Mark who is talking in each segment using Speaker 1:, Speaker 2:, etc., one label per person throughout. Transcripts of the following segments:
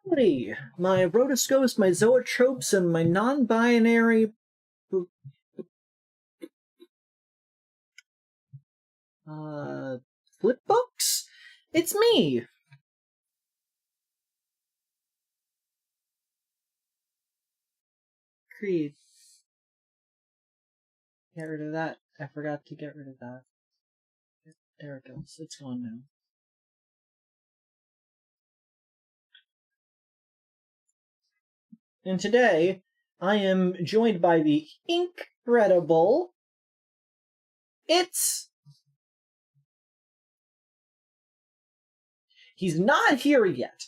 Speaker 1: Howdy, my rotoscopes, my zoetropes, and my non-binary flipbooks? It's me! Kreed. Get rid of that. I forgot to get rid of that. There it goes. It's gone now. And today, I am joined by the incredible... He's not here yet.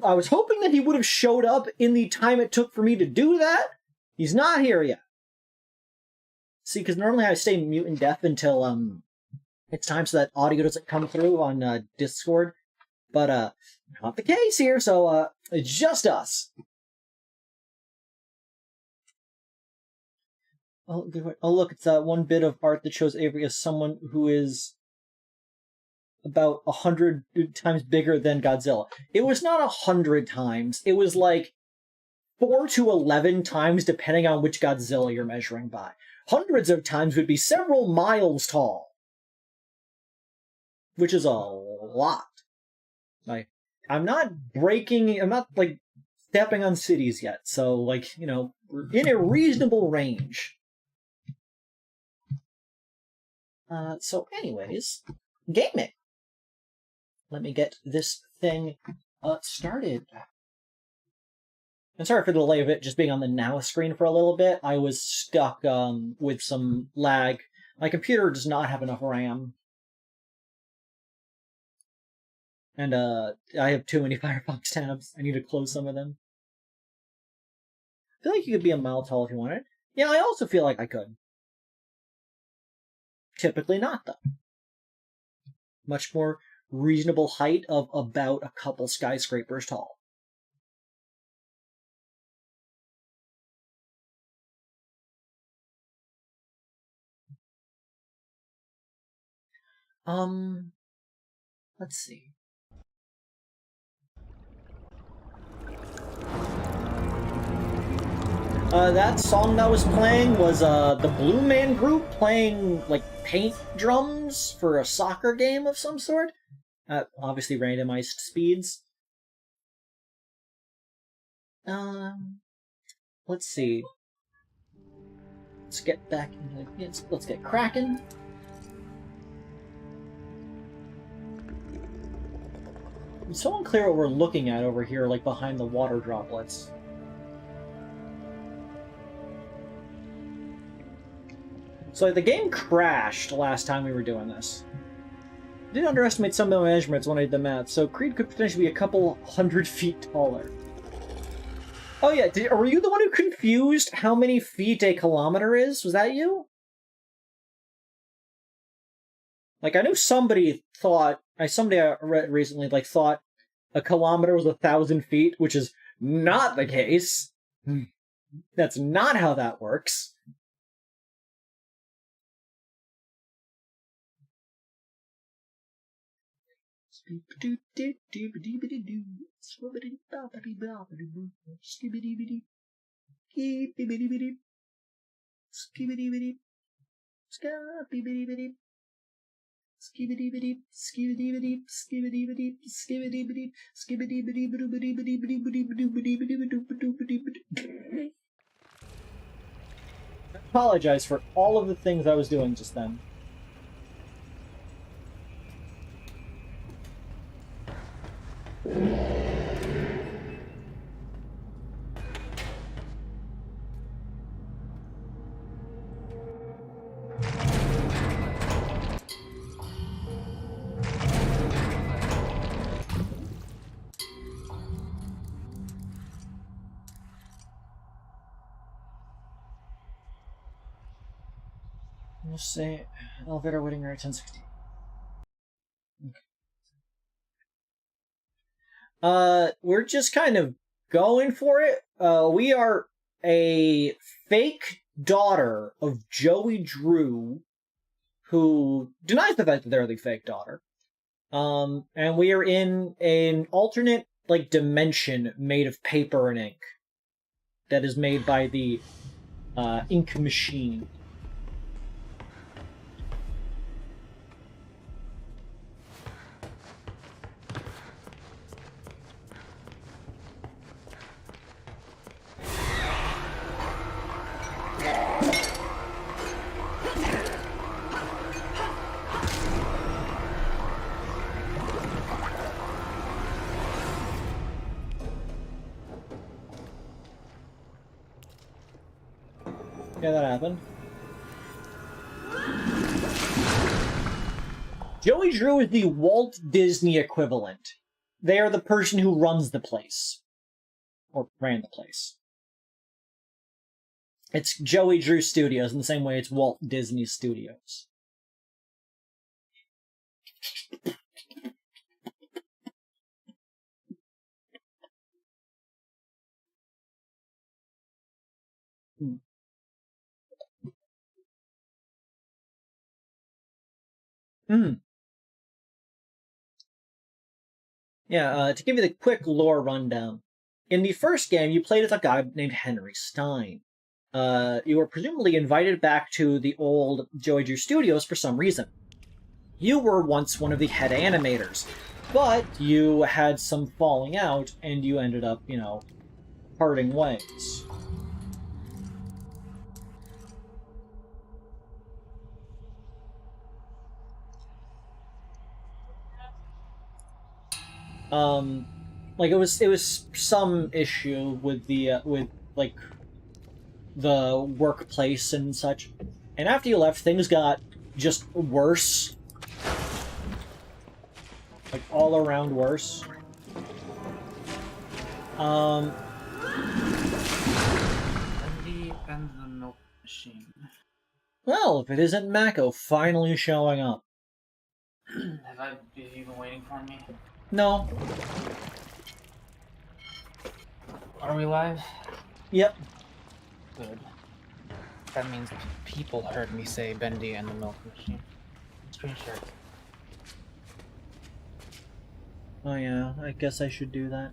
Speaker 1: I was hoping that he would have showed up in the time it took for me to do that. He's not here yet. See, because normally I stay mute and deaf until it's time so that audio doesn't come through on Discord. But not the case here, so it's just us. Oh, look, it's that one bit of art that shows Avery as someone who is about 100 times bigger than Godzilla. It was not 100 times. It was like 4 to 11 times, depending on which Godzilla you're measuring by. Hundreds of times would be several miles tall. Which is a lot. Like, I'm not, like, stepping on cities yet. So, like, you know, we're in a reasonable range. So anyways, gaming. Let me get this thing started. I'm sorry for the delay of it just being on the now screen for a little bit. I was stuck with some lag. My computer does not have enough RAM. And I have too many Firefox tabs. I need to close some of them. I feel like you could be a mile tall if you wanted. Yeah, I also feel like I could. Typically not, though. Much more reasonable height of about a couple skyscrapers tall. Let's see. That song that was playing was the Blue Man Group playing like paint drums for a soccer game of some sort. Obviously randomized speeds. Let's see. Let's get back into let's get cracking. It's so unclear what we're looking at over here, like behind the water droplets. So the game crashed last time we were doing this. I did underestimate some of the measurements when I did the math, so Kreed could potentially be a couple 100 feet taller. Oh yeah, were you the one who confused how many feet a kilometer is? Was that you? Like, I knew somebody thought, somebody I read recently, like, thought a kilometer was 1,000 feet, which is not the case. That's not how that works. I apologize for all of the things I was doing just then. We'll say elevator waiting area 1060. Okay. We're just kind of going for it. We are a fake daughter of Joey Drew, who denies the fact that they're the fake daughter. And we are in an alternate like dimension made of paper and ink that is made by the ink machine. Yeah, that happened. Joey Drew is the Walt Disney equivalent. They are the person who runs the place. Or ran the place. It's Joey Drew Studios in the same way it's Walt Disney Studios. Yeah, to give you the quick lore rundown. In the first game, you played as a guy named Henry Stein. You were presumably invited back to the old Joey Drew Studios for some reason. You were once one of the head animators, but you had some falling out, and you ended up, parting ways. Like it was some issue with the the workplace and such, and after you left, things got just worse, like all around worse.
Speaker 2: Bendy and the milk machine.
Speaker 1: Well, if it isn't Mako finally showing up.
Speaker 2: Have you been waiting for me?
Speaker 1: No.
Speaker 2: Are we live?
Speaker 1: Yep.
Speaker 2: Good. That means people heard me say Bendy and the milk machine. Screen share.
Speaker 1: Oh yeah, I guess I should do that.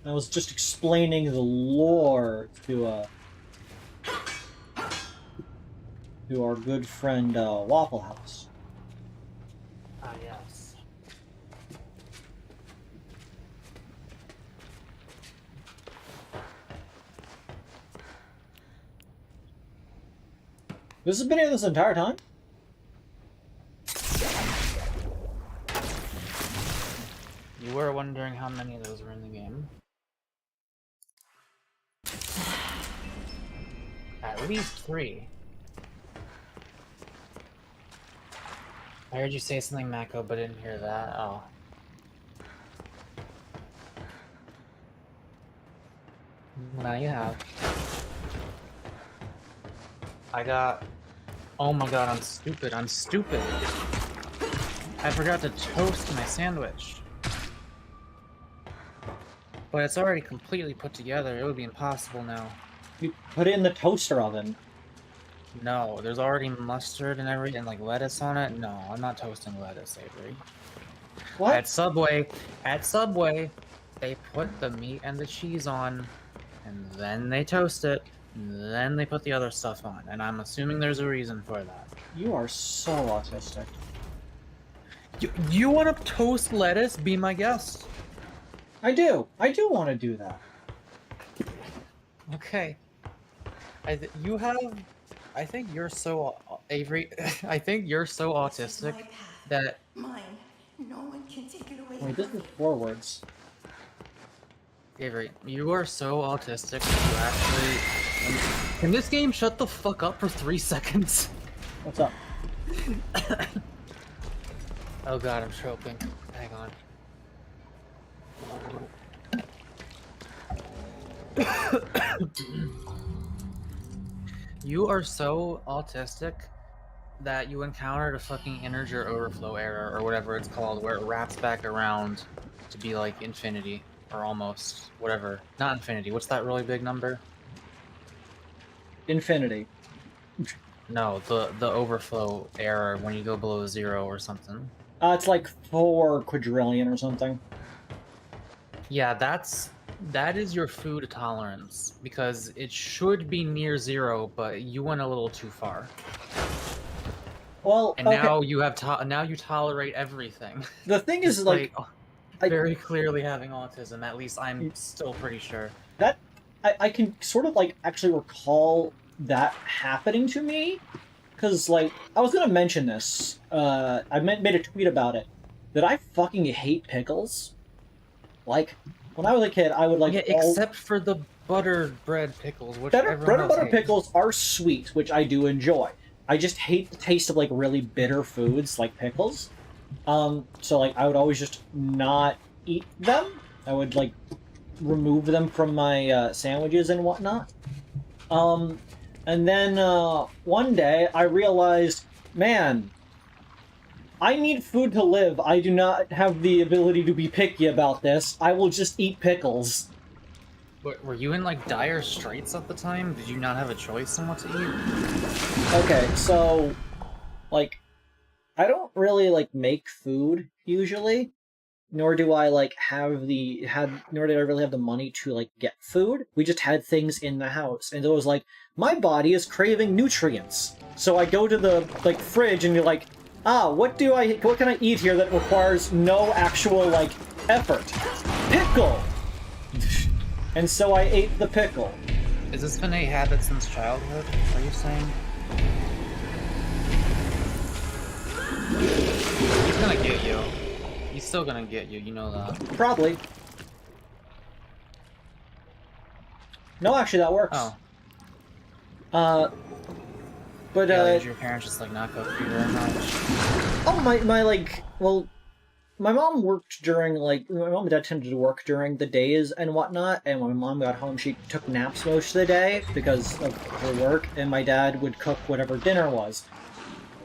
Speaker 1: I was just explaining the lore to our good friend Waffle House.
Speaker 2: Ah, yes.
Speaker 1: This has been here this entire time?
Speaker 2: You were wondering how many of those were in the game? At least 3. I heard you say something, Mako, but didn't hear that. Oh. Now you have. I got... Oh my god, I'm stupid. I'm stupid. I forgot to toast my sandwich. But it's already completely put together. It would be impossible now.
Speaker 1: You put it in the toaster oven.
Speaker 2: No, there's already mustard and everything, and like lettuce on it. No, I'm not toasting lettuce, Avery.
Speaker 1: What?
Speaker 2: At Subway, they put the meat and the cheese on, and then they toast it, and then they put the other stuff on. And I'm assuming there's a reason for that.
Speaker 1: You are so autistic.
Speaker 2: You want to toast lettuce? Be my guest.
Speaker 1: I do want to do that.
Speaker 2: Okay. I think you're so Avery. I think you're so autistic that
Speaker 3: mine. No one can take it away.
Speaker 1: Wait, this is forwards.
Speaker 2: Avery, you are so autistic that you actually. Can this game shut the fuck up for 3 seconds?
Speaker 1: What's up?
Speaker 2: Oh god, I'm choking. Hang on. You are so autistic that you encountered a fucking integer overflow error or whatever it's called, where it wraps back around to be like infinity or almost whatever. Not infinity. What's that really big number?
Speaker 1: infinity.
Speaker 2: No, the overflow error when you go below 0 or something.
Speaker 1: It's like 4 quadrillion or something.
Speaker 2: Yeah, that is your food tolerance, because it should be near 0, but you went a little too far.
Speaker 1: Well,
Speaker 2: And
Speaker 1: okay.
Speaker 2: now you have now you tolerate everything.
Speaker 1: The thing is, like,
Speaker 2: very clearly having autism. At least I'm still pretty sure.
Speaker 1: That I can sort of like actually recall that happening to me, because like I was gonna mention this. I made a tweet about it, that I fucking hate pickles. Like when I was a kid, I would like
Speaker 2: except for the buttered bread pickles, which
Speaker 1: bread
Speaker 2: everyone
Speaker 1: and
Speaker 2: else
Speaker 1: butter
Speaker 2: hates.
Speaker 1: pickles are sweet, which I do enjoy. I just hate the taste of like really bitter foods like pickles. So like I would always just not eat them. I would like remove them from my sandwiches and whatnot. And then one day I realized, man, I need food to live. I do not have the ability to be picky about this. I will just eat pickles.
Speaker 2: Were you in like dire straits at the time? Did you not have a choice in what to eat?
Speaker 1: Okay, so like I don't really like make food usually, nor do I like nor did I really have the money to like get food. We just had things in the house, and it was like my body is craving nutrients. So I go to the like fridge and you're like, what can I eat here that requires no actual like effort? Pickle. And so I ate the pickle.
Speaker 2: Has this been a habit since childhood? Are you saying? He's gonna get you. He's still gonna get you, you know that.
Speaker 1: Probably. No, actually, that works.
Speaker 2: Oh.
Speaker 1: But,
Speaker 2: did your parents just, like, not cook you very much?
Speaker 1: Oh, my mom worked during, like, my mom and dad tended to work during the days and whatnot, and when my mom got home, she took naps most of the day because of her work, and my dad would cook whatever dinner was.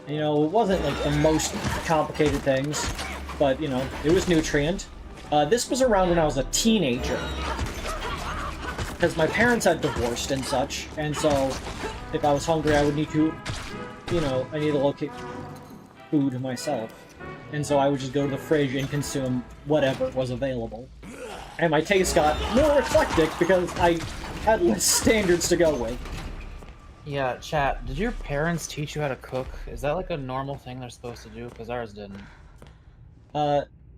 Speaker 1: You know, it wasn't, like, the most complicated things, but, you know, it was nutrient. This was around when I was a teenager, because my parents had divorced and such, and so if I was hungry, I would need to, you know, I need to locate food myself. And so I would just go to the fridge and consume whatever was available. And my taste got more eclectic because I had less standards to go with.
Speaker 2: Yeah, chat, did your parents teach you how to cook? Is that like a normal thing they're supposed to do? Because ours didn't.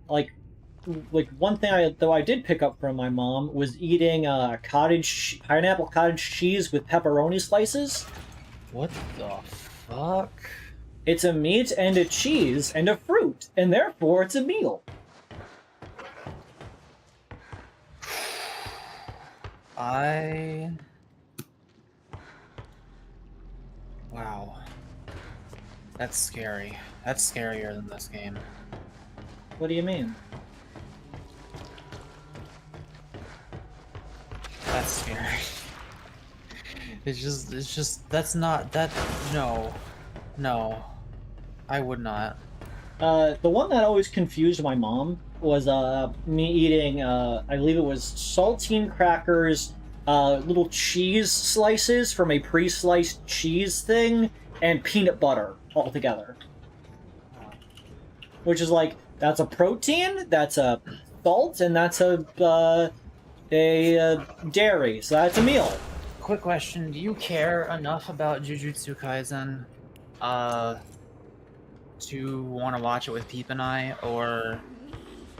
Speaker 1: Like one thing I did pick up from my mom was eating pineapple cottage cheese with pepperoni slices.
Speaker 2: What the fuck?
Speaker 1: It's a meat and a cheese and a fruit, and therefore it's a meal.
Speaker 2: Wow. That's scary. That's scarier than this game.
Speaker 1: What do you mean?
Speaker 2: That's scary. It's just, no. I would not.
Speaker 1: The one that always confused my mom was, me eating, I believe it was saltine crackers, little cheese slices from a pre-sliced cheese thing, and peanut butter all together. Which is like, that's a protein, that's a salt, and that's a dairy, so that's a meal.
Speaker 2: Quick question, do you care enough about Jujutsu Kaisen, to want to watch it with Peep and I, or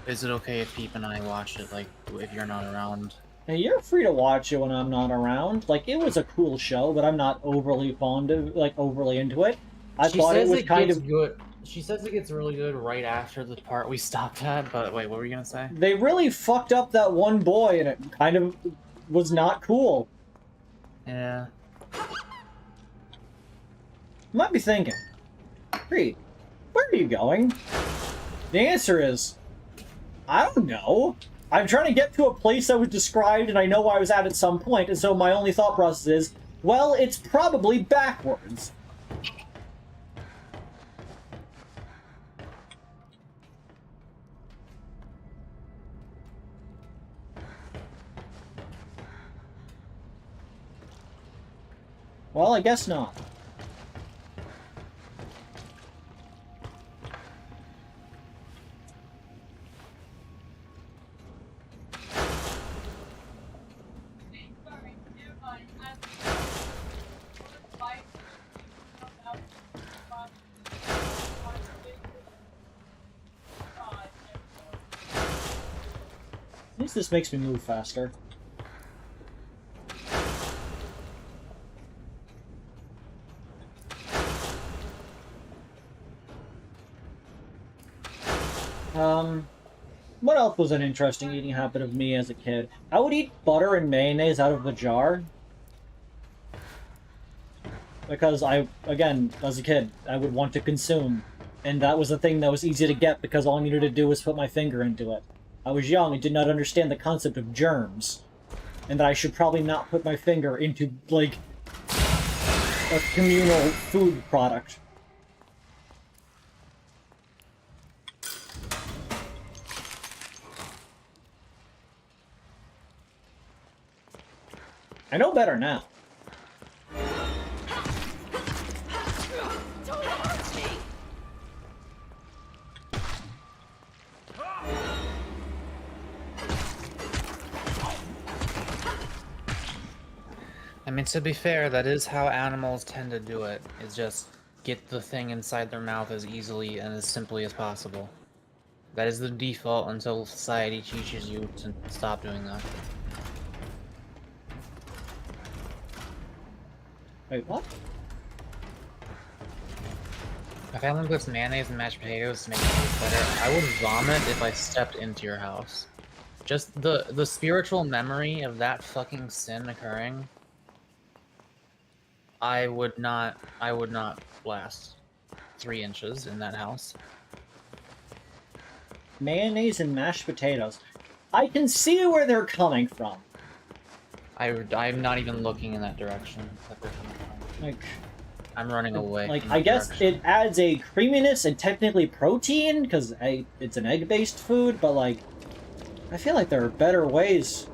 Speaker 2: is it okay if Peep and I watch it, like, if you're not around?
Speaker 1: Now, you're free to watch it when I'm not around. Like, it was a cool show, but I'm not overly overly into it. I thought it was kind of
Speaker 2: good. She says it gets really good right after the part we stopped at, but wait, what were you gonna say?
Speaker 1: They really fucked up that one boy, and it kind of was not cool.
Speaker 2: Yeah.
Speaker 1: You might be thinking, Kreed, where are you going? The answer is, I don't know. I'm trying to get to a place that was described, and I know I was at some point, and so my only thought process is, well, it's probably backwards. Well, I guess not. At least this makes me move faster. What else was an interesting eating habit of me as a kid? I would eat butter and mayonnaise out of the jar. Because again, as a kid, I would want to consume. And that was the thing that was easy to get because all I needed to do was put my finger into it. I was young and did not understand the concept of germs. And that I should probably not put my finger into, like, a communal food product. I know better now.
Speaker 3: Don't hurt me!
Speaker 2: I mean, to be fair, that is how animals tend to do it, is just get the thing inside their mouth as easily and as simply as possible. That is the default until society teaches you to stop doing that.
Speaker 1: Wait, what?
Speaker 2: If family puts mayonnaise and mashed potatoes to make it taste better, I would vomit if I stepped into your house. Just the spiritual memory of that fucking sin occurring, I would not last 3 inches in that house.
Speaker 1: Mayonnaise and mashed potatoes. I can see where they're coming from.
Speaker 2: I'm not even looking in that direction that they're coming from.
Speaker 1: Like,
Speaker 2: I'm running away.
Speaker 1: like
Speaker 2: from
Speaker 1: I
Speaker 2: that
Speaker 1: guess
Speaker 2: direction.
Speaker 1: it adds a creaminess and technically protein, because it's an egg-based food, but like, I feel like there are better ways.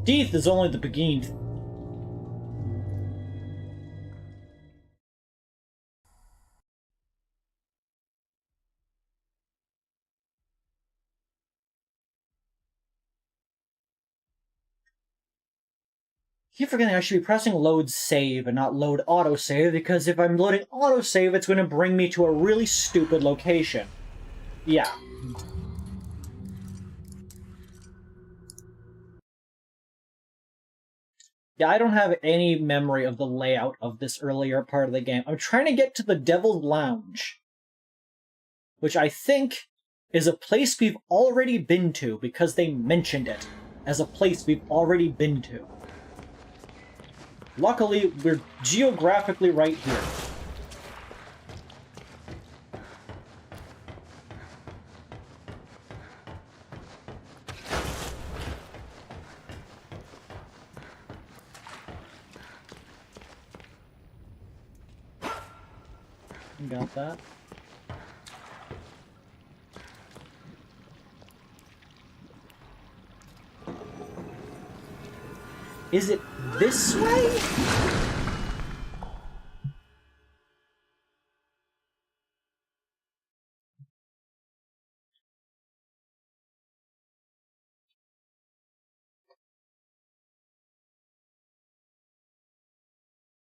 Speaker 1: Death is only the beginning. Keep forgetting I should be pressing load save and not load autosave, because if I'm loading autosave, it's going to bring me to a really stupid location. Yeah. Yeah, I don't have any memory of the layout of this earlier part of the game. I'm trying to get to the Devil's Lounge, which I think is a place we've already been to because they mentioned it as a place we've already been to. Luckily, we're geographically right here. Got that. Is it this way?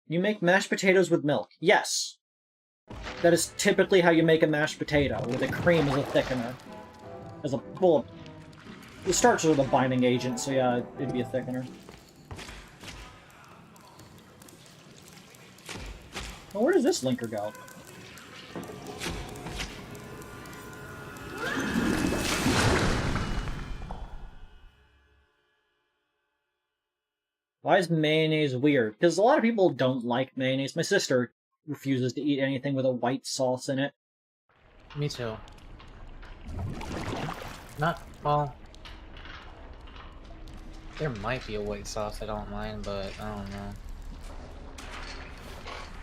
Speaker 1: You make mashed potatoes with milk. Yes. That is typically how you make a mashed potato, with a cream as a thickener. Well, the starch is a binding agent, so yeah, it'd be a thickener. Well, where does this linker go? Why is mayonnaise weird? Because a lot of people don't like mayonnaise. My sister refuses to eat anything with a white sauce in it.
Speaker 2: Me too. Not, well... There might be a white sauce I don't mind, but I don't know.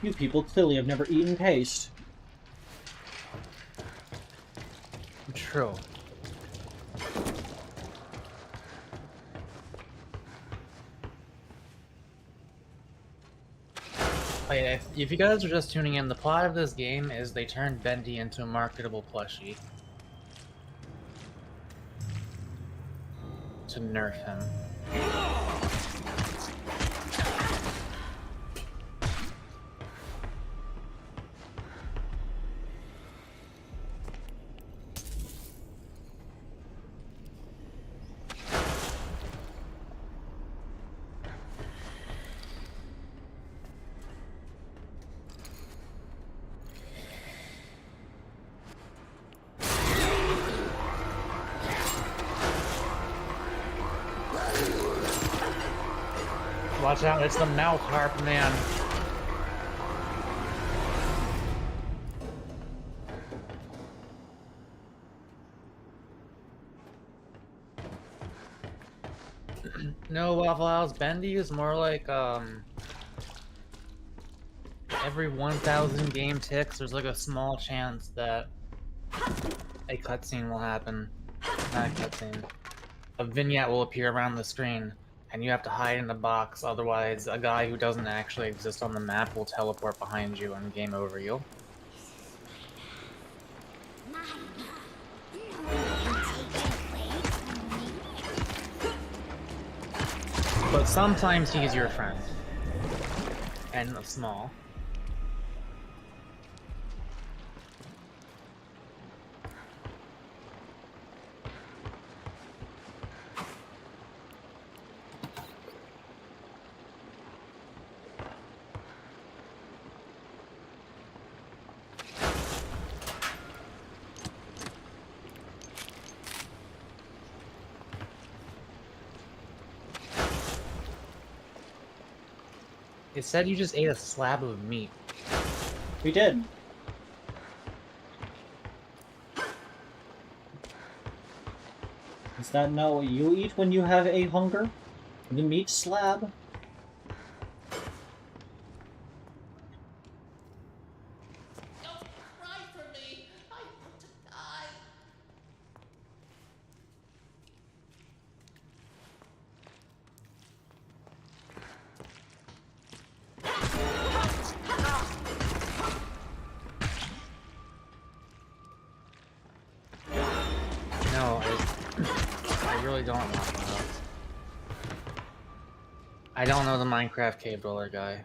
Speaker 1: You people clearly have never eaten paste.
Speaker 2: True. Oh yeah, if you guys are just tuning in, the plot of this game is they turned Bendy into a marketable plushie. To nerf him. Watch out, it's the mouth harp man. No, Waffle House, Bendy is more like, every 1,000 game ticks, there's like a small chance that a cutscene will happen. Not a cutscene. A vignette will appear around the screen, and you have to hide in the box, otherwise a guy who doesn't actually exist on the map will teleport behind you and game over you. But sometimes he's your friend. And small. It said you just ate a slab of meat.
Speaker 1: We did. Is that not what you eat when you have a hunger? The meat slab?
Speaker 3: Don't cry for me. I want to die.
Speaker 2: No, I really don't want that. I don't know the Minecraft cave roller guy.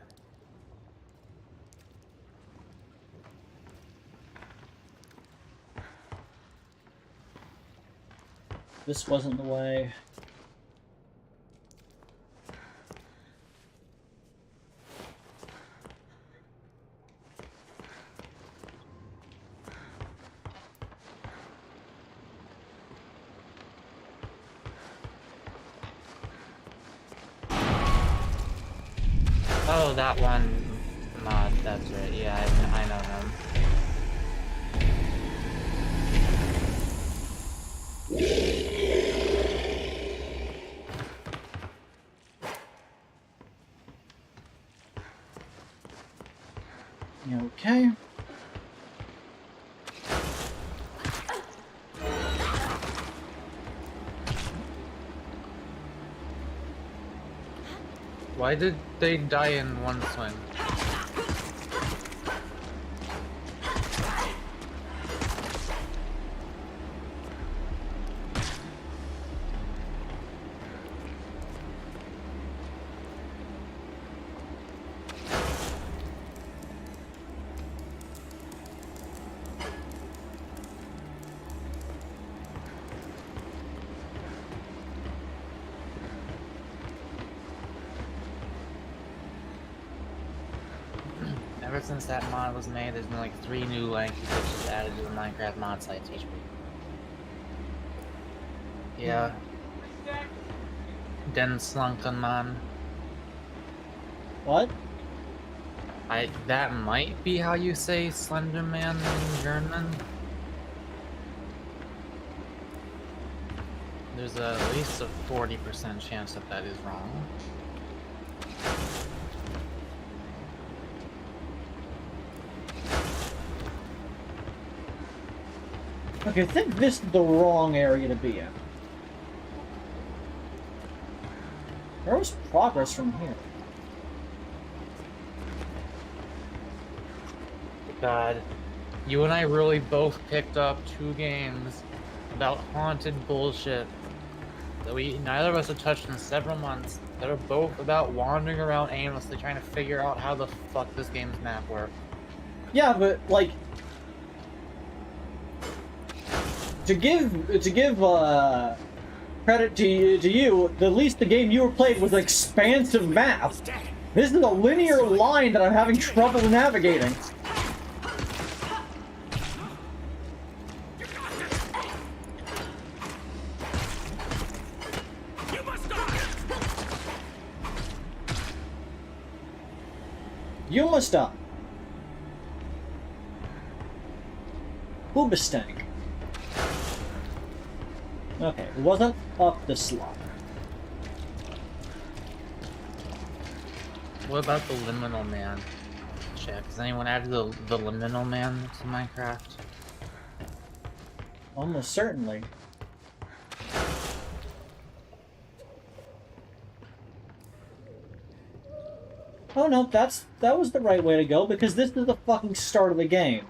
Speaker 1: This wasn't the way.
Speaker 2: Oh, that one mod, that's right. Yeah, I know him.
Speaker 1: Okay.
Speaker 2: Why did they die in one swing? Ever since that mod was made, there's been like 3 new lanky bitches added to the Minecraft mod sites each week. Yeah. Den Slunken man.
Speaker 1: What?
Speaker 2: That might be how you say Slender Man in German. There's at least a 40% chance that that is wrong.
Speaker 1: Okay, I think this is the wrong area to be in. Where was progress from here?
Speaker 2: God, you and I really both picked up 2 games about haunted bullshit that neither of us have touched in several months, that are both about wandering around aimlessly trying to figure out how the fuck this game's map works.
Speaker 1: Yeah, but like to give credit to you, at least the game you were playing was an expansive map. This is a linear line that I'm having trouble navigating. You must stop. Boobastank. Okay, it wasn't up the slot.
Speaker 2: What about the Liminal Man? Check. Has anyone added the Liminal Man to Minecraft?
Speaker 1: Almost certainly. Oh no, that was the right way to go, because this is the fucking start of the game.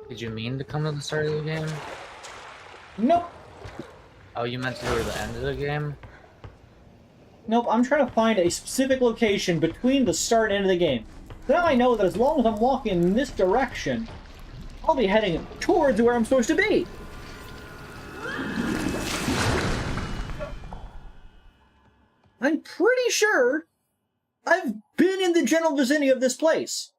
Speaker 2: Did you mean to come to the start of the game?
Speaker 1: Nope.
Speaker 2: Oh, you meant to go to the end of the game?
Speaker 1: Nope, I'm trying to find a specific location between the start and end of the game. Now I know that as long as I'm walking in this direction, I'll be heading towards where I'm supposed to be. I'm pretty sure I've been in the general vicinity of this place.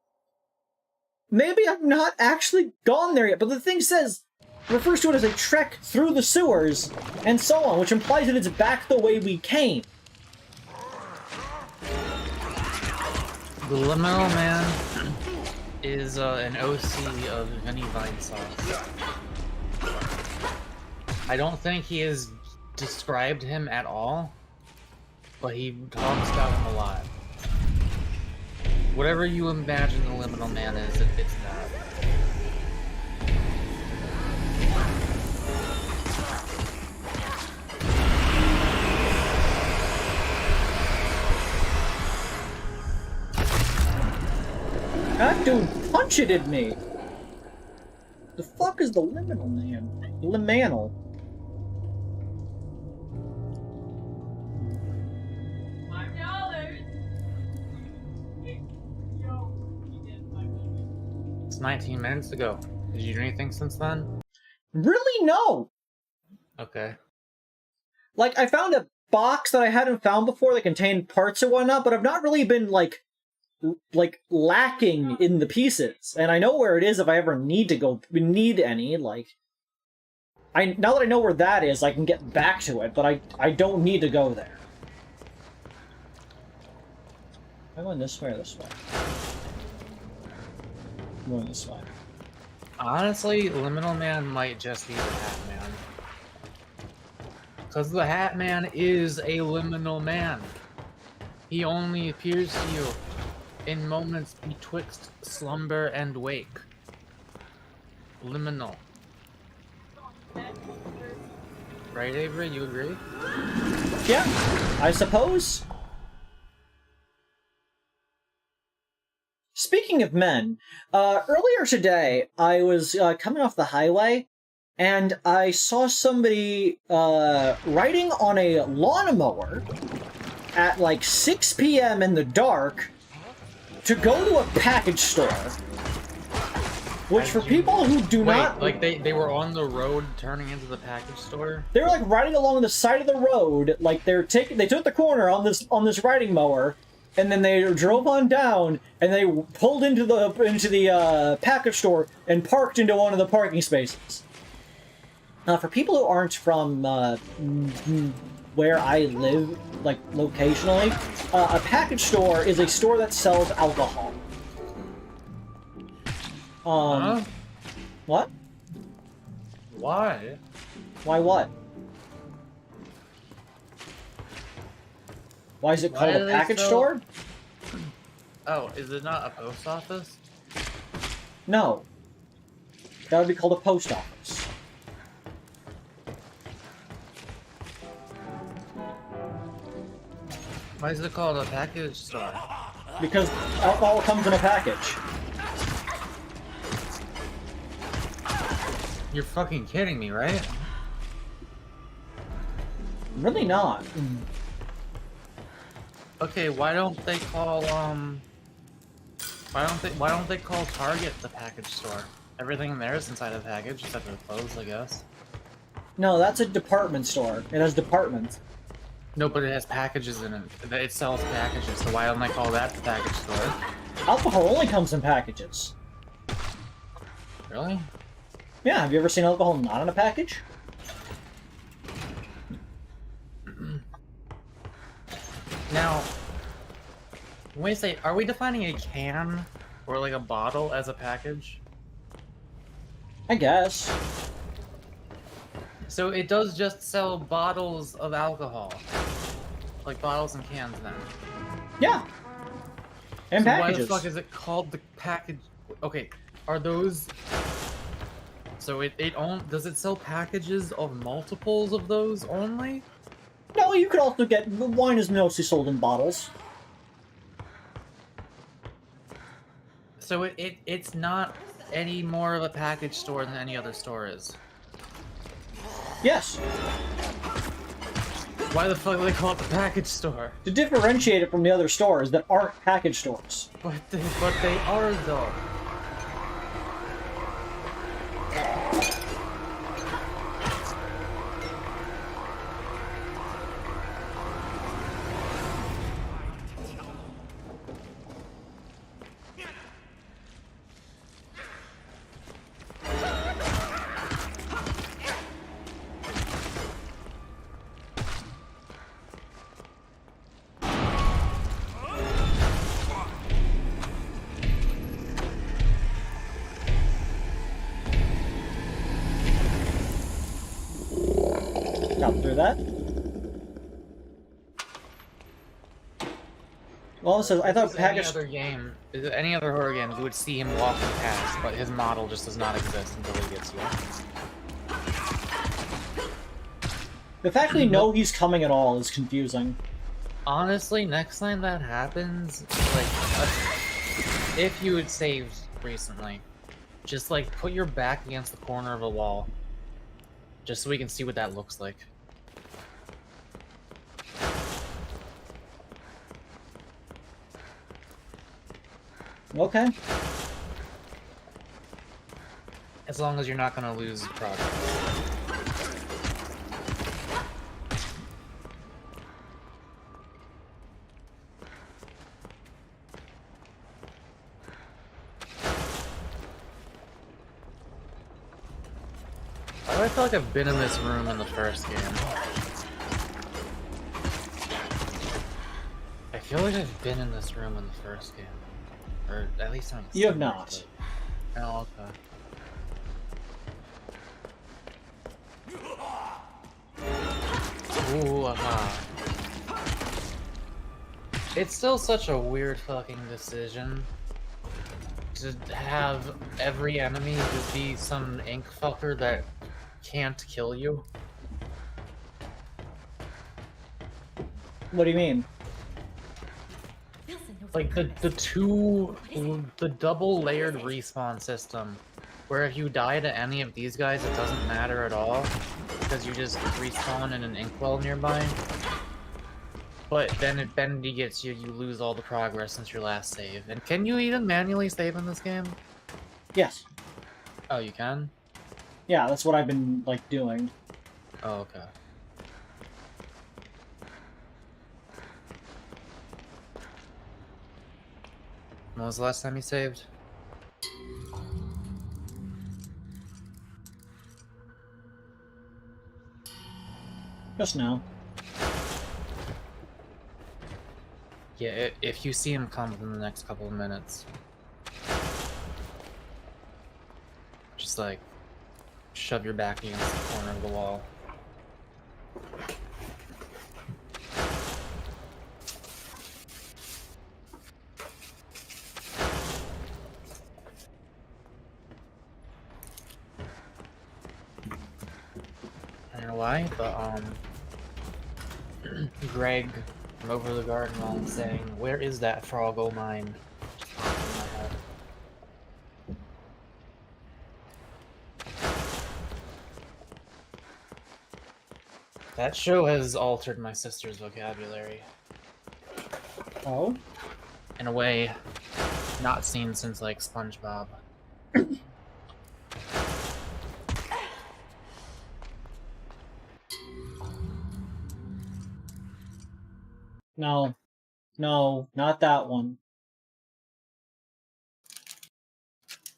Speaker 1: Maybe I've not actually gone there yet, but the thing says, refers to it as a trek through the sewers, and so on, which implies that it's back the way we came.
Speaker 2: The Liminal Man is an OC of Vinny Vine Sauce. I don't think he has described him at all, but he talks about him a lot. Whatever you imagine the Liminal Man is, it's that.
Speaker 1: That dude punched at me! The fuck is the Liminal Man? Limanal.
Speaker 2: It's 19 minutes ago. Did you do anything since then?
Speaker 1: Really, no!
Speaker 2: Okay.
Speaker 1: Like, I found a box that I hadn't found before that contained parts and whatnot, but I've not really been, like lacking in the pieces. And I know where it is if I ever need any, like... now that I know where that is, I can get back to it, but I don't need to go there. Am I going this way or this way? I'm going this way.
Speaker 2: Honestly, Liminal Man might just be the Hat Man. Because the Hat Man is a Liminal Man. He only appears to you in moments betwixt slumber and wake. Liminal. Right, Avery? You agree?
Speaker 1: Yeah, I suppose. Speaking of men, earlier today, I was coming off the highway, and I saw somebody riding on a lawnmower at like 6 p.m. in the dark to go to a package store. Which, for people who do not...
Speaker 2: like they were on the road turning into the package store?
Speaker 1: They were like riding along the side of the road, like they took the corner on this riding mower, and then they drove on down, and they pulled into the package store and parked into one of the parking spaces. Now, for people who aren't from where I live, like locationally, a package store is a store that sells alcohol.
Speaker 2: Huh?
Speaker 1: What?
Speaker 2: Why?
Speaker 1: Why what? Why is it called a package store?
Speaker 2: Oh, is it not a post office?
Speaker 1: No. That would be called a post office.
Speaker 2: Why is it called a package store?
Speaker 1: Because alcohol comes in a package.
Speaker 2: You're fucking kidding me, right?
Speaker 1: Really not.
Speaker 2: Okay, why don't they call why don't they call Target the package store? Everything in there is inside a package, except for the clothes, I guess.
Speaker 1: No, that's a department store. It has departments.
Speaker 2: No, but it has packages in it. It sells packages, so why don't they call that the package store?
Speaker 1: Alcohol only comes in packages.
Speaker 2: Really?
Speaker 1: Yeah, have you ever seen alcohol not in a package?
Speaker 2: Now, when we say, are we defining a can or like a bottle as a package?
Speaker 1: I guess.
Speaker 2: So it does just sell bottles of alcohol. Like bottles and cans then.
Speaker 1: Yeah. And
Speaker 2: So
Speaker 1: packages.
Speaker 2: why the fuck is it called the package? Okay, are those... So does it sell packages of multiples of those only?
Speaker 1: No, you could also get... Wine is mostly sold in bottles.
Speaker 2: So it's not any more of a package store than any other store is.
Speaker 1: Yes.
Speaker 2: Why the fuck do they call it the package store?
Speaker 1: To differentiate it from the other stores that aren't package stores.
Speaker 2: But they are though.
Speaker 1: Got through that. Well, so I thought package...
Speaker 2: Any other horror game, you would see him walking past, but his model just does not exist until he gets you.
Speaker 1: The fact we know he's coming at all is confusing.
Speaker 2: Honestly, next time that happens, like, if you had saved recently, just like put your back against the corner of a wall, just so we can see what that looks like.
Speaker 1: Okay.
Speaker 2: As long as you're not gonna lose progress. Why do I feel like I've been in this room in the first game? I feel like I've been in this room in the first game. Or at least I'm...
Speaker 1: You have not.
Speaker 2: Oh, okay. Ooh, aha. It's still such a weird fucking decision to have every enemy just be some ink fucker that can't kill you.
Speaker 1: What do you mean?
Speaker 2: Like the double layered respawn system, where if you die to any of these guys, it doesn't matter at all because you just respawn in an inkwell nearby. But then if Bendy gets you, you lose all the progress since your last save. And can you even manually save in this game?
Speaker 1: Yes.
Speaker 2: Oh, you can?
Speaker 1: Yeah, that's what I've been, like, doing.
Speaker 2: Oh, okay. When was the last time you saved?
Speaker 1: Just now.
Speaker 2: Yeah, if you see him come within the next couple of minutes, just like shove your back against the corner of the wall. I don't know why, but Greg from over the garden wall saying, "Where is that froggo mine?" Just popped in my head. That show has altered my sister's vocabulary.
Speaker 1: Oh?
Speaker 2: In a way not seen since, like, SpongeBob.
Speaker 1: No. No, not that one.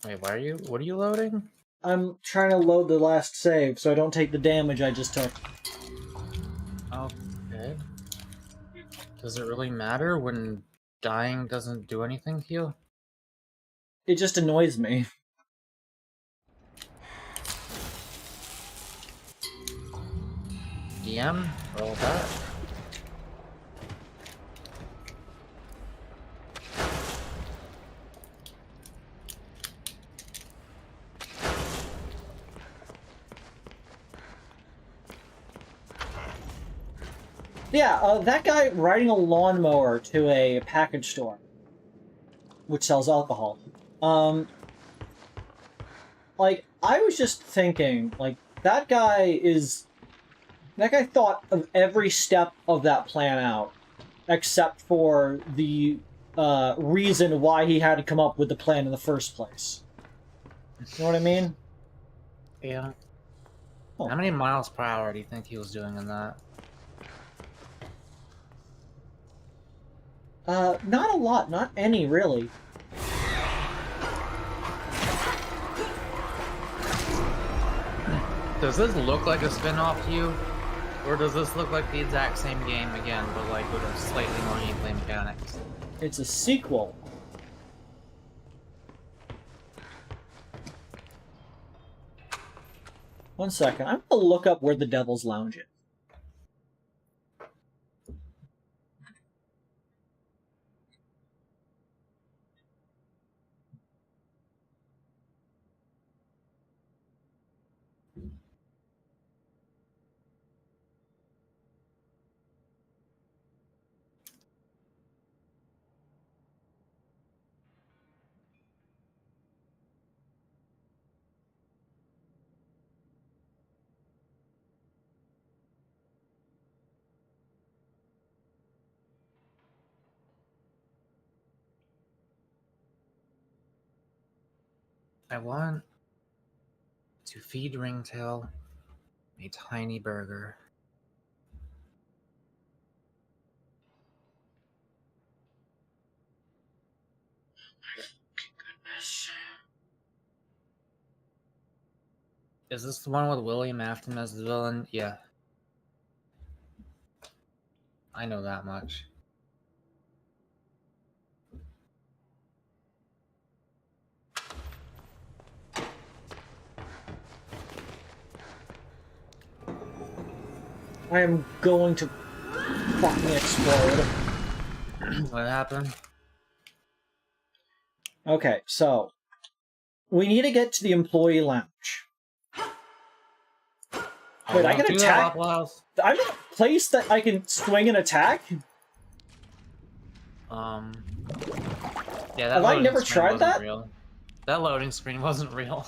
Speaker 2: Wait, what are you loading?
Speaker 1: I'm trying to load the last save so I don't take the damage I just took.
Speaker 2: Okay. Does it really matter when dying doesn't do anything to you?
Speaker 1: It just annoys me.
Speaker 2: DM? Roll that.
Speaker 1: Yeah, that guy riding a lawnmower to a package store, which sells alcohol. Like, I was just thinking, like, that guy thought of every step of that plan out, except for the reason why he had to come up with the plan in the first place. You know what I mean?
Speaker 2: Yeah.
Speaker 1: Oh.
Speaker 2: How many miles per hour do you think he was doing in that?
Speaker 1: Not a lot, not any, really.
Speaker 2: Does this look like a spin-off to you? Or does this look like the exact same game again, but like with slightly more gameplay mechanics?
Speaker 1: It's a sequel. One second, I'm gonna look up where the Devil's Lounge is.
Speaker 2: I want to feed Ringtail a tiny burger. Is this the one with William Afton as the villain? Yeah. I know that much.
Speaker 1: I am going to fucking explode.
Speaker 2: What happened?
Speaker 1: Okay, so we need to get to the employee lounge. Wait, I can attack? I'm in a place that I can swing and attack?
Speaker 2: Yeah, that
Speaker 1: Have I never tried that?
Speaker 2: Real. That loading screen wasn't real.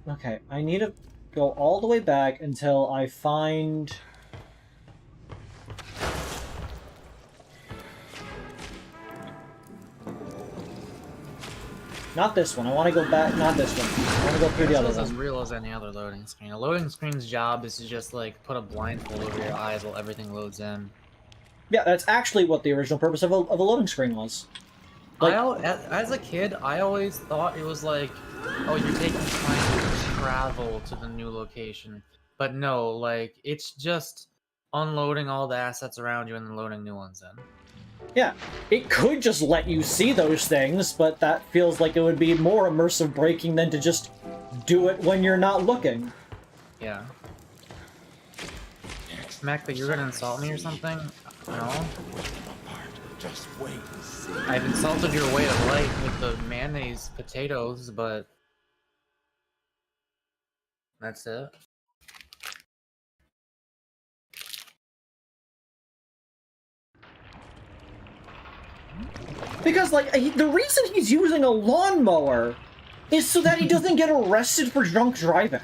Speaker 1: Okay, I need to go all the way back until I find... Not this one. I want to go back. Not this one. I want to go through the other
Speaker 2: This is
Speaker 1: one.
Speaker 2: as real as any other loading screen. A loading screen's job is to just like put a blindfold over your eyes while everything loads in.
Speaker 1: Yeah, that's actually what the original purpose of a loading screen was. Like,
Speaker 2: As a kid, I always thought it was like, oh, you're taking time to travel to the new location. But no, like, it's just unloading all the assets around you and then loading new ones in.
Speaker 1: yeah, it could just let you see those things, but that feels like it would be more immersive breaking than to just do it when you're not looking.
Speaker 2: Yeah. Mac, that you're gonna insult me or something? No?
Speaker 4: Just wait and see.
Speaker 2: I've insulted your way of life with the mayonnaise potatoes, but that's it.
Speaker 1: Because, like, the reason he's using a lawnmower is so that he doesn't get arrested for drunk driving.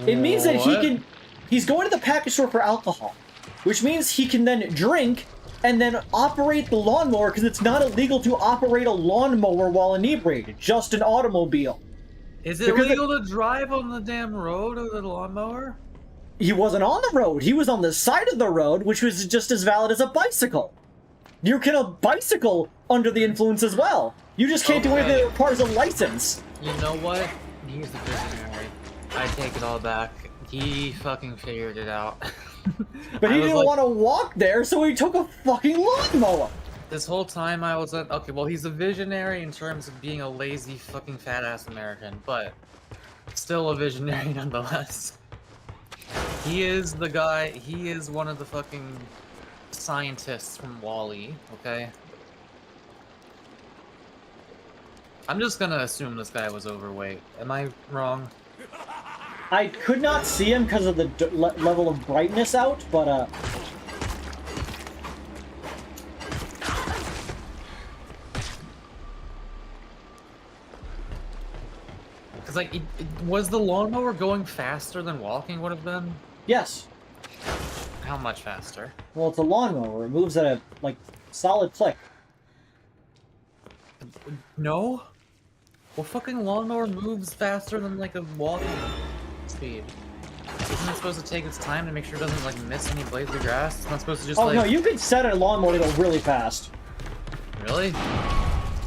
Speaker 1: It means that he can... He's going to the package store for alcohol, which means he can then drink and then operate the lawnmower, because it's not illegal to operate a lawnmower while inebriated, just an automobile.
Speaker 2: Is it legal to drive on the damn road with a lawnmower?
Speaker 1: He wasn't on the road. He was on the side of the road, which was just as valid as a bicycle. You can bicycle under the influence as well. You just can't do anything that requires a license.
Speaker 2: You know what? He's the visionary. I take it all back. He fucking figured it out.
Speaker 1: But he didn't want to walk there, so he took a fucking lawnmower.
Speaker 2: This whole time I was like, okay, well, he's a visionary in terms of being a lazy fucking fat-ass American, but still a visionary nonetheless. He is the guy, he is one of the fucking scientists from WALL-E, okay? I'm just gonna assume this guy was overweight. Am I wrong?
Speaker 1: I could not see him because of the level of brightness out, but
Speaker 2: Because, like, was the lawnmower going faster than walking would have been?
Speaker 1: yes.
Speaker 2: How much faster?
Speaker 1: Well, it's a lawnmower. It moves at a, like, solid click.
Speaker 2: No? Well, fucking lawnmower moves faster than, like, a walking speed. Isn't it supposed to take its time to make sure it doesn't, like, miss any blades of grass? It's not supposed to just,
Speaker 1: Oh, no, you could set a lawnmower to go really fast.
Speaker 2: Really?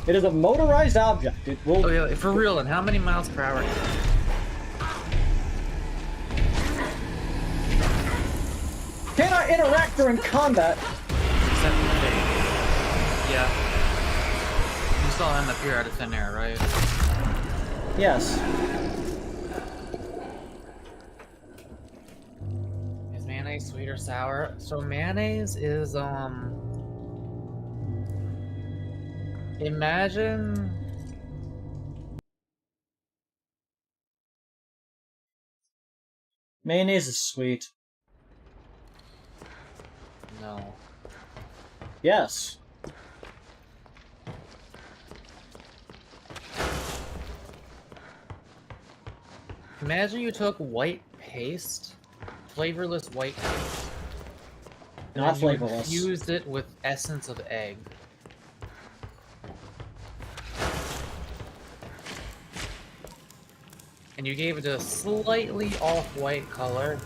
Speaker 1: It is a motorized object. It will...
Speaker 2: Oh, yeah, for real, and how many miles per hour?
Speaker 1: Cannot interact during combat.
Speaker 2: Except for the day. Yeah. You saw him appear out of thin air, right?
Speaker 1: Yes.
Speaker 2: Is mayonnaise sweet or sour? So mayonnaise is, imagine...
Speaker 1: Mayonnaise is sweet.
Speaker 2: No.
Speaker 1: Yes.
Speaker 2: Imagine you took white paste, flavorless white paste, and
Speaker 1: Not
Speaker 2: then
Speaker 1: flavorless.
Speaker 2: you infused it with essence of egg. And you gave it a slightly off-white color.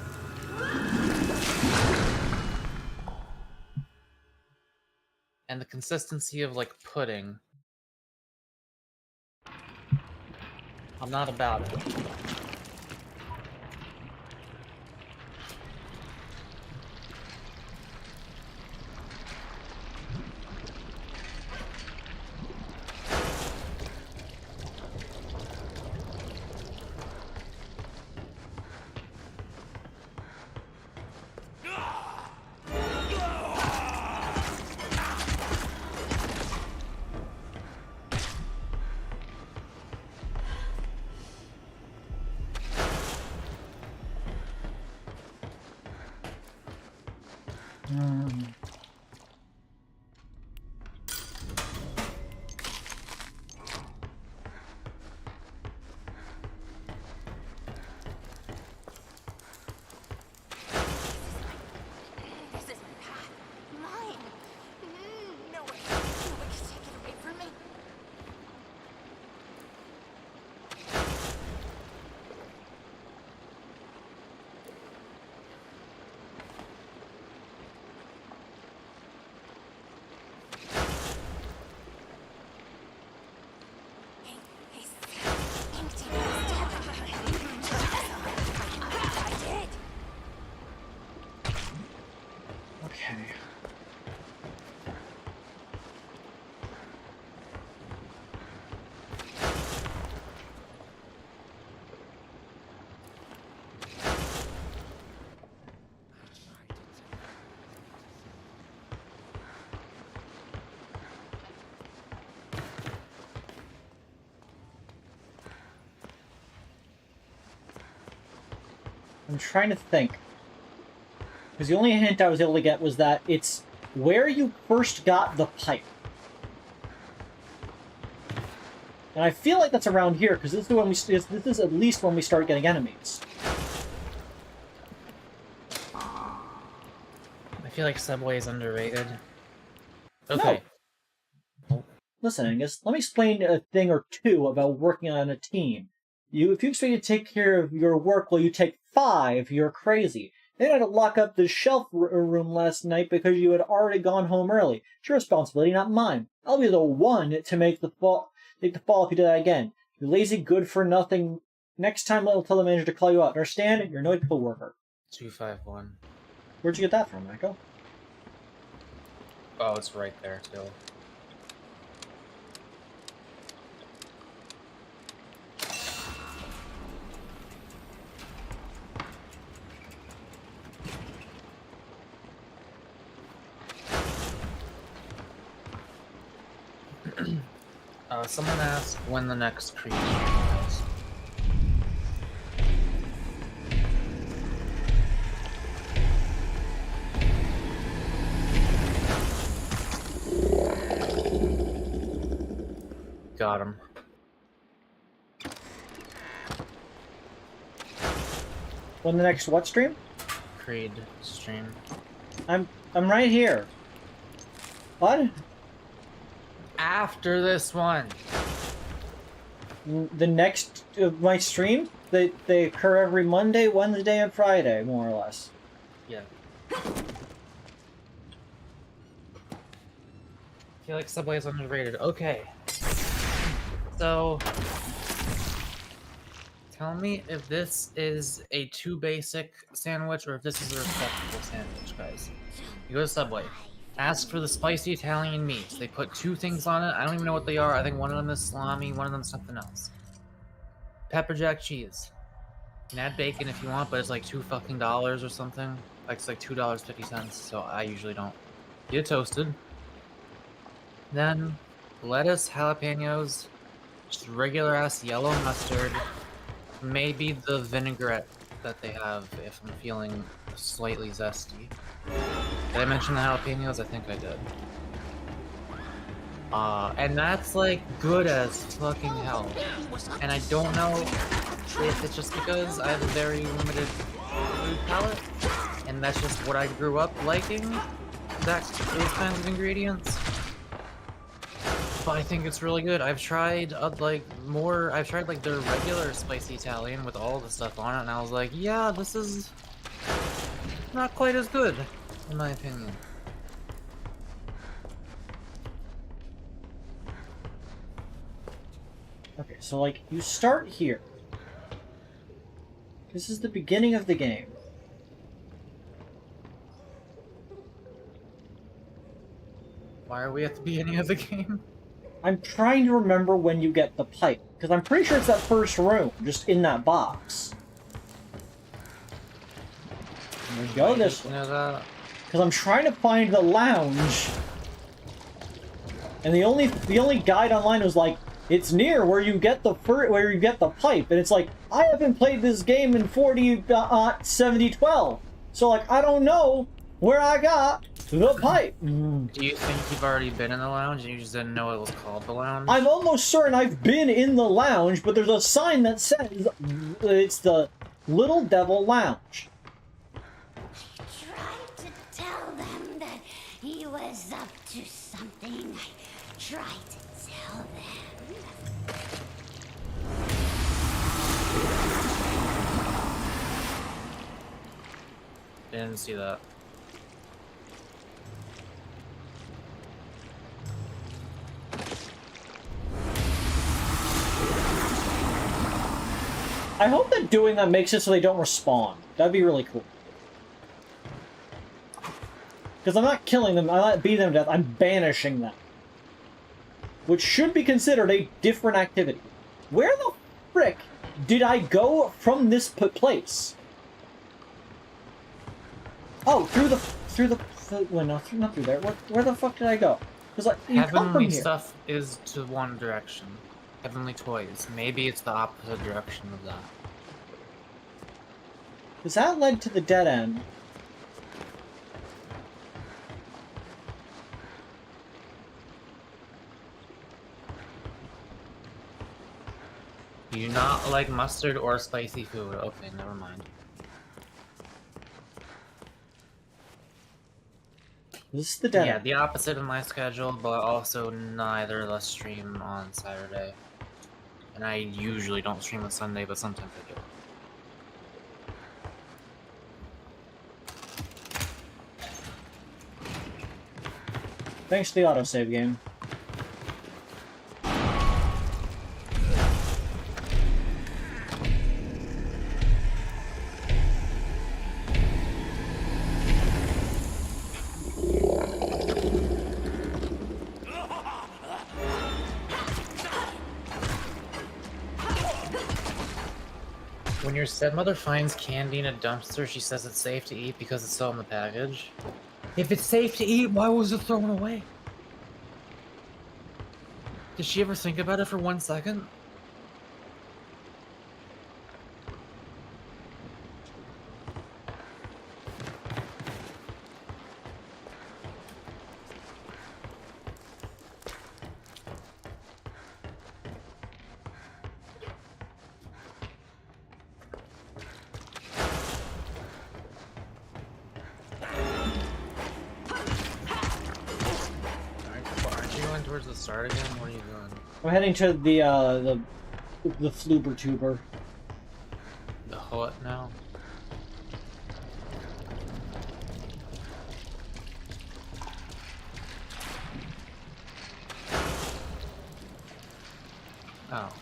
Speaker 2: And the consistency of, like, pudding. I'm not about it.
Speaker 5: This is my path. Mine. No way. Nobody can take it away from me.
Speaker 1: I'm trying to think. Because the only hint I was able to get was that it's where you first got the pipe. And I feel like that's around here, because this is when this is at least when we start getting enemies.
Speaker 2: I feel like Subway is underrated. Okay.
Speaker 1: No. Listen, Angus, let me explain a thing or two about working on a team. If you expect me to take care of your work while you take 5, you're crazy. They had to lock up the shelf room last night because you had already gone home early. It's your responsibility, not mine. I'll be the one to make the fall if you do that again. You lazy, good-for-nothing. Next time, I'll tell the manager to call you out. Understand? You're no co-worker.
Speaker 2: 251.
Speaker 1: Where'd you get that from, Echo?
Speaker 2: Oh, it's right there, too. Someone asked when the next Kreed is. Got him.
Speaker 1: When the next what stream?
Speaker 2: Kreed stream.
Speaker 1: I'm right here. What?
Speaker 2: After this one.
Speaker 1: The next my stream? They occur every Monday, Wednesday, and Friday, more or less.
Speaker 2: Yeah. I feel like Subway is underrated. Okay. So, tell me if this is a too basic sandwich or if this is a respectable sandwich, guys. You go to Subway. Ask for the spicy Italian meats. They put 2 things on it. I don't even know what they are. I think one of them is salami, one of them is something else. Pepper jack cheese. You can add bacon if you want, but it's like $2 fucking or something. Like it's like $2.50, so I usually don't. Get it toasted. Then lettuce, jalapenos, just regular ass yellow mustard. Maybe the vinaigrette that they have if I'm feeling slightly zesty. Did I mention the jalapenos? I think I did. And that's like good as fucking hell. And I don't know if it's just because I have a very limited food palate, and that's just what I grew up liking, those kinds of ingredients. But I think it's really good. I've tried like their regular spicy Italian with all the stuff on it, and I was like, yeah, this is not quite as good, in my opinion.
Speaker 1: Okay, so like you start here. This is the beginning of the game.
Speaker 2: Why are we at the beginning of the game?
Speaker 1: I'm trying to remember when you get the pipe, because I'm pretty sure it's that first room, just in that box. There we go, this one. Because I'm trying to find the lounge, and the only guide online was like, it's near where you get the pipe, and it's like, I haven't played this game in 7012, so like I don't know where I got the pipe.
Speaker 2: Do you think you've already been in the lounge and you just didn't know it was called the lounge?
Speaker 1: I'm almost certain I've been in the lounge, but there's a sign that says it's the Little Devil Lounge.
Speaker 5: Tried to tell them that he was up to something. I tried to tell them.
Speaker 2: Didn't see that.
Speaker 1: I hope that doing that makes it so they don't respawn. That'd be really cool. Because I'm not killing them, I'm not beating them to death, I'm banishing them. Which should be considered a different activity. Where the frick did I go from this place? Oh, through the well, no, not through there. Where the fuck did I go? Because like, you come from
Speaker 2: Heavenly
Speaker 1: here.
Speaker 2: stuff is to one direction. Heavenly toys. Maybe it's the opposite direction of that.
Speaker 1: Because that led to the dead end.
Speaker 2: You do not like mustard or spicy food. Okay, never mind.
Speaker 1: This is the dead
Speaker 2: Yeah,
Speaker 1: end.
Speaker 2: the opposite of my schedule, but also neither of us stream on Saturday. And I usually don't stream on Sunday, but sometimes I do.
Speaker 1: Thanks to the autosave game.
Speaker 2: When your stepmother finds candy in a dumpster, she says it's safe to eat because it's still in the package. If it's safe to eat, why was it thrown away? Did she ever think about it for 1 second? Aren't you going towards the start again? What are you doing?
Speaker 1: I'm heading to the Fluber Tuber.
Speaker 2: The hut now? Oh.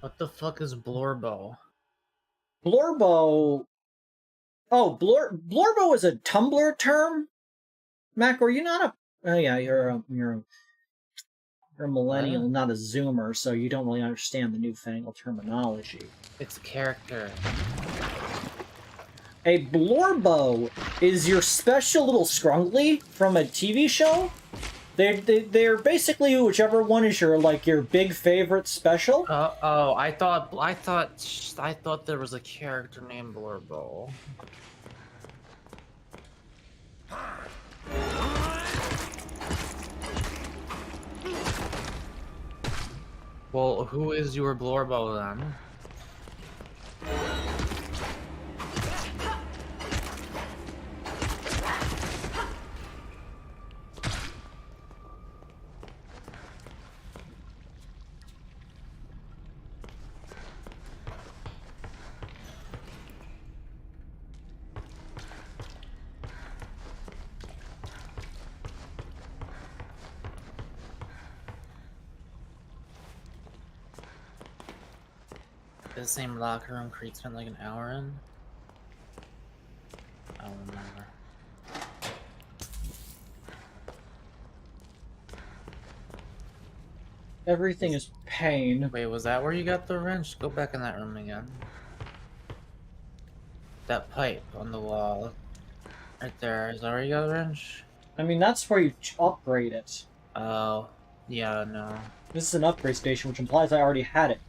Speaker 2: What the fuck is Blorbo?
Speaker 1: Blorbo. Oh, Blorbo is a Tumblr term. Mac, are you not a? Oh yeah, you're a millennial,
Speaker 2: What?
Speaker 1: not a Zoomer, so you don't really understand the newfangled terminology.
Speaker 2: It's a character.
Speaker 1: A Blorbo is your special little scrungly from a TV show. They're basically whichever one is your big favorite special.
Speaker 2: Oh, I thought there was a character named Blorbo. Well, who is your Blorbo then? The same locker room Kreed spent like an hour in? I don't remember.
Speaker 1: Everything is pain.
Speaker 2: Wait, was that where you got the wrench? Go back in that room again. That pipe on the wall. Right there. Is that where you got the wrench?
Speaker 1: I mean, that's where you upgrade it.
Speaker 2: Oh. Yeah, no.
Speaker 1: This is an upgrade station, which implies I already had it.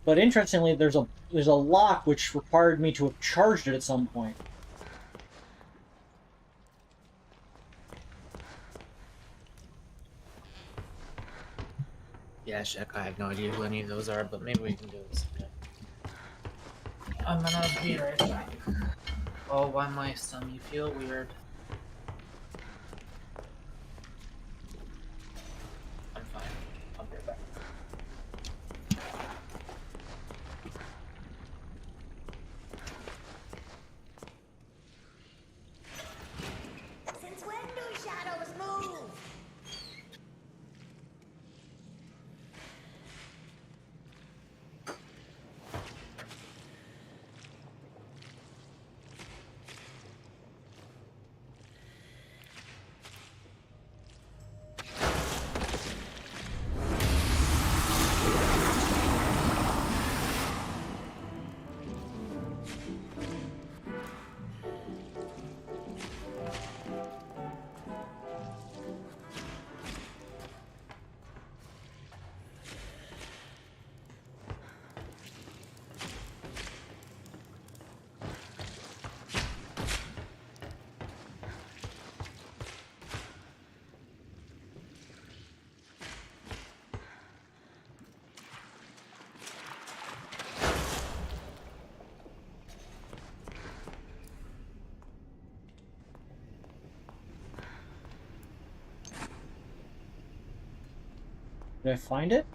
Speaker 1: But interestingly, there's a lock which required me to have charged it at some point.
Speaker 2: Yeah, check. I have no idea who any of those are, but maybe we can do this. I'm gonna be right back. Oh, why my stomach feel weird? I'm fine. I'll be right back.
Speaker 5: Since when do shadows move?
Speaker 1: Did I find it?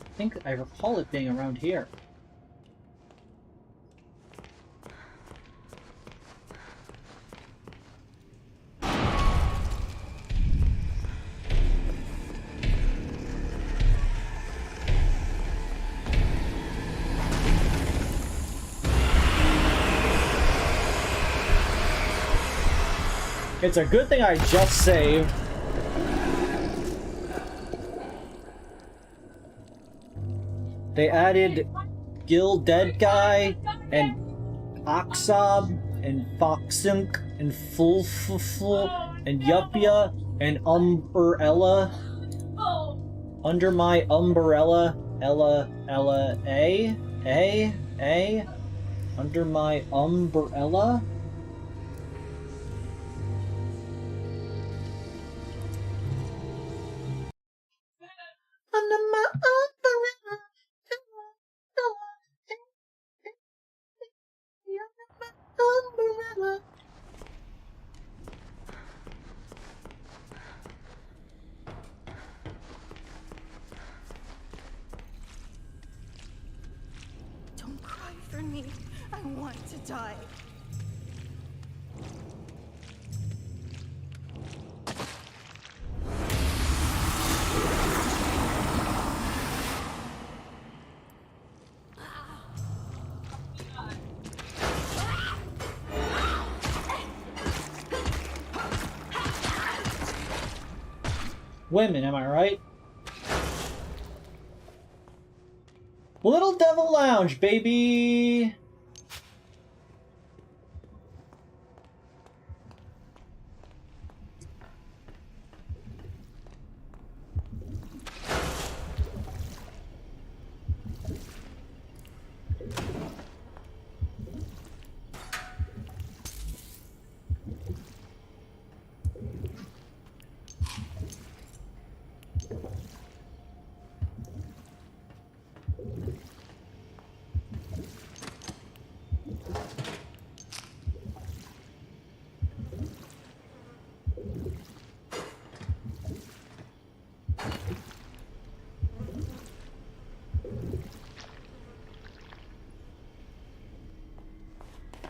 Speaker 1: I think I recall it being around here. It's a good thing I just saved. They added Gil Dead Guy and Oxob and Foxunk and Fulful and Yupia and Umbrella. Under my umbrella, Ella, A. Under my umbrella. Under my umbrella. Umbrella.
Speaker 6: Don't cry for me. I want to die.
Speaker 1: Women, am I right? Little Devil Lounge, baby!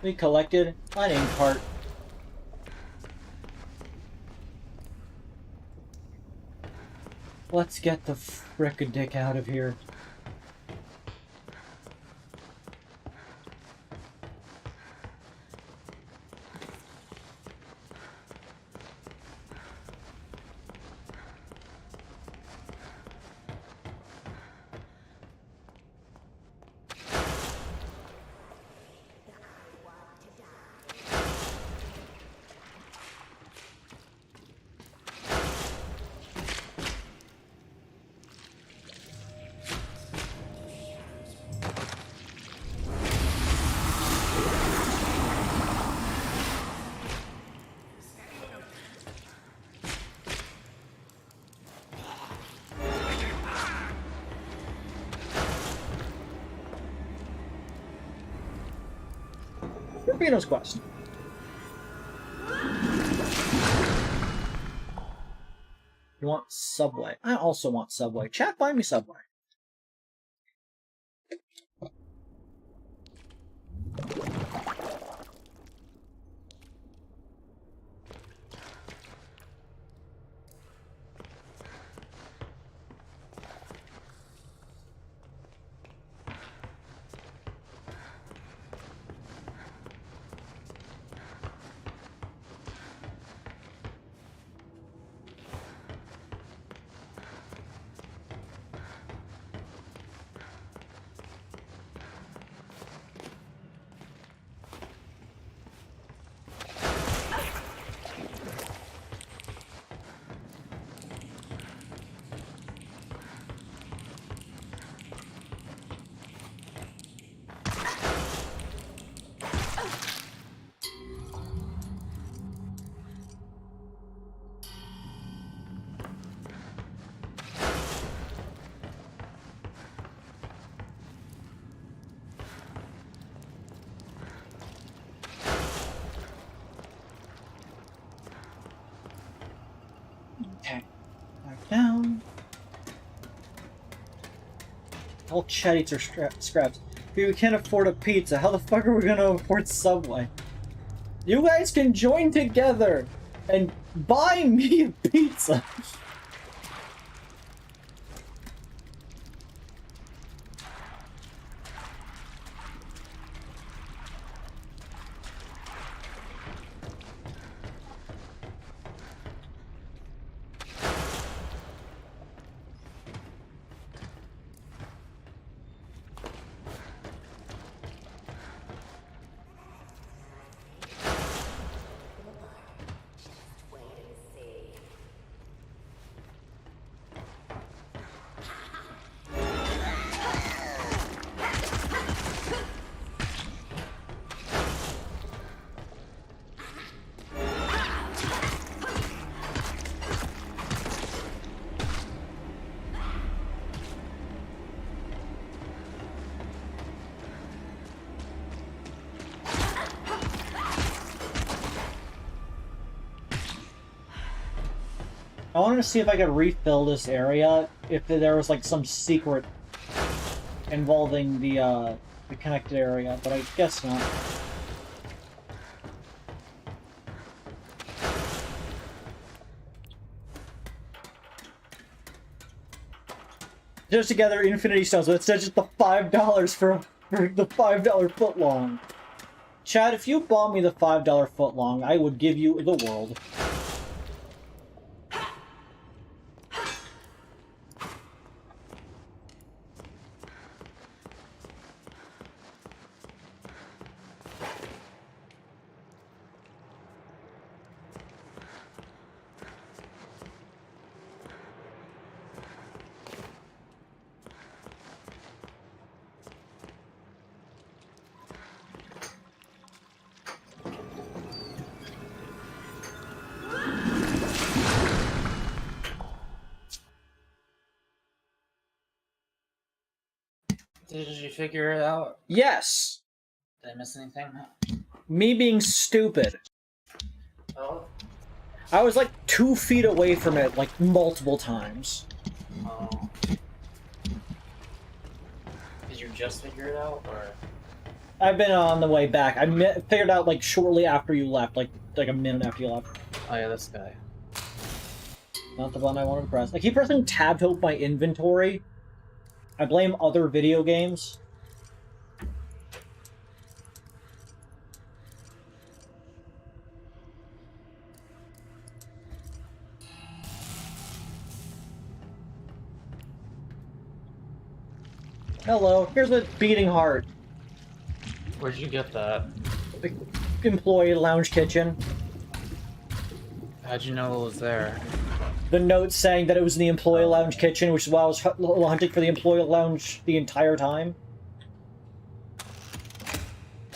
Speaker 1: We collected an ink cart. Let's get the frickin' out of here. Rubino's Quest. You want Subway? I also want Subway. Chat, buy me Subway. All Chad eats are scraps. If we can't afford a pizza, how the fuck are we gonna afford Subway? You guys can join together and buy me a pizza. I wanted to see if I could refill this area, if there was like some secret involving the connected area, but I guess not. Just together Infinity Stones, but instead just the $5 for the $5 footlong. Chad, if you bought me the $5 footlong, I would give you the world.
Speaker 2: Did you figure it out?
Speaker 1: Yes!
Speaker 2: Did I miss anything?
Speaker 1: Me being stupid.
Speaker 2: Oh.
Speaker 1: I was like 2 feet away from it, like, multiple times.
Speaker 2: Oh. Did you just figure it out, or...?
Speaker 1: I've been on the way back. I figured out, like, shortly after you left, like a minute after you left.
Speaker 2: Oh yeah, this guy.
Speaker 1: Not the button I wanted to press. I keep pressing tab to open my inventory. I blame other video games. Hello, here's a beating heart.
Speaker 2: Where'd you get that?
Speaker 1: The employee lounge kitchen.
Speaker 2: How'd you know it was there?
Speaker 1: The note saying that it was in the employee lounge kitchen, which is why I was hunting for the employee lounge the entire time.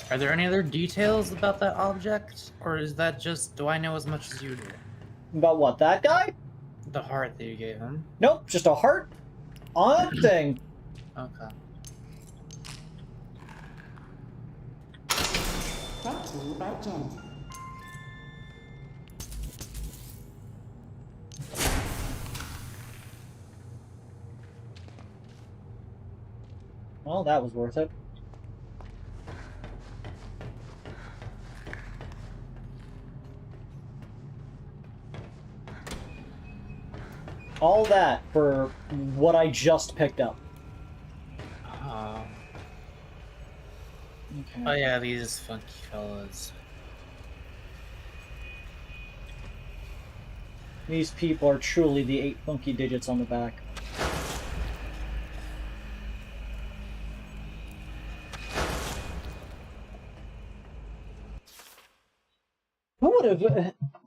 Speaker 2: Are there any other details about that object? Or is that just, do I know as much as you do?
Speaker 1: About what, that guy?
Speaker 2: The heart that you gave him?
Speaker 1: Nope, just a heart on a thing.
Speaker 2: Okay.
Speaker 7: Brought to you by Jen.
Speaker 1: Well, that was worth it. All that for what I just picked up. Okay.
Speaker 2: Oh yeah, these funky fellas.
Speaker 1: These people are truly the 8 funky digits on the back.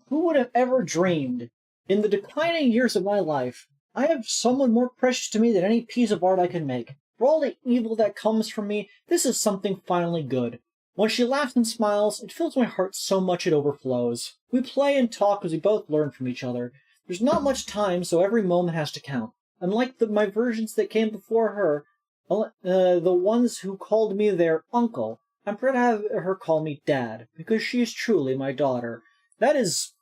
Speaker 1: Who would have ever dreamed, in the declining years of my life, I have someone more precious to me than any piece of art I can make. For all the evil that comes from me, this is something finally good. When she laughs and smiles, it fills my heart so much it overflows. We play and talk as we both learn from each other. There's not much time, so every moment has to count. Unlike my versions that came before her, the ones who called me their uncle, I'm proud to have her call me Dad, because she is truly my daughter. That was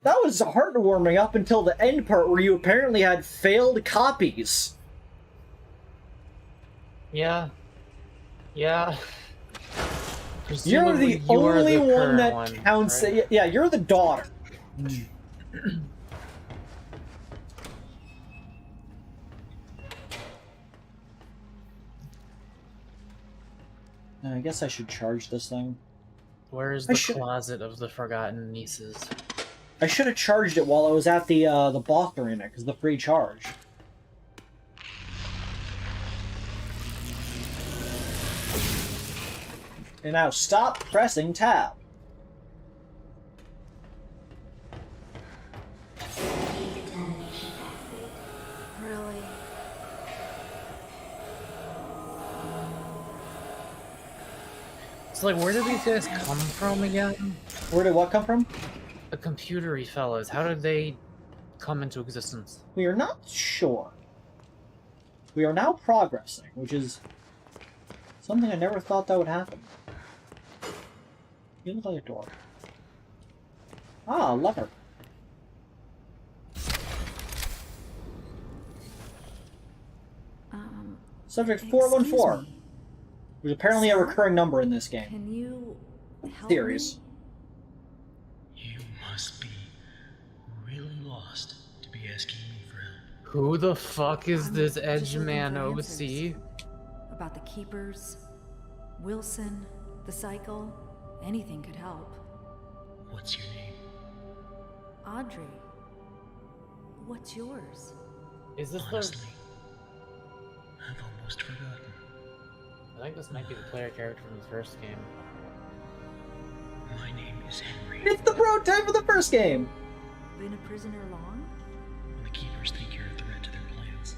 Speaker 1: heartwarming up until the end part where you apparently had failed copies.
Speaker 2: Yeah. Yeah.
Speaker 1: You're the
Speaker 2: Presumably you're
Speaker 1: only
Speaker 2: the
Speaker 1: one
Speaker 2: current
Speaker 1: that
Speaker 2: one,
Speaker 1: counts.
Speaker 2: right?
Speaker 1: Yeah, you're the daughter. I guess I should charge this thing.
Speaker 2: Where's the closet of the forgotten nieces?
Speaker 1: I should have charged it while I was at the boss arena, because the free charge. And now stop pressing tab.
Speaker 6: Really?
Speaker 2: So, like, where did these guys come from again?
Speaker 1: Where did what come from?
Speaker 2: The computery fellas. How did they come into existence?
Speaker 1: We are not sure. We are now progressing, which is something I never thought that would happen. You look like a door. Ah, lever. Subject 414. There's apparently a recurring number in this game.
Speaker 6: Can you help
Speaker 1: Theories.
Speaker 6: me?
Speaker 4: You must be really lost to be asking me for help.
Speaker 2: Who the fuck is
Speaker 6: I'm
Speaker 2: this
Speaker 6: just
Speaker 2: edge
Speaker 6: looking
Speaker 2: man
Speaker 6: for
Speaker 2: OC?
Speaker 6: answers. About the keepers, Wilson, the cycle, anything could help.
Speaker 4: What's your name?
Speaker 6: Audrey, what's yours?
Speaker 2: Is this
Speaker 4: Honestly, I've almost forgotten.
Speaker 2: I think this might be the player character from the first game.
Speaker 4: My name is Henry.
Speaker 1: It's the prototype of the first game!
Speaker 6: Been a prisoner long?
Speaker 4: When the keepers think you're a threat to their plans,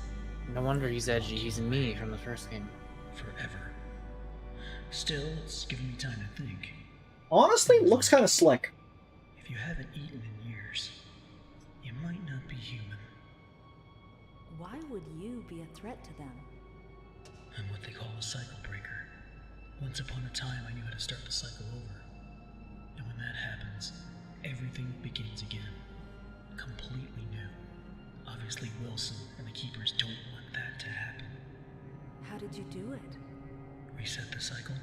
Speaker 2: No wonder he's edgy. He's me from the first game.
Speaker 4: forever. Still, it's given me time to think.
Speaker 1: Honestly, looks kind of slick.
Speaker 4: If you haven't eaten in years, you might not be human.
Speaker 6: Why would you be a threat to them?
Speaker 4: I'm what they call a cycle breaker. Once upon a time, I knew how to start the cycle over. And when that happens, everything begins again. Completely new. Obviously, Wilson and the Keepers don't want that to happen.
Speaker 6: How did you do it?
Speaker 4: Reset the cycle?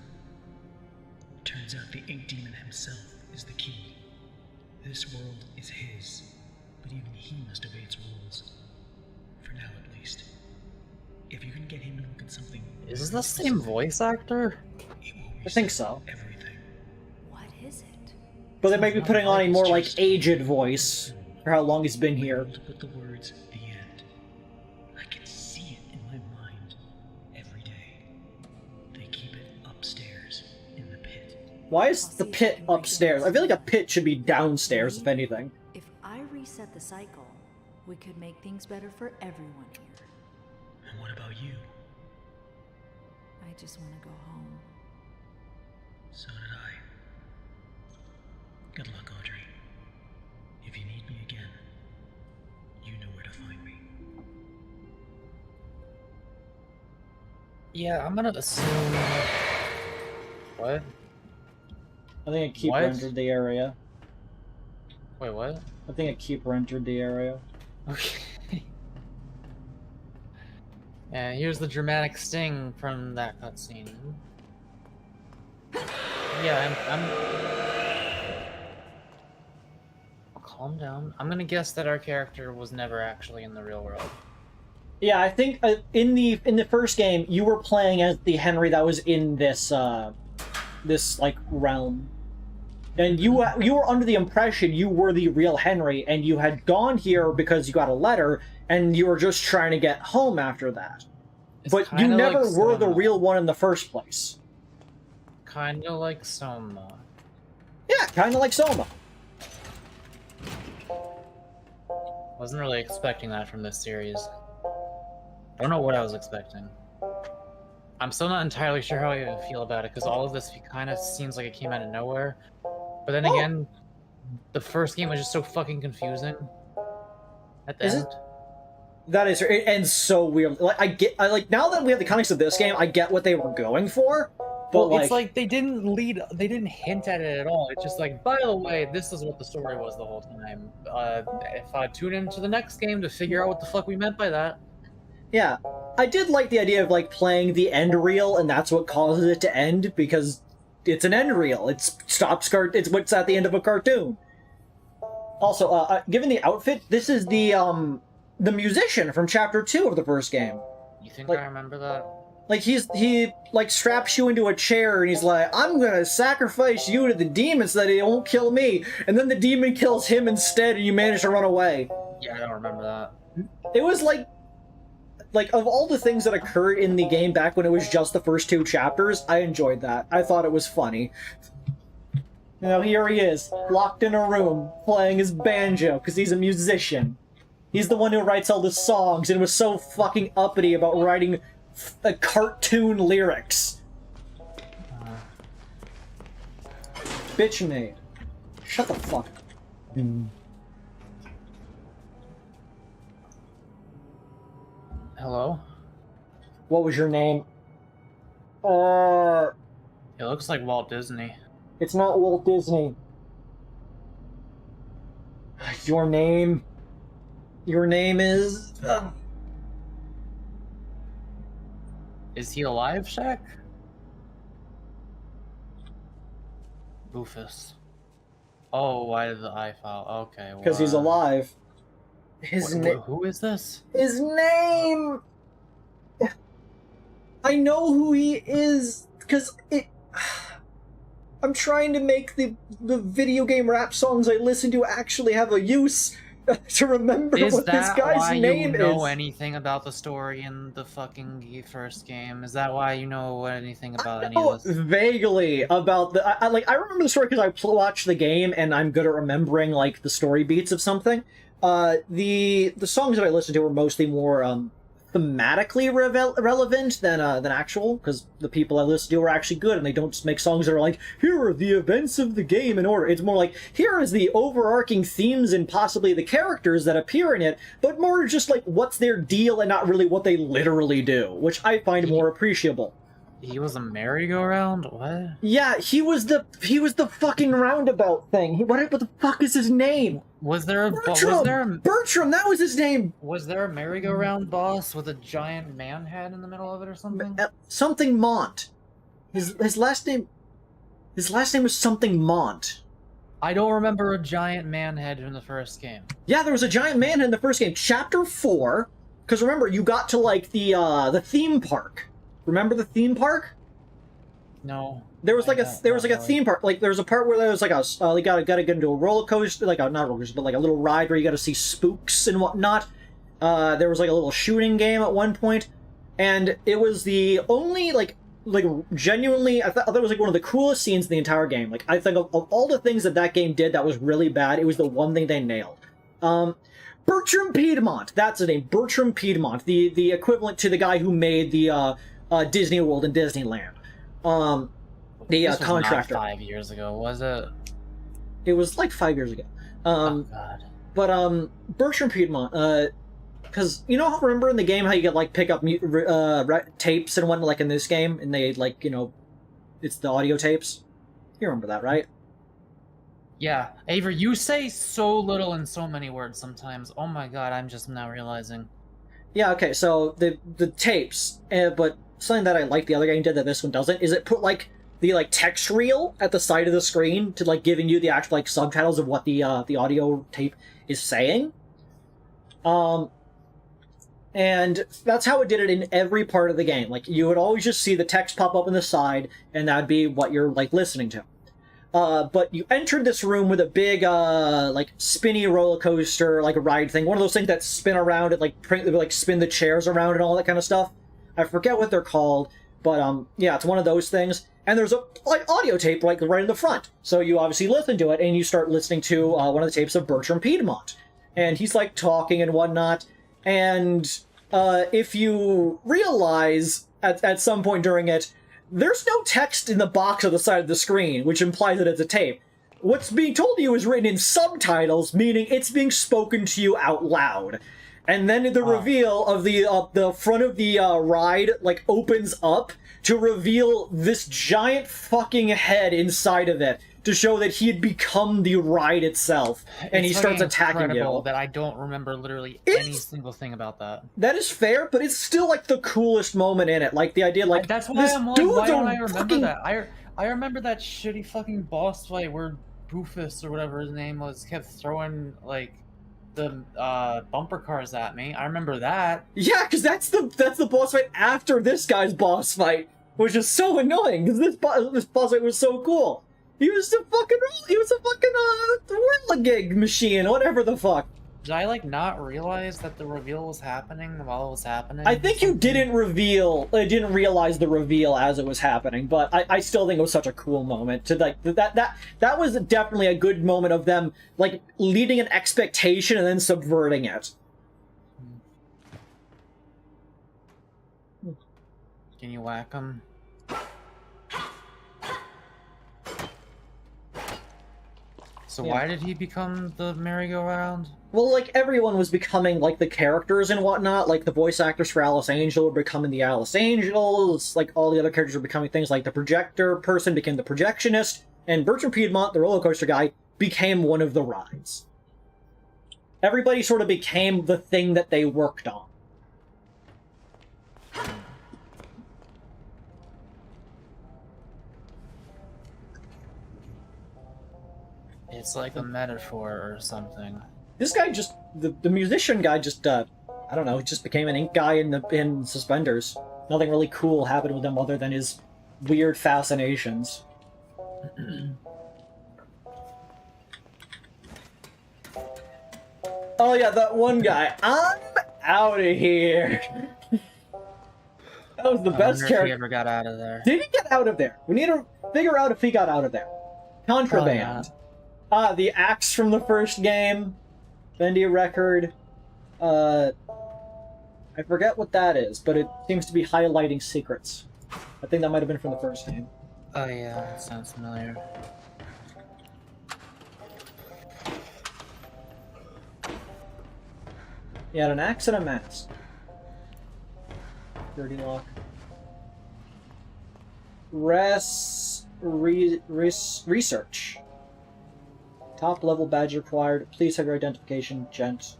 Speaker 4: Turns out the Ink Demon himself is the key. This world is his, but even he must obey its rules. For now, at least. If you can get him to look at something...
Speaker 2: Is this the same voice actor?
Speaker 4: it will
Speaker 1: I think so.
Speaker 4: everything.
Speaker 6: What is it?
Speaker 1: But they might be putting on a more, like, aged voice for how long he's been here.
Speaker 4: To put the words, the end. I can see it in my mind every day. They keep it upstairs in the pit.
Speaker 1: Why is the pit upstairs? I feel like a pit should be downstairs, if anything.
Speaker 6: If I reset the cycle, we could make things better for everyone here.
Speaker 4: And what about you?
Speaker 6: I just want to go home.
Speaker 4: So did I. Good luck, Audrey. If you need me again, you know where to find me.
Speaker 2: Yeah, I'm gonna assume... What?
Speaker 1: I think a keeper
Speaker 2: What?
Speaker 1: entered the area.
Speaker 2: Wait, what?
Speaker 1: I think a keeper entered the area.
Speaker 2: Okay. And here's the dramatic sting from that cutscene. Yeah, calm down. I'm gonna guess that our character was never actually in the real world.
Speaker 1: Yeah, I think in the first game you were playing as the Henry that was in this this like realm, and you were under the impression you were the real Henry, and you had gone here because you got a letter, and you were just trying to get home after that.
Speaker 2: It's
Speaker 1: But you
Speaker 2: kinda
Speaker 1: never
Speaker 2: like
Speaker 1: were the
Speaker 2: Soma.
Speaker 1: real one in the first place.
Speaker 2: Kinda like Soma.
Speaker 1: Yeah, kind of like Soma.
Speaker 2: Wasn't really expecting that from this series. I don't know what I was expecting. I'm still not entirely sure how I feel about it, because all of this kind of seems like it came out of nowhere. But then again, the first game was just so fucking confusing. At the
Speaker 1: Is
Speaker 2: end.
Speaker 1: it? That is, it ends so weird. Like I like now that we have the context of this game, I get what they were going for. But
Speaker 2: Well, it's like they didn't hint at it at all. It's just like, by the way, this is what the story was the whole time. If I tune into the next game to figure out what the fuck we meant by that.
Speaker 1: Yeah. I did like the idea of, like, playing the end reel, and that's what causes it to end, because it's an end reel. It's what's at the end of a cartoon. Also, given the outfit, this is the musician from Chapter 2 of the first game.
Speaker 2: You think
Speaker 1: Like-
Speaker 2: I remember that?
Speaker 1: Like, he straps you into a chair, and he's like, I'm gonna sacrifice you to the demon so that he won't kill me. And then the demon kills him instead, and you manage to run away.
Speaker 2: Yeah, I don't remember that.
Speaker 1: It was like, of all the things that occurred in the game back when it was just the first 2 chapters, I enjoyed that. I thought it was funny. You know, here he is, locked in a room, playing his banjo, because he's a musician. He's the one who writes all the songs, and was so fucking uppity about writing cartoon lyrics. Bitch made. Shut the fuck up.
Speaker 2: Hello?
Speaker 1: What was your name?
Speaker 2: It looks like Walt Disney.
Speaker 1: It's not Walt Disney. Your name is...
Speaker 2: Is he alive, Shaq? Rufus. Oh, why did the I fall? Okay,
Speaker 1: Because he's alive.
Speaker 2: Who is this?
Speaker 1: His name... I know who he is, because it... I'm trying to make the video game rap songs I listen to actually have a use to remember what this guy's name is.
Speaker 2: Is that why you know anything about the story in the fucking first game? Is that why you know anything about any of this?
Speaker 1: Vaguely about the... I remember the story because I watched the game, and I'm good at remembering, like, the story beats of something. The songs that I listened to were mostly more, thematically relevant than actual, because the people I listen to are actually good, and they don't just make songs that are like, here are the events of the game in order. It's more like, here is the overarching themes and possibly the characters that appear in it, but more just like, what's their deal and not really what they literally do, which I find more appreciable.
Speaker 2: He was a merry-go-round? What?
Speaker 1: Yeah, he was the fucking roundabout thing. What the fuck is his name?
Speaker 2: Was there a
Speaker 1: Bertram, that was his name.
Speaker 2: Was there a merry-go-round boss with a giant man head in the middle of it or something?
Speaker 1: Something Mont. His last name was something Mont.
Speaker 2: I don't remember a giant man head in the first game.
Speaker 1: Yeah, there was a giant man head in the first game. Chapter 4, because remember, you got to like the theme park. Remember the theme park?
Speaker 2: No.
Speaker 1: There was like a theme park. Like there was a part where there was like you gotta get into a roller coaster, like not roller coaster, but like a little ride where you gotta see spooks and whatnot. There was like a little shooting game at one point, and it was the only like genuinely I thought it was like one of the coolest scenes in the entire game. Like I think of all the things that game did that was really bad, it was the one thing they nailed. Bertram Piedmont, that's the name. Bertram Piedmont, the equivalent to the guy who made the Disney World and Disneyland.
Speaker 2: This was
Speaker 1: Contractor.
Speaker 2: Not 5 years ago, was it?
Speaker 1: It was like 5 years ago.
Speaker 2: Oh god.
Speaker 1: But Bertram Piedmont, because you know, remember in the game how you could like pick up tapes and whatnot, like in this game, and they like it's the audio tapes. You remember that, right?
Speaker 2: Yeah, Avery, you say so little in so many words sometimes. Oh my god, I'm just now realizing.
Speaker 1: Yeah. Okay. So the tapes, but something that I like the other game did that this one doesn't is it put like the like text reel at the side of the screen to like giving you the actual like subtitles of what the audio tape is saying. And that's how it did it in every part of the game. Like you would always just see the text pop up on the side, and that'd be what you're like listening to. But you entered this room with a big like spinny roller coaster like a ride thing, one of those things that spin around and like spin the chairs around and all that kind of stuff. I forget what they're called, but yeah, it's one of those things. And there's a like audio tape like right in the front, so you obviously listen to it, and you start listening to one of the tapes of Bertram Piedmont, and he's like talking and whatnot. And if you realize at some point during it, there's no text in the box on the side of the screen, which implies that it's a tape. What's being told to you is written in subtitles, meaning it's being spoken to you out loud. And then the reveal of the front of the ride opens up to reveal this giant fucking head inside of it, to show that he had become the ride itself, and he
Speaker 2: It's
Speaker 1: starts
Speaker 2: fucking
Speaker 1: attacking
Speaker 2: incredible
Speaker 1: you.
Speaker 2: that I don't remember literally
Speaker 1: It's-
Speaker 2: any single thing about that.
Speaker 1: That is fair, but it's still like the coolest moment in it. Like the idea, like
Speaker 2: That's why
Speaker 1: this
Speaker 2: I'm like,
Speaker 1: dude's
Speaker 2: why don't
Speaker 1: a
Speaker 2: I remember
Speaker 1: fucking
Speaker 2: that? I remember that shitty fucking boss fight where Rufus or whatever his name was kept throwing like the bumper cars at me. I remember that.
Speaker 1: yeah, because that's the boss fight after this guy's boss fight, which is so annoying because this boss fight was so cool. He was a fucking whirligig machine, whatever the fuck.
Speaker 2: Did I like not realize that the reveal was happening while it was happening?
Speaker 1: I think you didn't realize the reveal as it was happening, but I still think it was such a cool moment to like that was definitely a good moment of them like leading an expectation and then subverting it.
Speaker 2: Can you whack him? So
Speaker 1: Yeah.
Speaker 2: why did he become the merry-go-round?
Speaker 1: Well, like, everyone was becoming, like, the characters and whatnot. Like, the voice actors for Alice Angel were becoming the Alice Angels. Like, all the other characters were becoming things like the projector person became the projectionist. And Bertram Piedmont, the roller coaster guy, became one of the rides. Everybody sort of became the thing that they worked on.
Speaker 2: It's like a metaphor or something.
Speaker 1: This guy just... The musician guy just, I don't know, just became an ink guy in suspenders. Nothing really cool happened with him other than his weird fascinations. Oh yeah, that one guy. I'm out of here. That was the
Speaker 2: I
Speaker 1: best
Speaker 2: wonder if he
Speaker 1: character.
Speaker 2: ever got out of there.
Speaker 1: Did he get out of there? We need to figure out if he got out of there. Contraband. The axe from the first game. Bendy record. I forget what that is, but it seems to be highlighting secrets. I think that might have been from the first game.
Speaker 2: Oh yeah, that sounds familiar.
Speaker 1: He had an axe and a mask. Dirty lock. Research. Top level badge required. Please have your identification, gent.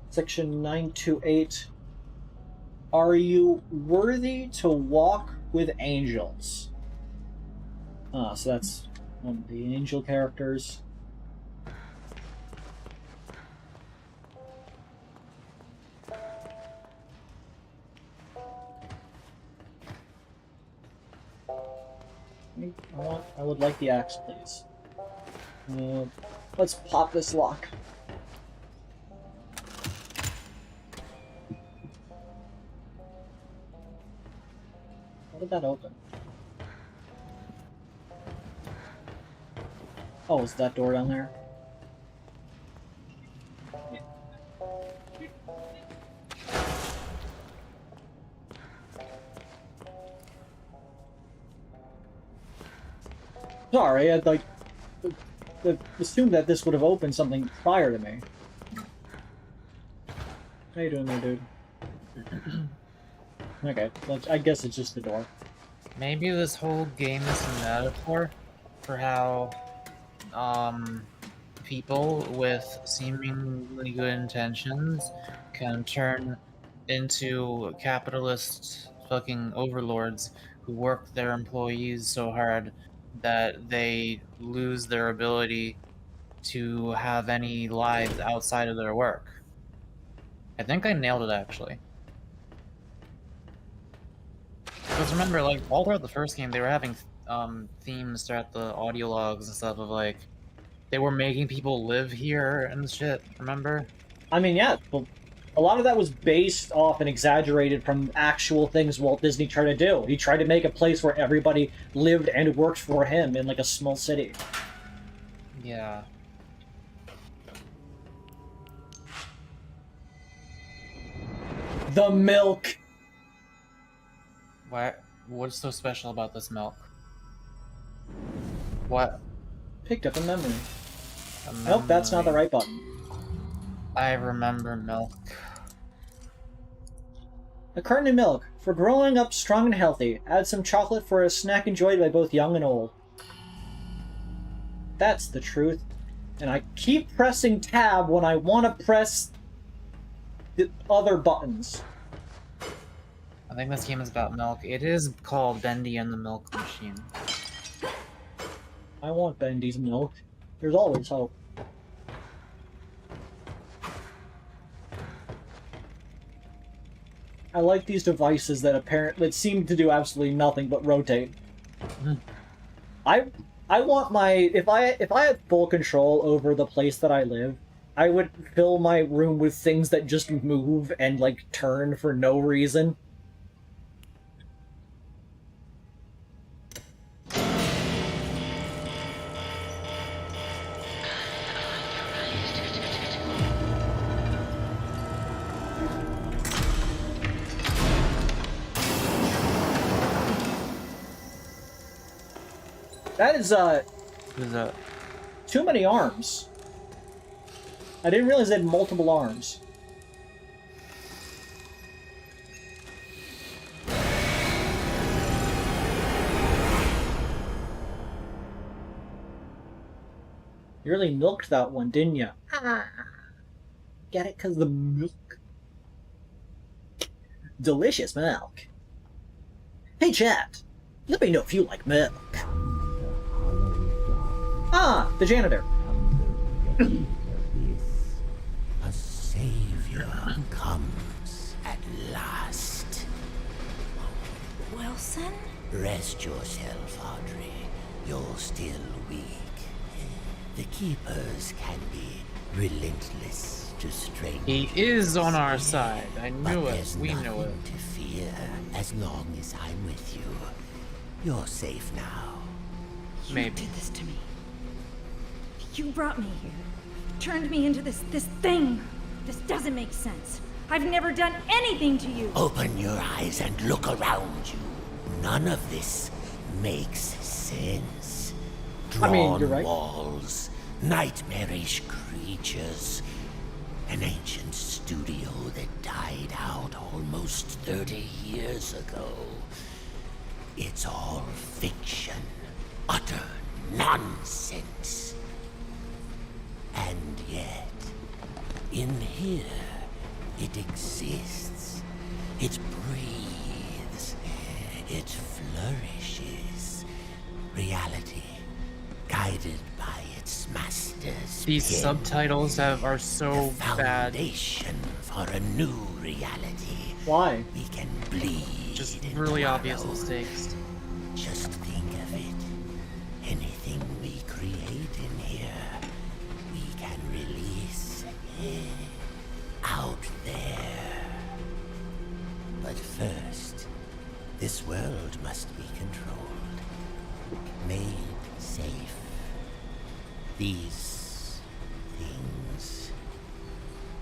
Speaker 1: Section 928. Are you worthy to walk with angels? So that's one of the angel characters. I would like the axe, please. Let's pop this lock. How did that open? Oh, is that door down there? Sorry, I'd like assumed that this would have opened something prior to me. How you doing there, dude? Okay, I guess it's just the door.
Speaker 2: Maybe this whole game is a metaphor for how people with seemingly good intentions can turn into capitalist fucking overlords who work their employees so hard that they lose their ability to have any lives outside of their work. I think I nailed it, actually. Because remember, like, all throughout the first game, they were having themes throughout the audio logs and stuff of, like, they were making people live here and shit, remember?
Speaker 1: I mean, yeah, well, a lot of that was based off and exaggerated from actual things Walt Disney tried to do. He tried to make a place where everybody lived and worked for him in, like, a small city.
Speaker 2: Yeah.
Speaker 1: The milk!
Speaker 2: What's so special about this milk? What?
Speaker 1: Picked up a memory.
Speaker 2: A
Speaker 1: Nope, that's not the
Speaker 2: memory.
Speaker 1: right button.
Speaker 2: I remember milk.
Speaker 1: A carton of milk. For growing up strong and healthy. Add some chocolate for a snack enjoyed by both young and old. That's the truth. And I keep pressing tab when I want to press the other buttons.
Speaker 2: I think this game is about milk. It is called Bendy and the Milk Machine.
Speaker 1: I want Bendy's milk. There's always hope. I like these devices that seem to do absolutely nothing but rotate. I want my if I had full control over the place that I live, I would fill my room with things that just move and like turn for no reason. That is,
Speaker 2: Who's that?
Speaker 1: too many arms. I didn't realize they had multiple arms. You really milked that one, didn't you? Get it? 'Cause the milk. Delicious milk. Hey, chat. Let me know if you like milk. Ah, the janitor.
Speaker 8: A savior comes at last.
Speaker 6: Wilson?
Speaker 8: Rest yourself, Audrey. You're still weak. The Keepers can be relentless to strangers.
Speaker 2: He is on our side. I
Speaker 8: But
Speaker 2: knew it.
Speaker 8: there's
Speaker 2: We knew
Speaker 8: nothing
Speaker 2: it.
Speaker 8: to fear as long as I'm with you. You're safe now.
Speaker 2: Maybe.
Speaker 6: You did this to me. You brought me here. Turned me into this thing. This doesn't make sense. I've never done anything to you.
Speaker 8: Open your eyes and look around you. None of this makes sense.
Speaker 1: I mean,
Speaker 8: Drawn
Speaker 1: you're right.
Speaker 8: walls, nightmarish creatures, an ancient studio that died out almost 30 years ago. It's all fiction, utter nonsense. And yet, in here, it exists. It breathes. It flourishes. Reality, guided by its masters.
Speaker 2: These
Speaker 8: pen,
Speaker 2: subtitles are so
Speaker 8: the
Speaker 2: bad.
Speaker 8: foundation for a new reality.
Speaker 1: Why?
Speaker 8: We can bleed.
Speaker 2: Just
Speaker 8: into
Speaker 2: really
Speaker 8: our
Speaker 2: obvious
Speaker 8: own.
Speaker 2: mistakes.
Speaker 8: Just think of it. Anything we create in here, we can release out there. But first, this world must be controlled, made safe. These things,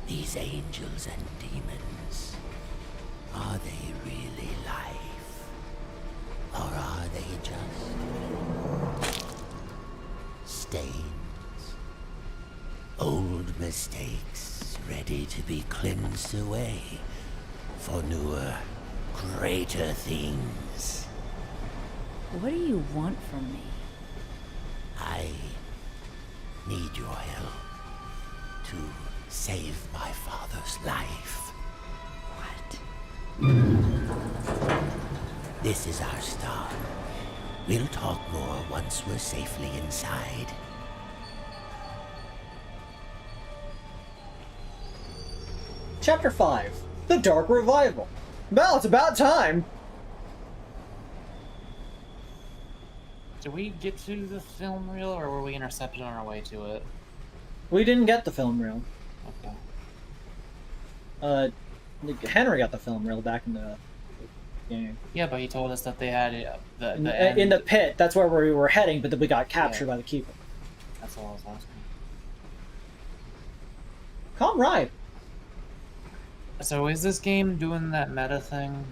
Speaker 8: these angels and demons, are they really life? Or are they just stains? Old mistakes ready to be cleansed away for newer, greater things.
Speaker 6: What do you want from me?
Speaker 8: I need your help to save my father's life.
Speaker 6: What?
Speaker 8: This is our start. We'll talk more once we're safely inside.
Speaker 1: Chapter 5. The Dark Revival. Well, it's about time.
Speaker 2: Did we get to the film reel, or were we intercepted on our way to it?
Speaker 1: We didn't get the film reel.
Speaker 2: Okay.
Speaker 1: Henry got the film reel back in the game.
Speaker 2: Yeah, but he told us that they had it,
Speaker 1: In the pit, that's where we were heading, but then we got captured by the Keeper.
Speaker 2: That's all I was asking.
Speaker 1: Calm ride.
Speaker 2: So is this game doing that meta thing?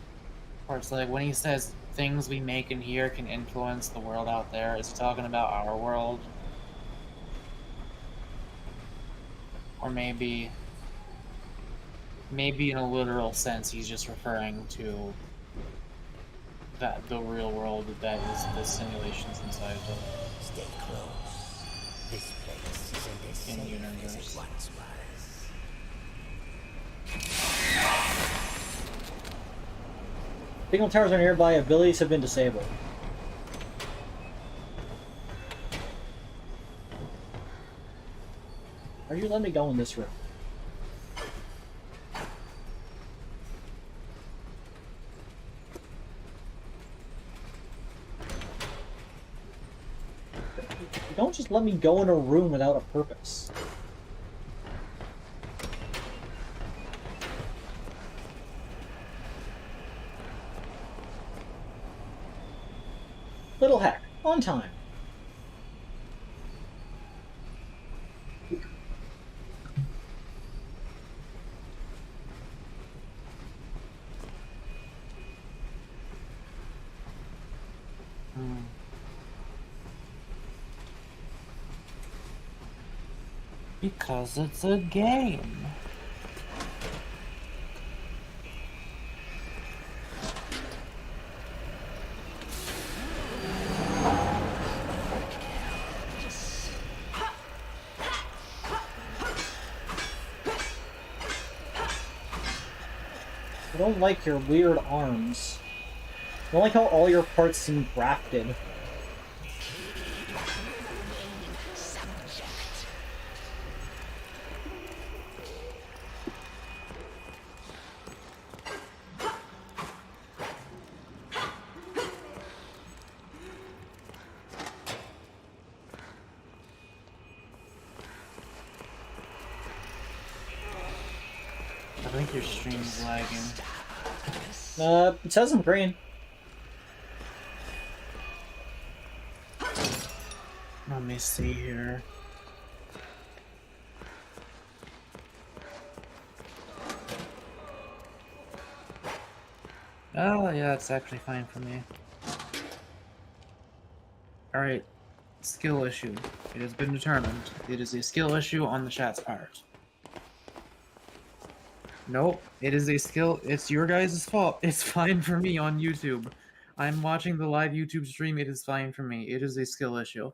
Speaker 2: Where it's like, when he says things we make in here can influence the world out there, is he talking about our world? Or maybe Maybe in a literal sense, he's just referring to the real world that is the simulations inside of
Speaker 8: Stay close. This place isn't as
Speaker 2: in the
Speaker 8: safe as
Speaker 2: universe.
Speaker 8: it once was.
Speaker 1: Signal towers are nearby. Abilities have been disabled. Are you letting me go in this room? Don't just let me go in a room without a purpose. Little hack, on time.
Speaker 2: Because it's a game.
Speaker 1: I don't like your weird arms. I don't like how all your parts seem grafted.
Speaker 2: I think your stream's lagging.
Speaker 1: It says I'm green.
Speaker 2: Let me see here. Oh, yeah, it's actually fine for me. Alright. Skill issue. It has been determined. It is a skill issue on the chat's part. Nope, it is a skill. It's your guys' fault. It's fine for me on YouTube. I'm watching the live YouTube stream. It is fine for me. It is a skill issue.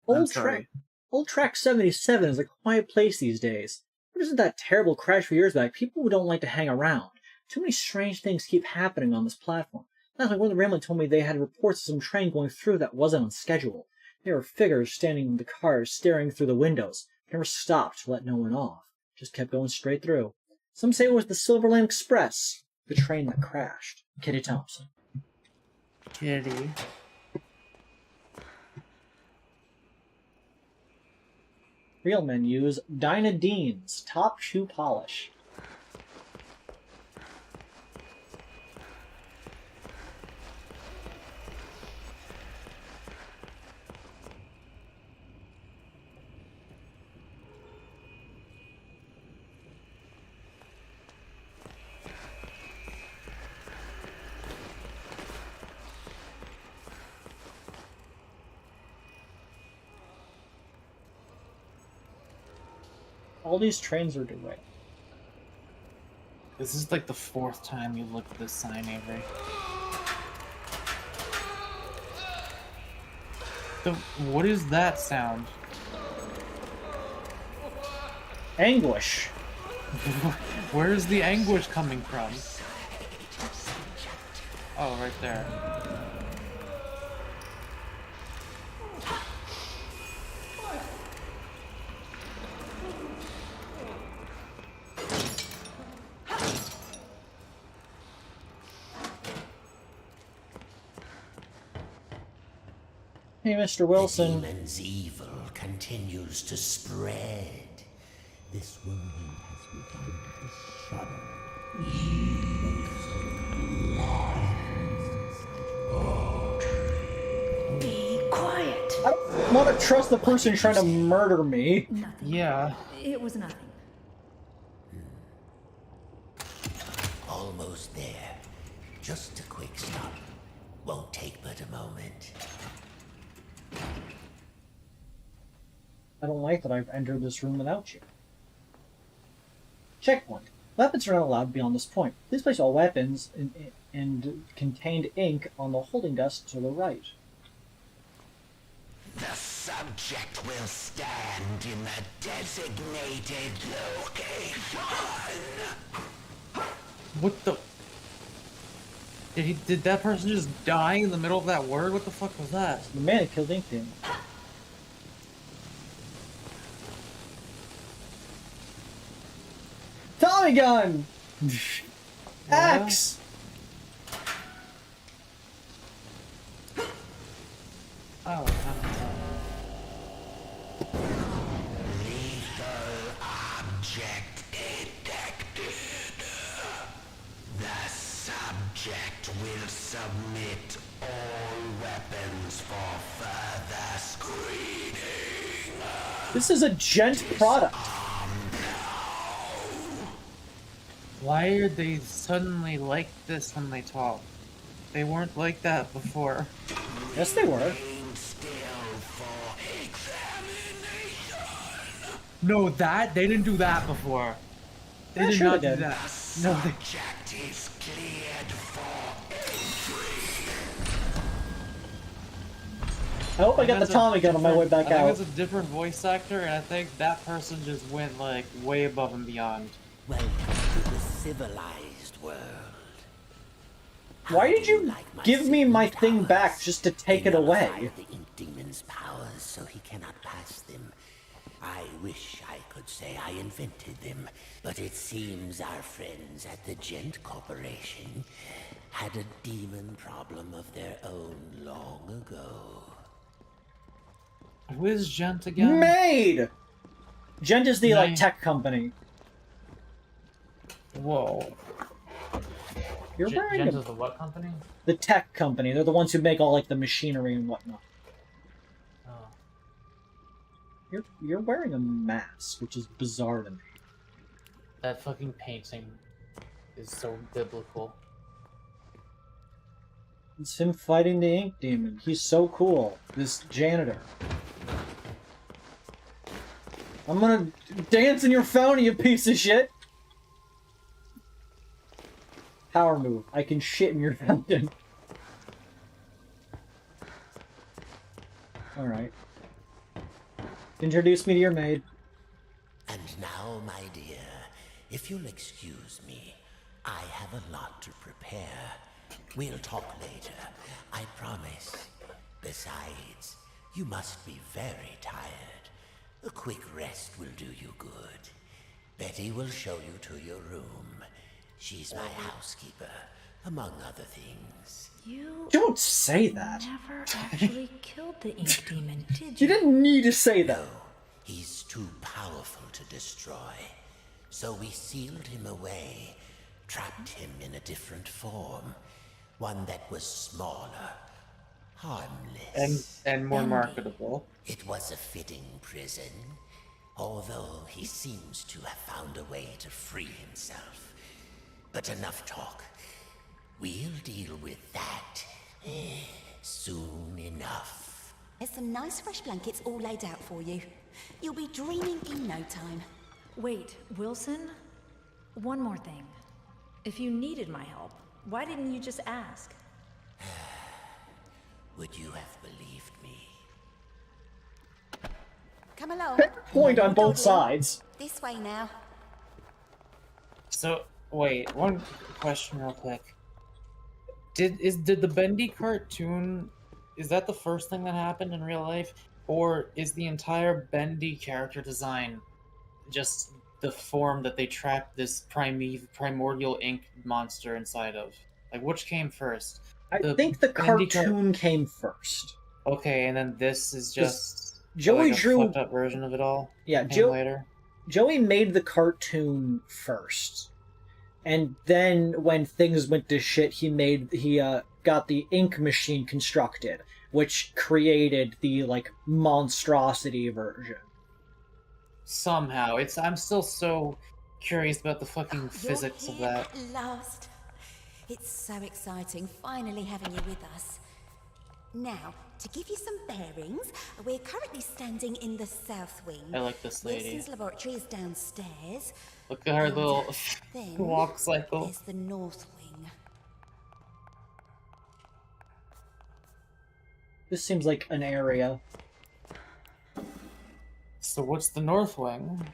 Speaker 2: I'm sorry.
Speaker 1: Old Track 77 is a quiet place these days. What isn't that terrible crash for years back? People who don't like to hang around. Too many strange things keep happening on this platform. Last week, one of the Ramblin' told me they had reports of some train going through that wasn't on schedule. There were figures standing in the cars, staring through the windows. Never stopped to let no one off. Just kept going straight through. Some say it was the Silverland Express, the train that crashed. Kitty Thompson.
Speaker 2: Kitty.
Speaker 1: Real menus, Dinah Dean's, top shoe polish. All these trains are derailed.
Speaker 2: This is like the 4th time you looked at this sign, Avery. What is that sound?
Speaker 1: Anguish.
Speaker 2: Where is the anguish coming from? Oh, right there.
Speaker 1: Hey, Mr. Wilson.
Speaker 8: The demon's evil continues to spread. This world has begun to shudder.
Speaker 5: Be quiet.
Speaker 1: I don't want to trust the person trying to murder me.
Speaker 6: Nothing.
Speaker 2: Yeah.
Speaker 6: It was nothing.
Speaker 8: Almost there. Just a quick stop. Won't take but a moment.
Speaker 1: I don't like that I've entered this room without you. Checkpoint. Weapons are not allowed beyond this point. Please place all weapons and contained ink on the holding desk to the right.
Speaker 8: The subject will stand in the designated location.
Speaker 2: What the? Did that person just die in the middle of that word? What the fuck was that?
Speaker 1: The man who killed Ink Demon. Tommy gun! Axe!
Speaker 2: Oh,
Speaker 8: Lethal object detected. The subject will submit all weapons for further screening.
Speaker 1: This is a gent product.
Speaker 2: why are they suddenly like this when they talk? They weren't like that before.
Speaker 1: Yes, they were.
Speaker 2: No, they didn't do that before. They
Speaker 1: Yeah,
Speaker 2: did
Speaker 1: sure
Speaker 2: not
Speaker 1: they
Speaker 2: do
Speaker 1: did.
Speaker 2: that. No, they...
Speaker 1: I hope I got the Tommy gun on my way back
Speaker 2: I
Speaker 1: out.
Speaker 2: think it's a different voice actor, and I think that person just went like way above and beyond.
Speaker 8: Welcome to the civilized world.
Speaker 1: Why did you give me my thing back just to take it away?
Speaker 8: The Ink Demon's powers so he cannot pass them. I wish I could say I invented them, but it seems our friends at the Gent Corporation had a demon problem of their own long ago.
Speaker 2: Who is Gent again?
Speaker 1: Made! Gent is the, like,
Speaker 2: Made.
Speaker 1: tech company.
Speaker 2: Whoa.
Speaker 1: You're wearing
Speaker 2: Gent
Speaker 1: a...
Speaker 2: is the what company?
Speaker 1: The tech company. They're the ones who make all, like, the machinery and whatnot.
Speaker 2: Oh.
Speaker 1: You're wearing a mask, which is bizarre to me.
Speaker 2: That fucking painting is so biblical.
Speaker 1: It's him fighting the Ink Demon. He's so cool. This janitor. I'm gonna dance in your fountain, you piece of shit! Power move. I can shit in your fountain. Alright. Introduce me to your maid.
Speaker 8: And now, my dear, if you'll excuse me, I have a lot to prepare. We'll talk later, I promise. Besides, you must be very tired. A quick rest will do you good. Betty will show you to your room. She's my housekeeper, among other things.
Speaker 6: You
Speaker 1: Don't say that.
Speaker 6: never actually killed the Ink Demon, did you?
Speaker 1: You didn't need to say that.
Speaker 8: No, he's too powerful to destroy. So we sealed him away, trapped him in a different form. One that was smaller, harmless.
Speaker 2: And more marketable.
Speaker 8: It was a fitting prison, although he seems to have found a way to free himself. But enough talk. We'll deal with that soon enough.
Speaker 9: There's some nice fresh blankets all laid out for you. You'll be dreaming in no time.
Speaker 6: Wait, Wilson? One more thing. If you needed my help, why didn't you just ask?
Speaker 8: Would you have believed me?
Speaker 9: Come along.
Speaker 1: Point on both
Speaker 9: Doggy.
Speaker 1: sides.
Speaker 9: This way now.
Speaker 2: So wait, one question real quick. Did the Bendy cartoon, is that the first thing that happened in real life? Or is the entire Bendy character design just the form that they trapped this primordial ink monster inside of? Like, which came first?
Speaker 1: I think the
Speaker 2: Bendy
Speaker 1: cartoon came first.
Speaker 2: Okay, and then this is just
Speaker 1: Joey
Speaker 2: like a
Speaker 1: drew...
Speaker 2: fucked up version of it all?
Speaker 1: Yeah,
Speaker 2: Came later?
Speaker 1: Joey made the cartoon first. And then when things went to shit, he got the ink machine constructed, which created the, like, monstrosity version.
Speaker 2: Somehow. I'm still so curious about the fucking physics of that.
Speaker 9: At last. It's so exciting finally having you with us. Now, to give you some bearings, we're currently standing in the south wing.
Speaker 2: I like this lady.
Speaker 9: Wilson's laboratory is downstairs.
Speaker 2: Look at her
Speaker 9: And
Speaker 2: little
Speaker 9: then
Speaker 2: walk cycle.
Speaker 9: there's the North Wing.
Speaker 1: This seems like an area.
Speaker 2: So what's the North Wing?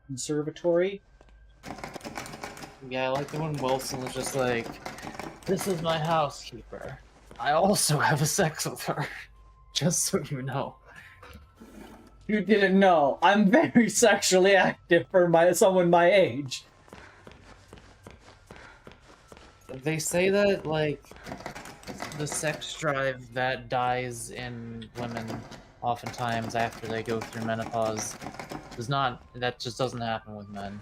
Speaker 1: Conservatory.
Speaker 2: Yeah, I like the when Wilson was just like, "This is my housekeeper. I also have a sex with her." Just so you know.
Speaker 1: You didn't know. I'm very sexually active for someone my age.
Speaker 2: They say that, like, the sex drive that dies in women oftentimes after they go through menopause that just doesn't happen with men.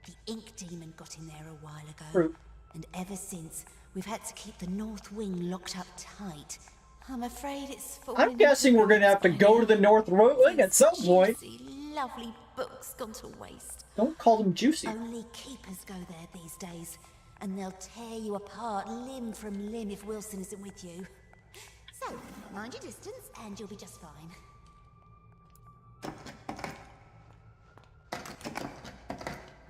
Speaker 9: The ink demon got in there a while ago.
Speaker 1: Fruit.
Speaker 9: And ever since, we've had to keep the North Wing locked up tight. I'm afraid it's fallen
Speaker 1: I'm guessing we're gonna have to go to the North Wing at some point.
Speaker 9: Juicy, lovely books gone to waste.
Speaker 1: Don't call them juicy.
Speaker 9: Only keepers go there these days, and they'll tear you apart limb from limb if Wilson isn't with you. So, mind your distance, and you'll be just fine.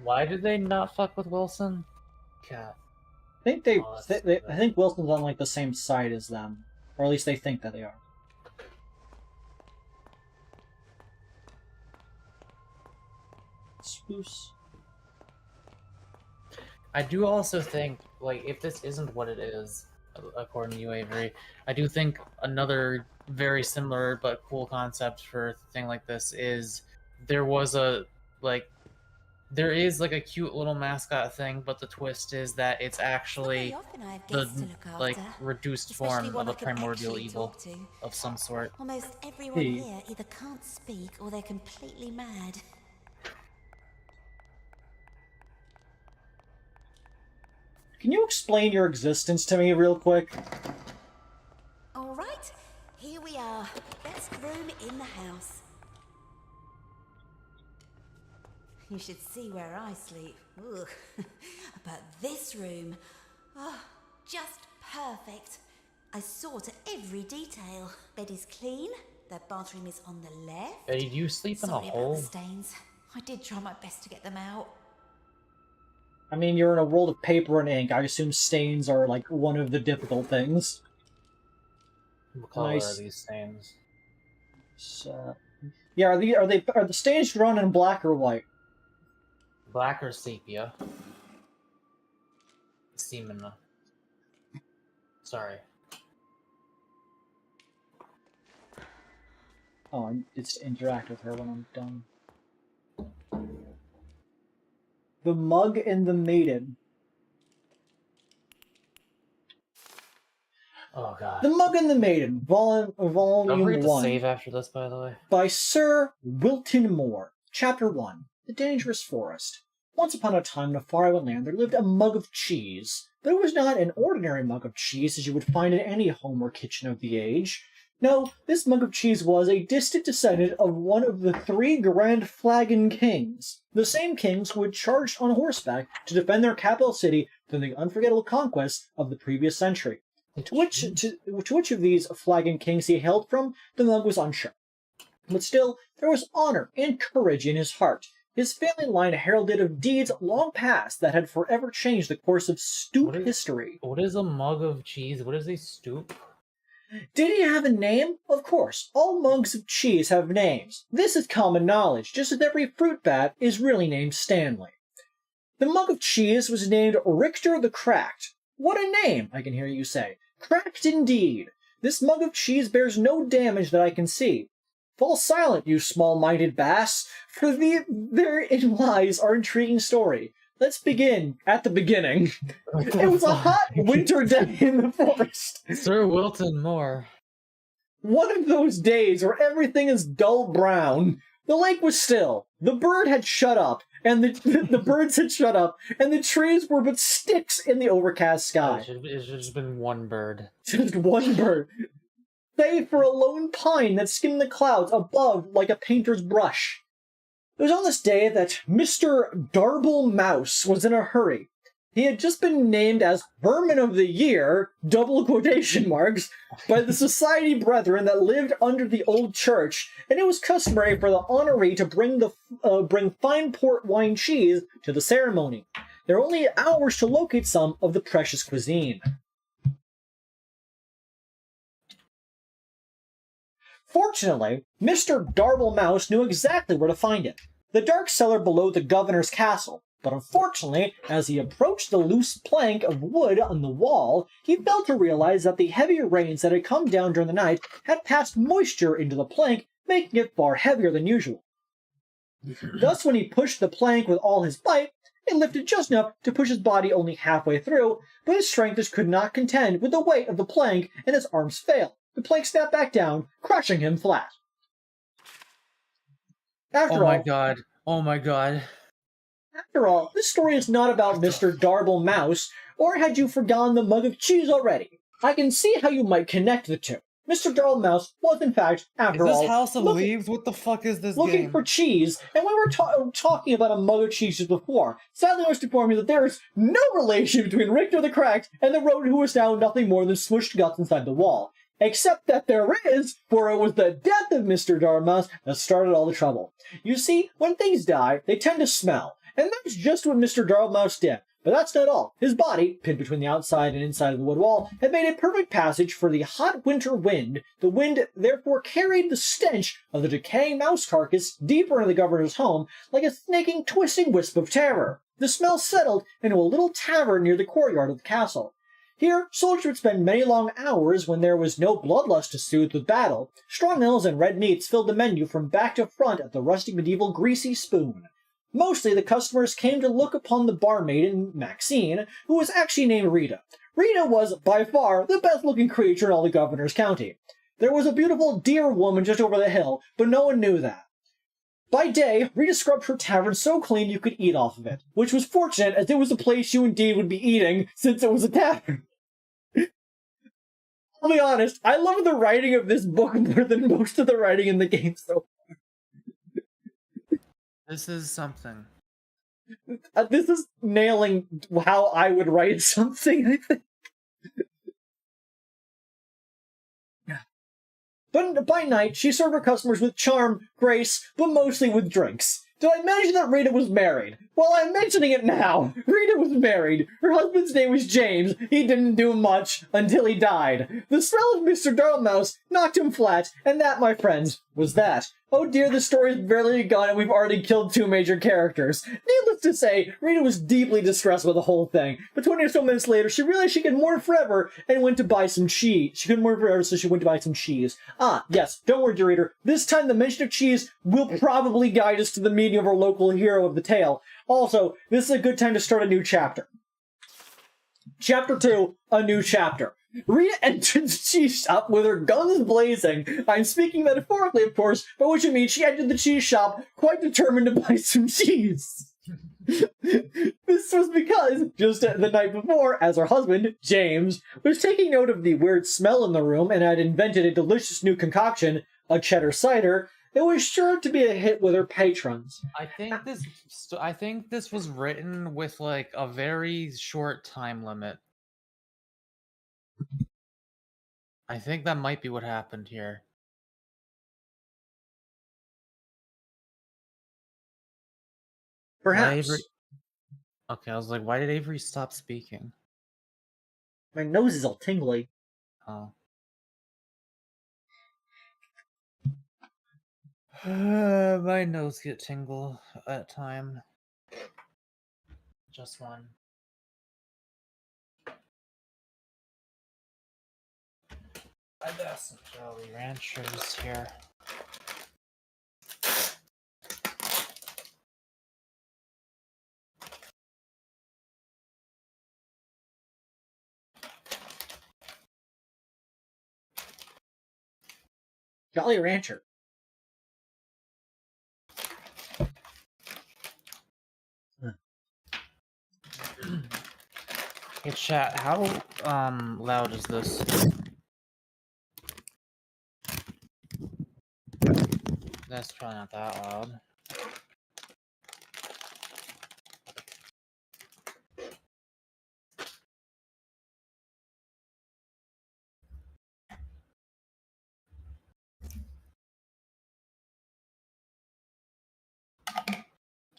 Speaker 2: Why did they not fuck with Wilson? God.
Speaker 1: I think
Speaker 2: Oh,
Speaker 1: I think Wilson's on like the same side as them, or at least they think that they are. Spruce.
Speaker 2: I do also think, like, if this isn't what it is, according to you, Avery, I do think another very similar but cool concept for a thing like this is there is like a cute little mascot thing, but the twist is that it's actually the like reduced form of a primordial evil of some sort.
Speaker 9: Almost everyone here either can't speak or they're completely mad.
Speaker 1: Can you explain your existence to me real quick?
Speaker 9: All right, here we are. Best room in the house. You should see where I sleep. Ugh. But this room, oh, just perfect. I saw to every detail. Bed is clean. The bathroom is on the left.
Speaker 2: Hey, do you sleep in a
Speaker 9: Sorry about
Speaker 2: hole?
Speaker 9: the stains. I did try my best to get them out.
Speaker 1: I mean, you're in a world of paper and ink. I assume stains are like one of the difficult things.
Speaker 2: What color
Speaker 1: Nice.
Speaker 2: are these stains?
Speaker 1: So, yeah, are the stains drawn in black or white?
Speaker 2: Black or sepia? Semen. Sorry.
Speaker 1: Oh, it's to interact with her when I'm done. The Mug and the Maiden.
Speaker 2: Oh god.
Speaker 1: The Mug and the Maiden,
Speaker 2: Don't
Speaker 1: Volume
Speaker 2: forget to
Speaker 1: 1,
Speaker 2: save after this, by the way.
Speaker 1: by Sir Wilton Moore. Chapter 1, The Dangerous Forest. Once upon a time in a faraway land there lived a mug of cheese. But it was not an ordinary mug of cheese as you would find in any home or kitchen of the age. No, this mug of cheese was a distant descendant of one of the 3 grand flagon kings. The same kings who had charged on horseback to defend their capital city from the unforgettable conquests of the previous century. To which of these flagon kings he hailed from, the mug was unsure. But still, there was honor and courage in his heart. His family line heralded of deeds long past that had forever changed the course of stoop history.
Speaker 2: What is a mug of cheese? What is a stoop?
Speaker 1: Did he have a name? Of course, all mugs of cheese have names. This is common knowledge, just as every fruit bat is really named Stanley. The mug of cheese was named Richter the Cracked. What a name, I can hear you say. Cracked indeed. This mug of cheese bears no damage that I can see. Fall silent, you small-minded bass, for therein lies our intriguing story. Let's begin at the beginning. It was a hot winter day in the forest.
Speaker 2: Sir Wilton Moore.
Speaker 1: One of those days where everything is dull brown. The lake was still. The bird had shut up, and the birds had shut up, and the trees were but sticks in the overcast sky.
Speaker 2: It should have just been one bird.
Speaker 1: Just one bird. save for a lone pine that skimmed the clouds above like a painter's brush. It was on this day that Mr. Darble Mouse was in a hurry. He had just been named as Vermin of the Year, double quotation marks, by the society brethren that lived under the old church, and it was customary for the honoree to bring fine port wine cheese to the ceremony. There were only hours to locate some of the precious cuisine. Fortunately, Mr. Darble Mouse knew exactly where to find it. The dark cellar below the governor's castle. But unfortunately, as he approached the loose plank of wood on the wall, he failed to realize that the heavy rains that had come down during the night had passed moisture into the plank, making it far heavier than usual. Thus, when he pushed the plank with all his might, it lifted just enough to push his body only halfway through, but his strength just could not contend with the weight of the plank, and his arms failed. The plank snapped back down, crushing him flat.
Speaker 2: Oh my god. Oh my god.
Speaker 1: After all, this story is not about Mr. Darble Mouse, or had you forgotten the mug of cheese already? I can see how you might connect the two. Mr. Darble Mouse was, in fact, after all,
Speaker 2: Is this House of Leaves? What the fuck is this
Speaker 1: looking
Speaker 2: game?
Speaker 1: for cheese, and we were talking about a mug of cheese just before. Sadly, I was to inform you that there is no relation between Richter the Cracked and the rodent who was now nothing more than smushed guts inside the wall. Except that there is, for it was the death of Mr. Darble Mouse that started all the trouble. You see, when things die, they tend to smell. And that's just what Mr. Darble Mouse did. But that's not all. His body, pinned between the outside and inside of the wood wall, had made a perfect passage for the hot winter wind. The wind therefore carried the stench of the decaying mouse carcass deeper into the governor's home, like a snaking, twisting wisp of terror. The smell settled into a little tavern near the courtyard of the castle. Here, soldiers would spend many long hours when there was no bloodlust to soothe with battle. Strong ales and red meats filled the menu from back to front at the rustic medieval greasy spoon. Mostly, the customers came to look upon the barmaid, Maxine, who was actually named Rita. Rita was, by far, the best-looking creature in all the governor's county. There was a beautiful deer woman just over the hill, but no one knew that. By day, Rita scrubbed her tavern so clean you could eat off of it, which was fortunate as it was a place you indeed would be eating, since it was a tavern. I'll be honest, I love the writing of this book more than most of the writing in the game so far.
Speaker 2: This is something.
Speaker 1: This is nailing how I would write something, I think. But by night, she served her customers with charm, grace, but mostly with drinks. Did I mention that Rita was married? Well, I'm mentioning it now. Rita was married. Her husband's name was James. He didn't do much until he died. The smell of Mr. Darble Mouse knocked him flat, and that, my friends, was that. Oh dear, the story's barely begun and we've already killed 2 major characters. Needless to say, Rita was deeply distressed with the whole thing. But 20 or so minutes later, she realized she could mourn forever and went to buy some cheese. She couldn't mourn forever, so she went to buy some cheese. Ah, yes, don't worry, dear reader. This time the mention of cheese will probably guide us to the meeting of our local hero of the tale. Also, this is a good time to start a new chapter. Chapter 2, a new chapter. Rita entered the cheese shop with her guns blazing. I'm speaking metaphorically, of course, by which I mean she entered the cheese shop quite determined to buy some cheese. This was because, just the night before, as her husband, James, was taking note of the weird smell in the room and had invented a delicious new concoction, a cheddar cider, it was sure to be a hit with her patrons.
Speaker 2: I think this was written with like a very short time limit. I think that might be what happened here.
Speaker 1: Perhaps.
Speaker 2: Okay, I was like, why did Avery stop speaking?
Speaker 1: My nose is all tingly.
Speaker 2: Oh. My nose get tingle at time. Just one. I got some Jolly Ranchers here.
Speaker 1: Jolly Rancher.
Speaker 2: Hey chat, how loud is this? That's probably not that loud.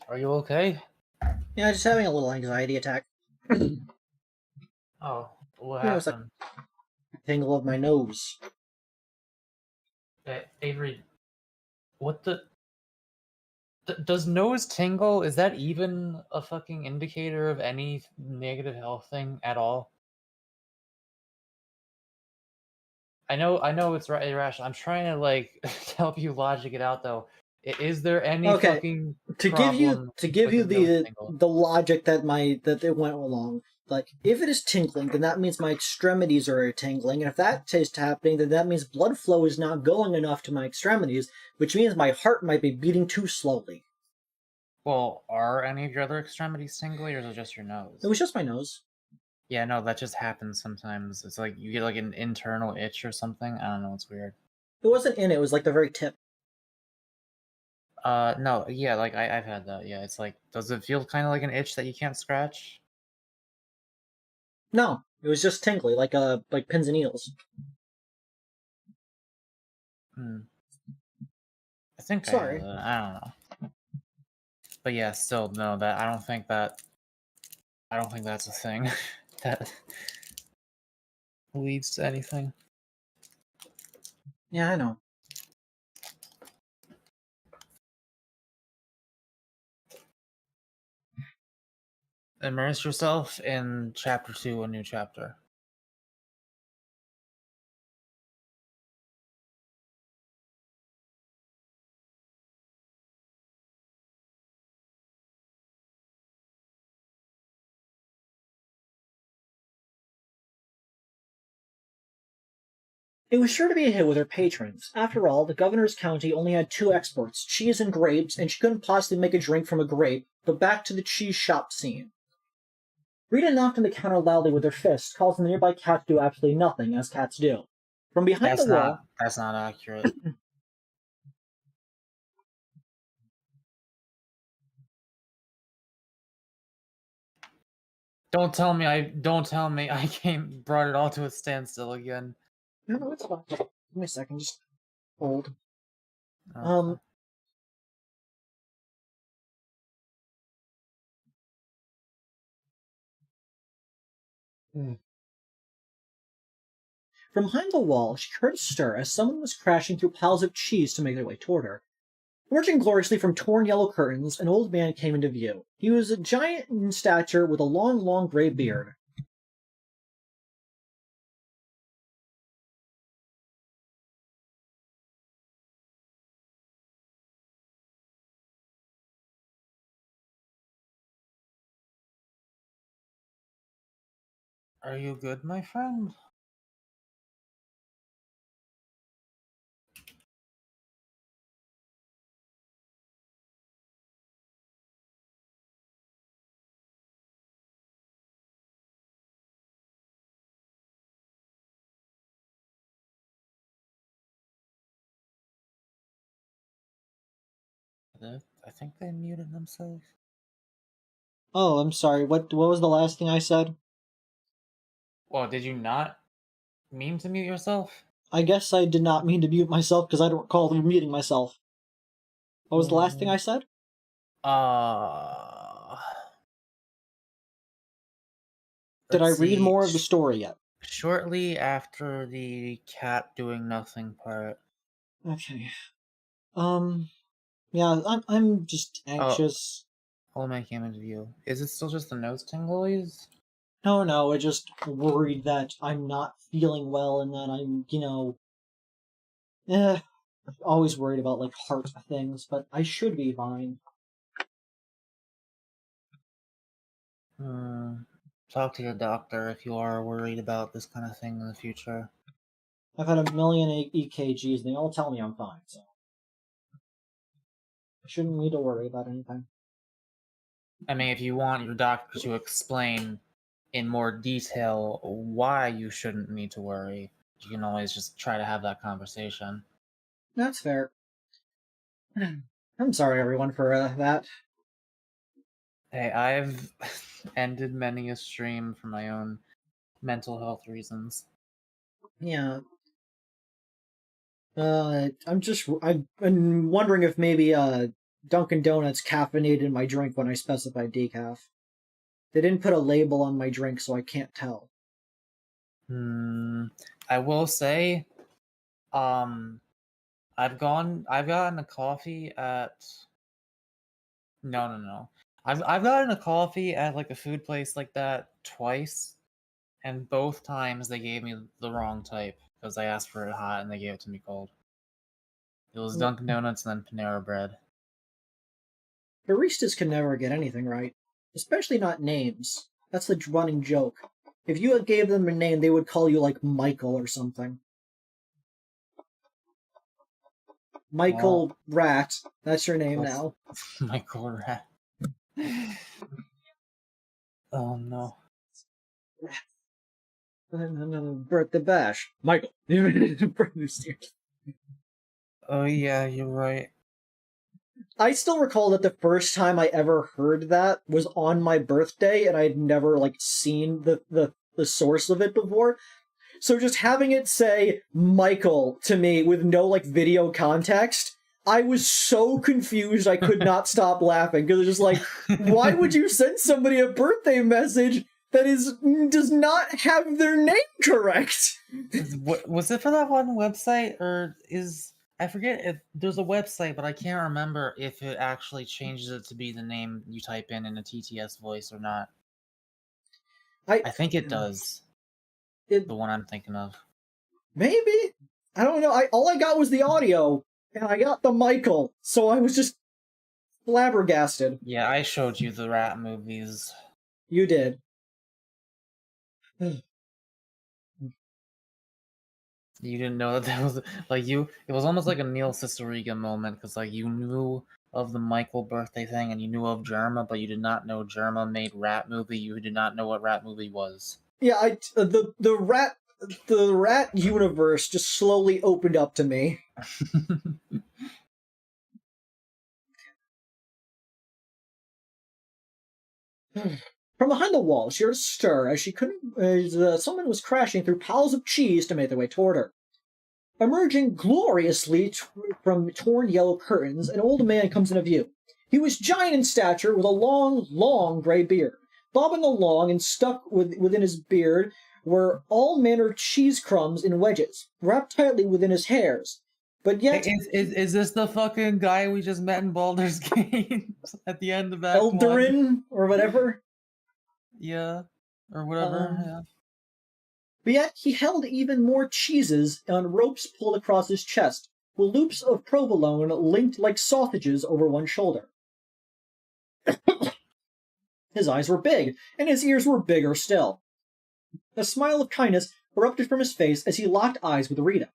Speaker 2: Are you okay?
Speaker 1: Yeah, just having a little anxiety attack.
Speaker 2: Oh, what
Speaker 1: Yeah, it was like
Speaker 2: happened?
Speaker 1: tingle of my nose.
Speaker 2: Avery, what the... does nose tingle? Is that even a fucking indicator of any negative health thing at all? I know it's irrational. I'm trying to like help you logic it out though. Is there any
Speaker 1: Okay,
Speaker 2: fucking
Speaker 1: to give you
Speaker 2: problem with a nose tingle?
Speaker 1: the logic that it went along, like if it is tingling, then that means my extremities are tingling, and if that is happening, then that means blood flow is not going enough to my extremities, which means my heart might be beating too slowly.
Speaker 2: Well, are any of your other extremities tingly, or is it just your
Speaker 1: It
Speaker 2: nose?
Speaker 1: was just my nose.
Speaker 2: Yeah, no, that just happens sometimes. It's like you get like an internal itch or something. I don't know, it's weird.
Speaker 1: It wasn't in it, it was like the very tip.
Speaker 2: No, yeah, like I've had that. Yeah, it's like, does it feel kind of like an itch that you can't scratch?
Speaker 1: No, it was just tingly, like pins and needles.
Speaker 2: I think
Speaker 1: Sorry.
Speaker 2: I have that. I don't know. But yeah, still no. That I don't think that's a thing that leads to anything.
Speaker 1: Yeah, I know.
Speaker 2: Immerse yourself in chapter 2, a new chapter.
Speaker 1: It was sure to be a hit with her patrons. After all, the governor's county only had 2 exports, cheese and grapes, and she couldn't possibly make a drink from a grape. But back to the cheese shop scene. Rita knocked on the counter loudly with her fist, causing the nearby cat to do absolutely nothing, as cats do. From behind the wall...
Speaker 2: That's not accurate. Don't tell me I brought it all to a standstill again.
Speaker 1: No, it's fine. Give me a second, just hold.
Speaker 2: Okay.
Speaker 1: From behind the wall, she heard a stir as someone was crashing through piles of cheese to make their way toward her. Emerging gloriously from torn yellow curtains, an old man came into view. He was a giant in stature with a long gray beard.
Speaker 2: Are you good, my friend? I think they muted themselves.
Speaker 1: Oh, I'm sorry. What was the last thing I said?
Speaker 2: Well, did you not mean to mute yourself?
Speaker 1: I guess I did not mean to mute myself because I don't recall muting myself. What was the last thing I said? Did I read more of the story yet?
Speaker 2: Shortly after the cat doing nothing part.
Speaker 1: Okay. Yeah, I'm just anxious.
Speaker 2: Old man came into view. Is it still just the nose tinglies?
Speaker 1: No, I just worried that I'm not feeling well and that I'm, I'm always worried about, like, heart things, but I should be fine.
Speaker 2: Talk to your doctor if you are worried about this kind of thing in the future.
Speaker 1: I've had a million EKGs and they all tell me I'm fine, so I shouldn't need to worry about anything.
Speaker 2: I mean, if you want your doctor to explain in more detail why you shouldn't need to worry, you can always just try to have that conversation.
Speaker 1: That's fair. I'm sorry, everyone, for that.
Speaker 2: Hey, I've ended many a stream for my own mental health reasons.
Speaker 1: Yeah. I've been wondering if maybe Dunkin' Donuts caffeinated my drink when I specified decaf. They didn't put a label on my drink, so I can't tell.
Speaker 2: I will say, I've gotten a coffee at. No. I've gotten a coffee at like a food place like that twice, and both times they gave me the wrong type because I asked for it hot and they gave it to me cold. It was Dunkin' Donuts and then Panera Bread.
Speaker 1: Baristas can never get anything right, especially not names. That's the running joke. If you gave them a name, they would call you like Michael or something. Michael Rat. That's your name now.
Speaker 2: Michael Rat. Oh no.
Speaker 1: Birthday bash. Michael.
Speaker 2: Oh yeah, you're right.
Speaker 1: I still recall that the first time I ever heard that was on my birthday, and I had never seen the source of it before. So just having it say Michael to me with no video context, I was so confused I could not stop laughing because it's just why would you send somebody a birthday message that does not have their name correct?
Speaker 2: Was it for that one website, or I forget if there's a website, but I can't remember if it actually changes it to be the name you type in a TTS voice or not. I think it does. The one I'm thinking of.
Speaker 1: Maybe? I don't know. All I got was the audio, and I got the Michael, so I was just flabbergasted.
Speaker 2: Yeah, I showed you the rat movies.
Speaker 1: You did.
Speaker 2: You didn't know that was it was almost like a Neil Cicierega moment because you knew of the Michael birthday thing and you knew of Germa, but you did not know Germa made rat movie. You did not know what rat movie was.
Speaker 1: Yeah, the rat universe just slowly opened up to me. From behind the wall, she heard a stir as someone was crashing through piles of cheese to make their way toward her. Emerging gloriously from torn yellow curtains, an old man comes into view. He was giant in stature with a long, long gray beard. Bobbing along and stuck within his beard were all manner of cheese crumbs in wedges, wrapped tightly within his hairs. But yet...
Speaker 2: Is this the fucking guy we just met in Baldur's Gate at the end of that
Speaker 1: Eldarin, or whatever?
Speaker 2: Yeah, or whatever, yeah.
Speaker 1: But yet he held even more cheeses on ropes pulled across his chest, with loops of provolone linked like sausages over one shoulder. His eyes were big, and his ears were bigger still. A smile of kindness erupted from his face as he locked eyes with Rita.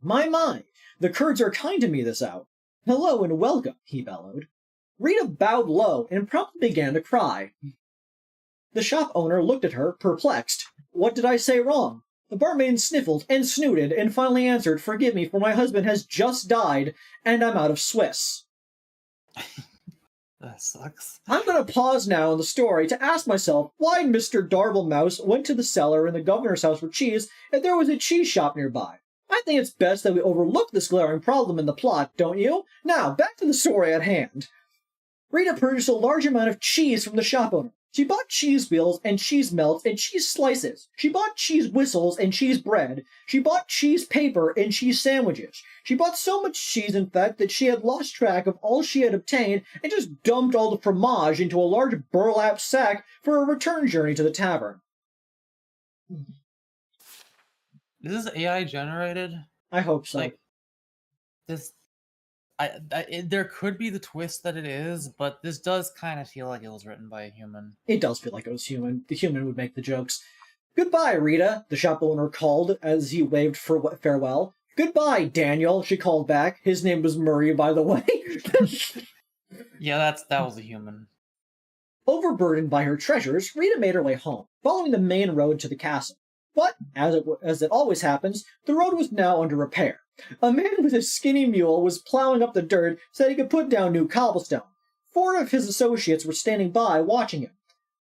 Speaker 1: My, the Kurds are kind to me this out. Hello and welcome, he bellowed. Rita bowed low and promptly began to cry. The shop owner looked at her, perplexed. What did I say wrong? The barmaid sniffled and snooted and finally answered, Forgive me, for my husband has just died, and I'm out of Swiss.
Speaker 2: That sucks.
Speaker 1: I'm going to pause now in the story to ask myself why Mr. Darblemouse went to the cellar in the governor's house for cheese if there was a cheese shop nearby. I think it's best that we overlook this glaring problem in the plot, don't you? Now, back to the story at hand. Rita purchased a large amount of cheese from the shop owner. She bought cheese wheels and cheese melts and cheese slices. She bought cheese whistles and cheese bread. She bought cheese paper and cheese sandwiches. She bought so much cheese, in fact, that she had lost track of all she had obtained and just dumped all the fromage into a large burlap sack for a return journey to the tavern.
Speaker 2: Is this AI generated?
Speaker 1: I hope so.
Speaker 2: There could be the twist that it is, but this does kind of feel like it was written by a human.
Speaker 1: It does feel like it was human. The human would make the jokes. Goodbye, Rita, the shop owner called as he waved for farewell. Goodbye, Daniel, she called back. His name was Murray, by the way.
Speaker 2: Yeah, that was a human.
Speaker 1: Overburdened by her treasures, Rita made her way home, following the main road to the castle. But, as it always happens, the road was now under repair. A man with a skinny mule was plowing up the dirt so that he could put down new cobblestone. 4 of his associates were standing by, watching him.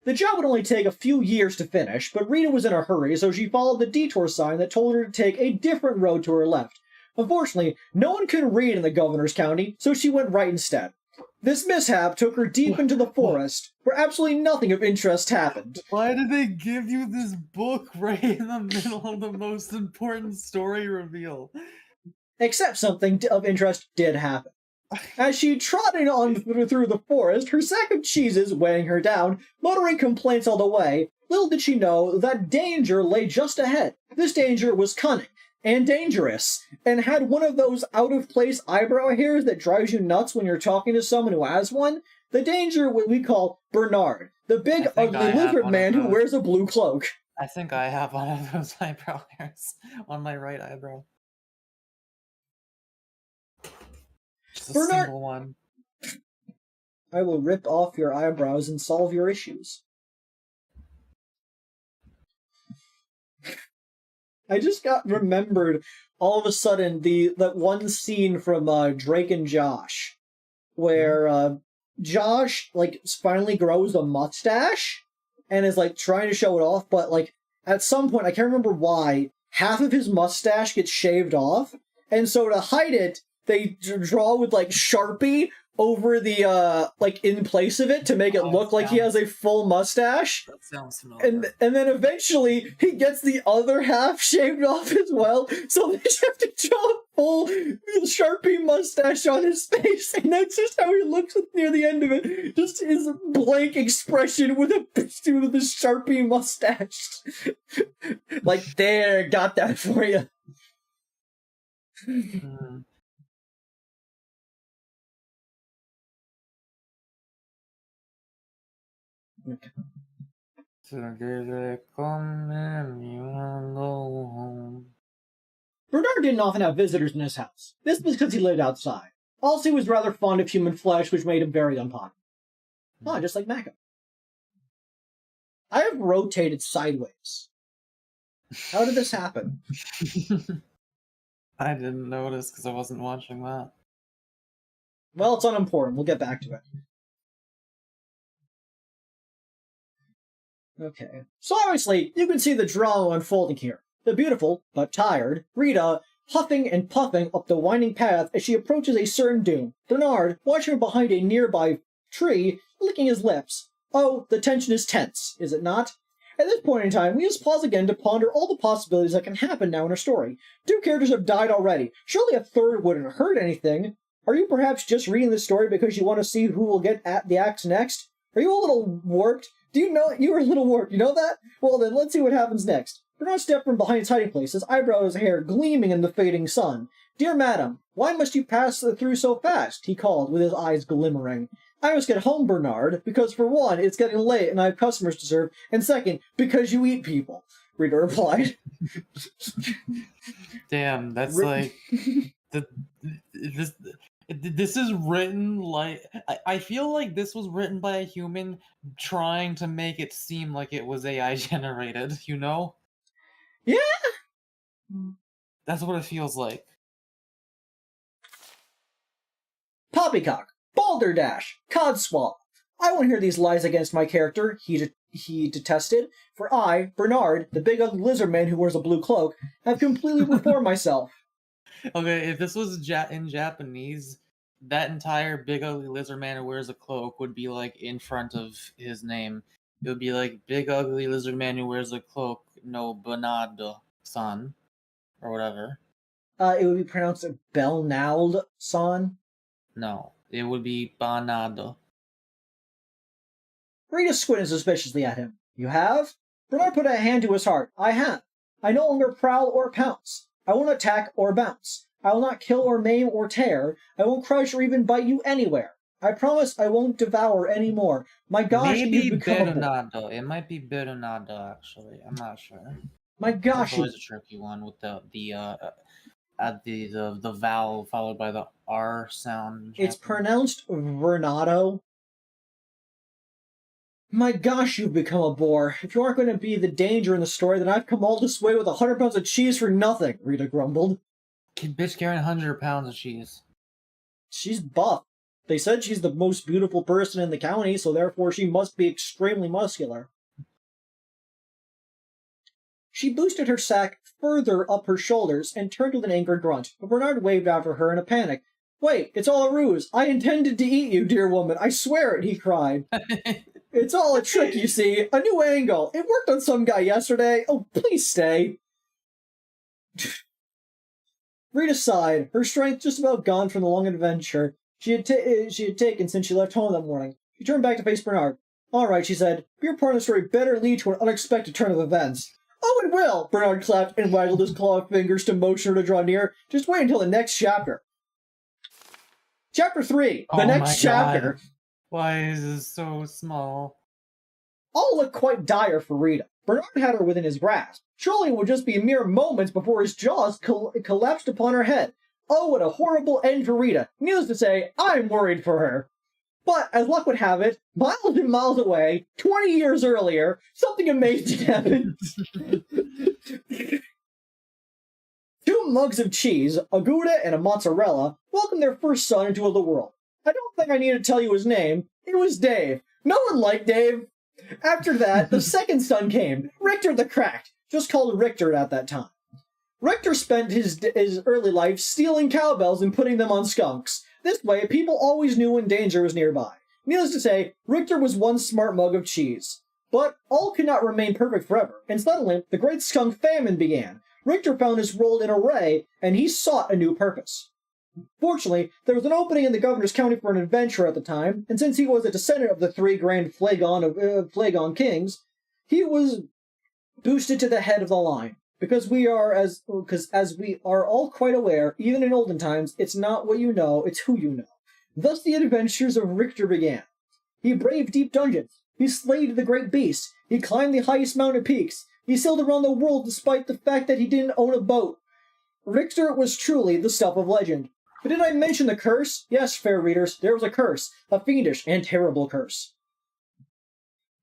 Speaker 1: The job would only take a few years to finish, but Rita was in a hurry, so she followed the detour sign that told her to take a different road to her left. Unfortunately, no one could read in the governor's county, so she went right instead. This mishap took her deep into the forest, where absolutely nothing of interest happened.
Speaker 2: Why did they give you this book right in the middle of the most important story reveal?
Speaker 1: Except something of interest did happen. As she trotted on through the forest, her sack of cheeses weighing her down, muttering complaints all the way, little did she know that danger lay just ahead. This danger was cunning and dangerous, and had one of those out-of-place eyebrow hairs that drives you nuts when you're talking to someone who has one. The danger what we call Bernard, the big ugly lizard man who wears a blue cloak.
Speaker 2: I think I have one of those eyebrow hairs on my right eyebrow. Just a
Speaker 1: Bernard,
Speaker 2: single one.
Speaker 1: I will rip off your eyebrows and solve your issues. I just got remembered all of a sudden that one scene from Drake and Josh, where Josh finally grows a mustache and is trying to show it off, but at some point I can't remember why half of his mustache gets shaved off, and so to hide it they draw with Sharpie over the in place of it to make it look like he has a full mustache.
Speaker 2: That sounds familiar.
Speaker 1: And then eventually he gets the other half shaved off as well, so they just have to draw a full Sharpie mustache on his face, and that's just how he looks near the end of it. Just his blank expression with the Sharpie mustache. There, got that for you. Okay.
Speaker 2: Today come and you wanna go home.
Speaker 1: Bernard didn't often have visitors in his house. This was because he lived outside. Also, he was rather fond of human flesh, which made him very unpopular. Oh, just like Mako. I have rotated sideways. How did this happen?
Speaker 2: I didn't notice because I wasn't watching that.
Speaker 1: Well, it's unimportant. We'll get back to it. Okay. So obviously, you can see the drama unfolding here. The beautiful, but tired, Rita huffing and puffing up the winding path as she approaches a certain doom. Bernard, watching her behind a nearby tree, licking his lips. Oh, the tension is tense, is it not? At this point in time, we just pause again to ponder all the possibilities that can happen now in our story. 2 characters have died already. Surely a third wouldn't hurt anything. Are you perhaps just reading this story because you want to see who will get at the axe next? Are you a little warped? Do you know you were a little warped? You know that? Well then, let's see what happens next. Bernard stepped from behind his hiding place, his eyebrows and hair gleaming in the fading sun. Dear madam, why must you pass through so fast? He called, with his eyes glimmering. I must get home, Bernard, because for one, it's getting late and I have customers to serve, and second, because you eat people, Rita replied.
Speaker 2: Damn, that's this is written I feel like this was written by a human trying to make it seem like it was AI generated, you know?
Speaker 1: Yeah!
Speaker 2: That's what it feels like.
Speaker 1: Poppycock, balderdash, codswallop. I won't hear these lies against my character, he detested, for I, Bernard, the big ugly lizard man who wears a blue cloak, have completely reformed myself.
Speaker 2: Okay, if this was in Japanese, that entire big ugly lizard man who wears a cloak would be in front of his name. It would be big ugly lizard man who wears a cloak, no Banado-san, or whatever.
Speaker 1: It would be pronounced Belnald-san.
Speaker 2: No, it would be Banado.
Speaker 1: Rita squinted suspiciously at him. You have? Bernard put a hand to his heart. I have. I no longer prowl or pounce. I won't attack or bounce. I will not kill or maim or tear. I won't crush or even bite you anywhere. I promise I won't devour any more. My gosh,
Speaker 2: maybe
Speaker 1: you've become
Speaker 2: Beronado. It might be Beronado, actually. I'm not sure.
Speaker 1: My gosh,
Speaker 2: it's always a tricky one with the vowel followed by the R sound.
Speaker 1: It's pronounced Vernado. My gosh, you've become a bore. If you aren't going to be the danger in the story, then I've come all this way with 100 pounds of cheese for nothing, Rita grumbled.
Speaker 2: Kid bitch carrying 100 pounds of cheese.
Speaker 1: She's buff. They said she's the most beautiful person in the county, so therefore she must be extremely muscular. She boosted her sack further up her shoulders and turned with an angry grunt, but Bernard waved after her in a panic. Wait, it's all a ruse. I intended to eat you, dear woman. I swear it, he cried. It's all a trick, you see. A new angle. It worked on some guy yesterday. Oh, please stay. Rita sighed, her strength just about gone from the long adventure she had taken since she left home that morning. She turned back to face Bernard. All right, she said. Your part of the story better lead to an unexpected turn of events. Oh, it will! Bernard clapped and waggled his clawed fingers to motion her to draw near. Just wait until the next chapter. Chapter 3. The next chapter.
Speaker 2: God. Why is this so small?
Speaker 1: All looked quite dire for Rita. Bernard had her within his grasp. Surely it would just be mere moments before his jaws collapsed upon her head. Oh, what a horrible end for Rita. Needless to say, I'm worried for her. But, as luck would have it, miles and miles away, 20 years earlier, something amazing happened. 2 mugs of cheese, a Gouda and a mozzarella, welcomed their first son into the world. I don't think I need to tell you his name. It was Dave. No one liked Dave. After that, the second son came, Richter the Cracked, just called Richter at that time. Richter spent his early life stealing cowbells and putting them on skunks. This way, people always knew when danger was nearby. Needless to say, Richter was one smart mug of cheese. But all could not remain perfect forever, and suddenly, the Great Skunk Famine began. Richter found his role in array, and he sought a new purpose. Fortunately, there was an opening in the governor's county for an adventurer at the time, and since he was a descendant of the 3 grand Phlegon kings, he was boosted to the head of the line. Because as we are all quite aware, even in olden times, it's not what you know, it's who you know. Thus the adventures of Richter began. He braved deep dungeons. He slayed the great beasts. He climbed the highest mountain peaks. He sailed around the world despite the fact that he didn't own a boat. Richter was truly the stuff of legend. But did I mention the curse? Yes, fair readers, there was a curse. A fiendish and terrible curse.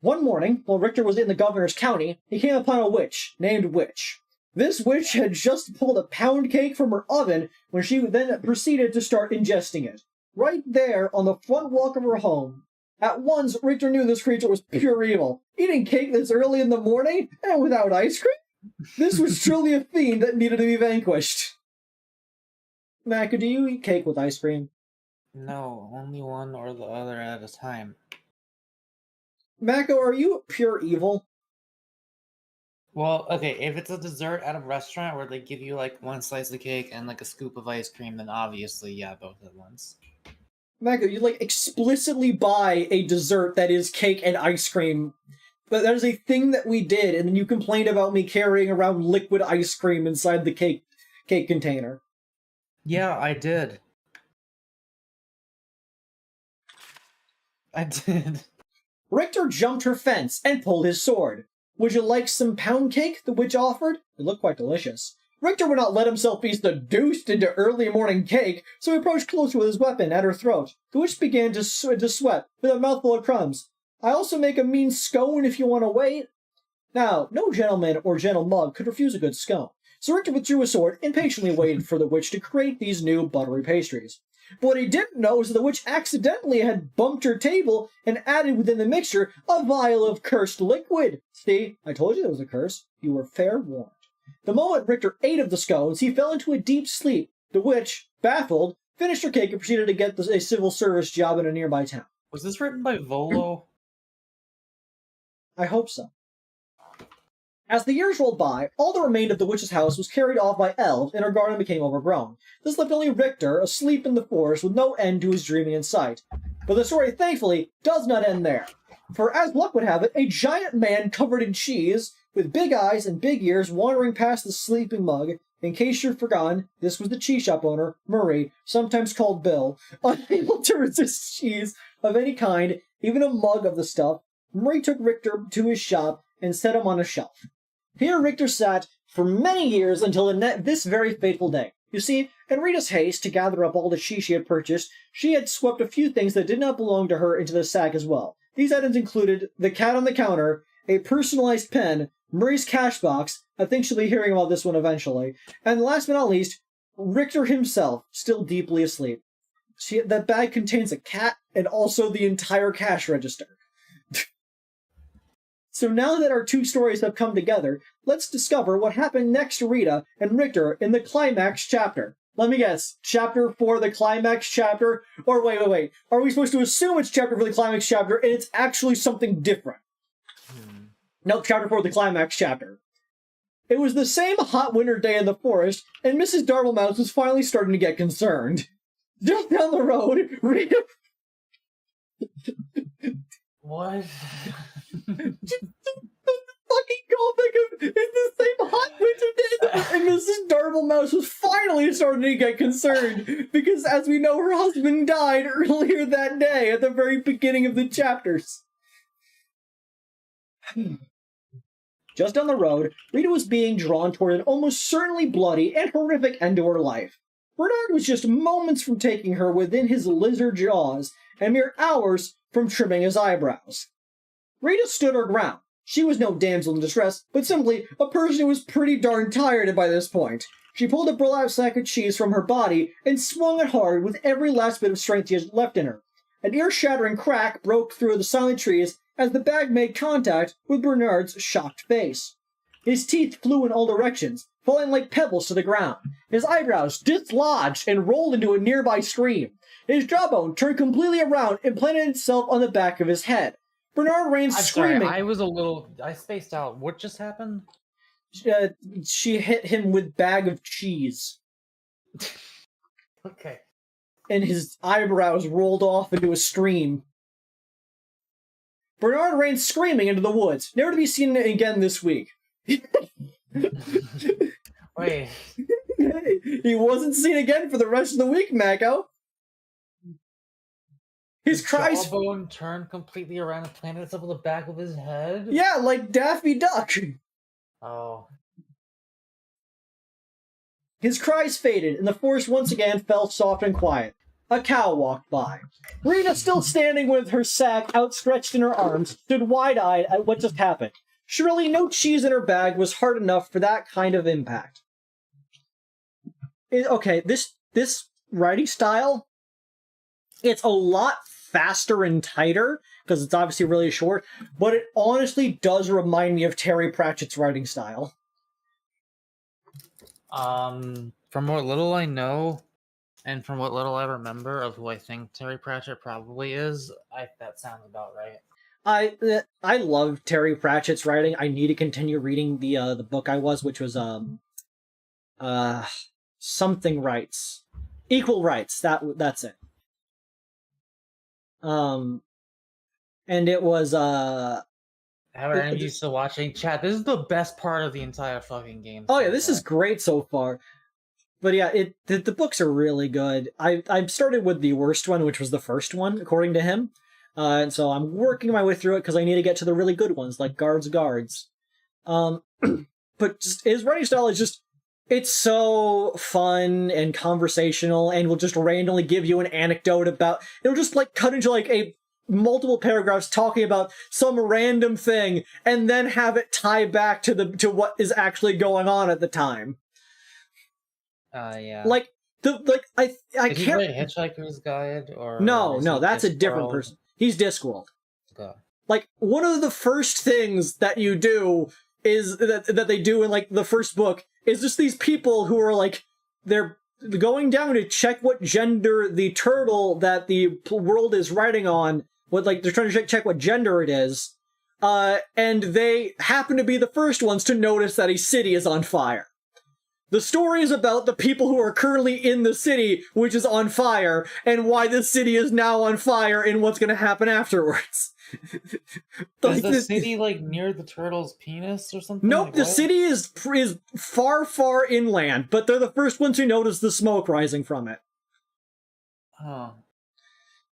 Speaker 1: One morning, while Richter was in the governor's county, he came upon a witch named Witch. This witch had just pulled a pound cake from her oven when she then proceeded to start ingesting it. Right there on the front walk of her home. At once, Richter knew this creature was pure evil. Eating cake this early in the morning and without ice cream? This was truly a fiend that needed to be vanquished. Maka, do you eat cake with ice cream?
Speaker 2: No, only one or the other at a time.
Speaker 1: Mako, are you pure evil?
Speaker 2: Well, okay, if it's a dessert at a restaurant where they give you like one slice of cake and like a scoop of ice cream, then obviously, yeah, both at once.
Speaker 1: Mako, you like explicitly buy a dessert that is cake and ice cream. But that is a thing that we did, and then you complained about me carrying around liquid ice cream inside the cake container.
Speaker 2: Yeah, I did. I did.
Speaker 1: Richter jumped her fence and pulled his sword. Would you like some pound cake? The witch offered. It looked quite delicious. Richter would not let himself be seduced into early morning cake, so he approached closer with his weapon at her throat. The witch began to sweat, with a mouthful of crumbs. I also make a mean scone if you want to wait. Now, no gentleman or gentle mug could refuse a good scone, so Richter withdrew his sword and patiently waited for the witch to create these new buttery pastries. But what he didn't know is that the witch accidentally had bumped her table and added within the mixture a vial of cursed liquid. See, I told you there was a curse. You were fair warned. The moment Richter ate of the scones, he fell into a deep sleep. The witch, baffled, finished her cake and proceeded to get a civil service job in a nearby town.
Speaker 2: Was this written by Volo?
Speaker 1: I hope so. As the years rolled by, all that remained of the witch's house was carried off by elves, and her garden became overgrown. This left only Richter, asleep in the forest with no end to his dreaming in sight. But the story, thankfully, does not end there. For as luck would have it, a giant man covered in cheese, with big eyes and big ears, wandering past the sleeping mug. In case you've forgotten, this was the cheese shop owner, Murray, sometimes called Bill. Unable to resist cheese of any kind, even a mug of the stuff, Murray took Richter to his shop and set him on a shelf. Here Richter sat for many years until this very fateful day. You see, in Rita's haste to gather up all the cheese she had purchased, she had swept a few things that did not belong to her into the sack as well. These items included the cat on the counter, a personalized pen, Murray's cash box, I think she'll be hearing about this one eventually, and last but not least, Richter himself, still deeply asleep. That bag contains a cat and also the entire cash register. So now that our two stories have come together, let's discover what happened next to Rita and Richter in the climax chapter. Let me guess, chapter 4, the climax chapter? Or wait. Are we supposed to assume it's chapter 4, the climax chapter, and it's actually something different? Nope, chapter 4, the climax chapter. It was the same hot winter day in the forest, and Mrs. Darblemouse was finally starting to get concerned. Just down the road, Rita...
Speaker 2: What?
Speaker 1: Just fucking callback of it's the same hot winter day, and Mrs. Darblemouse was finally starting to get concerned because, as we know, her husband died earlier that day at the very beginning of the chapters. Just down the road, Rita was being drawn toward an almost certainly bloody and horrific end to her life. Bernard was just moments from taking her within his lizard jaws, and mere hours from trimming his eyebrows. Rita stood her ground. She was no damsel in distress, but simply a person who was pretty darn tired by this point. She pulled a burlap sack of cheese from her body and swung it hard with every last bit of strength she had left in her. An ear-shattering crack broke through the silent trees as the bag made contact with Bernard's shocked face. His teeth flew in all directions, falling like pebbles to the ground. His eyebrows dislodged and rolled into a nearby stream. His jawbone turned completely around and planted itself on the back of his head. Bernard ran screaming.
Speaker 2: Sorry, I spaced out. What just happened?
Speaker 1: She hit him with bag of cheese.
Speaker 2: Okay.
Speaker 1: And his eyebrows rolled off into a stream. Bernard ran screaming into the woods, never to be seen again this week.
Speaker 2: Wait.
Speaker 1: He wasn't seen again for the rest of the week, Mako. His cries...
Speaker 2: jawbone turned completely around and planted itself on the back of his head?
Speaker 1: Yeah, like Daffy Duck.
Speaker 2: Oh.
Speaker 1: His cries faded, and the forest once again fell soft and quiet. A cow walked by. Rita, still standing with her sack outstretched in her arms, stood wide-eyed at what just happened. Surely no cheese in her bag was hard enough for that kind of impact. Okay, this writing style, it's a lot faster and tighter, because it's obviously really short, but it honestly does remind me of Terry Pratchett's writing style.
Speaker 2: From what little I know, and from what little I remember of who I think Terry Pratchett probably is, that sounds about right.
Speaker 1: I love Terry Pratchett's writing. I need to continue reading the book I was, which was something rights, equal rights. That's it. And it was
Speaker 2: However, I'm used to watching chat. This is the best part of the entire fucking game.
Speaker 1: Oh yeah, this is great so far. But yeah, the books are really good. I started with the worst one, which was the first one, according to him. And so I'm working my way through it because I need to get to the really good ones, like Guards. But just, his writing style is just, it's so fun and conversational, and will just randomly give you an anecdote about, it'll just like cut into like a multiple paragraphs talking about some random thing, and then have it tie back to what is actually going on at the time.
Speaker 2: Yeah.
Speaker 1: Like I
Speaker 2: Did he
Speaker 1: can't.
Speaker 2: write Hitchhiker's Guide or
Speaker 1: No, that's a different
Speaker 2: Discworld?
Speaker 1: person. He's Discworld.
Speaker 2: Okay.
Speaker 1: Like, one of the first things that you do is that they do in like the first book is just these people who are like, they're going down to check what gender the turtle that the world is writing on, what, like, they're trying to check what gender it is, and they happen to be the first ones to notice that a city is on fire. The story is about the people who are currently in the city, which is on fire, and why the city is now on fire and what's going to happen afterwards.
Speaker 2: Is the city, like, near the turtle's penis or something?
Speaker 1: Nope,
Speaker 2: like,
Speaker 1: the
Speaker 2: what?
Speaker 1: city is far, far inland, but they're the first ones who notice the smoke rising from it.
Speaker 2: Oh.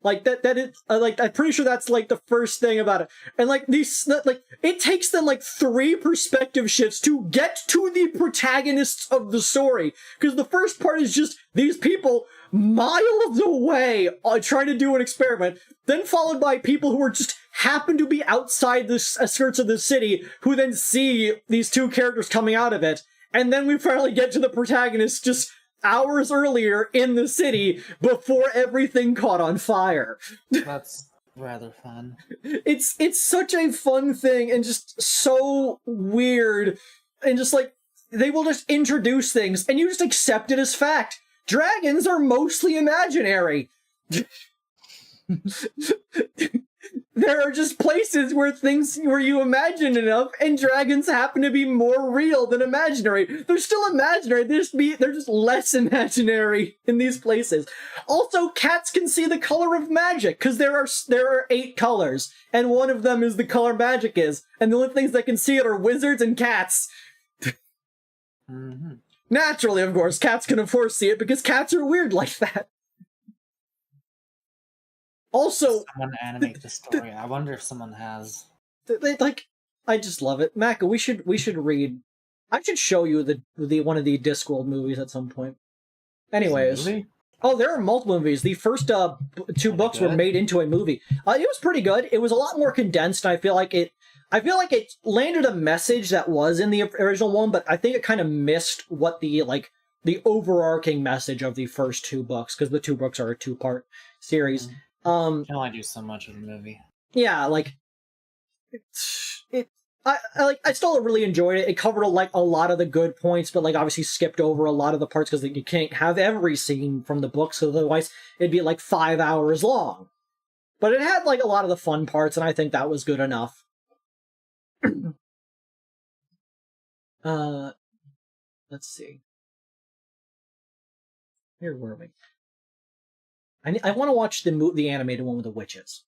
Speaker 1: Like, that is, like, I'm pretty sure that's, like, the first thing about it. And, like, it takes them, like, 3 perspective shifts to get to the protagonists of the story. Because the first part is just, these people miles away trying to do an experiment, then followed by people who are just happen to be outside the skirts of the city, who then see these two characters coming out of it, and then we finally get to the protagonist just hours earlier in the city before everything caught on fire.
Speaker 2: That's rather fun.
Speaker 1: It's such a fun thing and just so weird, and just like they will just introduce things and you just accept it as fact. Dragons are mostly imaginary. There are just places where you imagine enough, and dragons happen to be more real than imaginary. They're still imaginary, they're just less imaginary in these places. Also, cats can see the color of magic, because there are 8 colors, and one of them is the color magic is, and the only things that can see it are wizards and cats.
Speaker 2: Mm-hmm.
Speaker 1: Naturally, of course, cats can of course see it, because cats are weird like that. Also,
Speaker 2: someone animate the story. I wonder if someone has.
Speaker 1: I just love it. Maka, we should read. I should show you the one of the Discworld movies at some point. Anyways, oh, there are multiple movies. The first 2 books were made into a movie. It was pretty good. It was a lot more condensed. I feel like it landed a message that was in the original one, but I think it kind of missed what the overarching message of the first 2 books, because the 2 books are a 2-part series.
Speaker 2: You can only do so much of the movie.
Speaker 1: Yeah, I still really enjoyed it. It covered a lot of the good points, but obviously skipped over a lot of the parts because you can't have every scene from the book, so otherwise it'd be 5 hours long. But it had a lot of the fun parts, and I think that was good enough. Let's see. Here were we? I want to watch the animated one with the witches.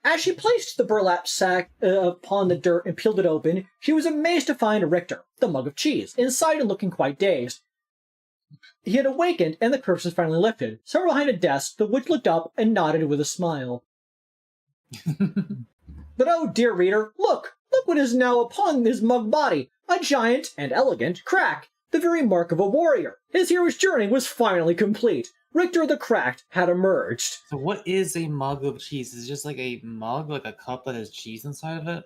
Speaker 1: As she placed the burlap sack upon the dirt and peeled it open, she was amazed to find Richter, the mug of cheese, inside and looking quite dazed. He had awakened, and the curse was finally lifted. Somewhere behind a desk, the witch looked up and nodded with a smile. But oh, dear reader, look what is now upon his mug body, a giant and elegant crack. The very mark of a warrior. His hero's journey was finally complete. Richter the Cracked had emerged.
Speaker 2: So what is a mug of cheese? Is it just a mug, a cup that has cheese inside of it?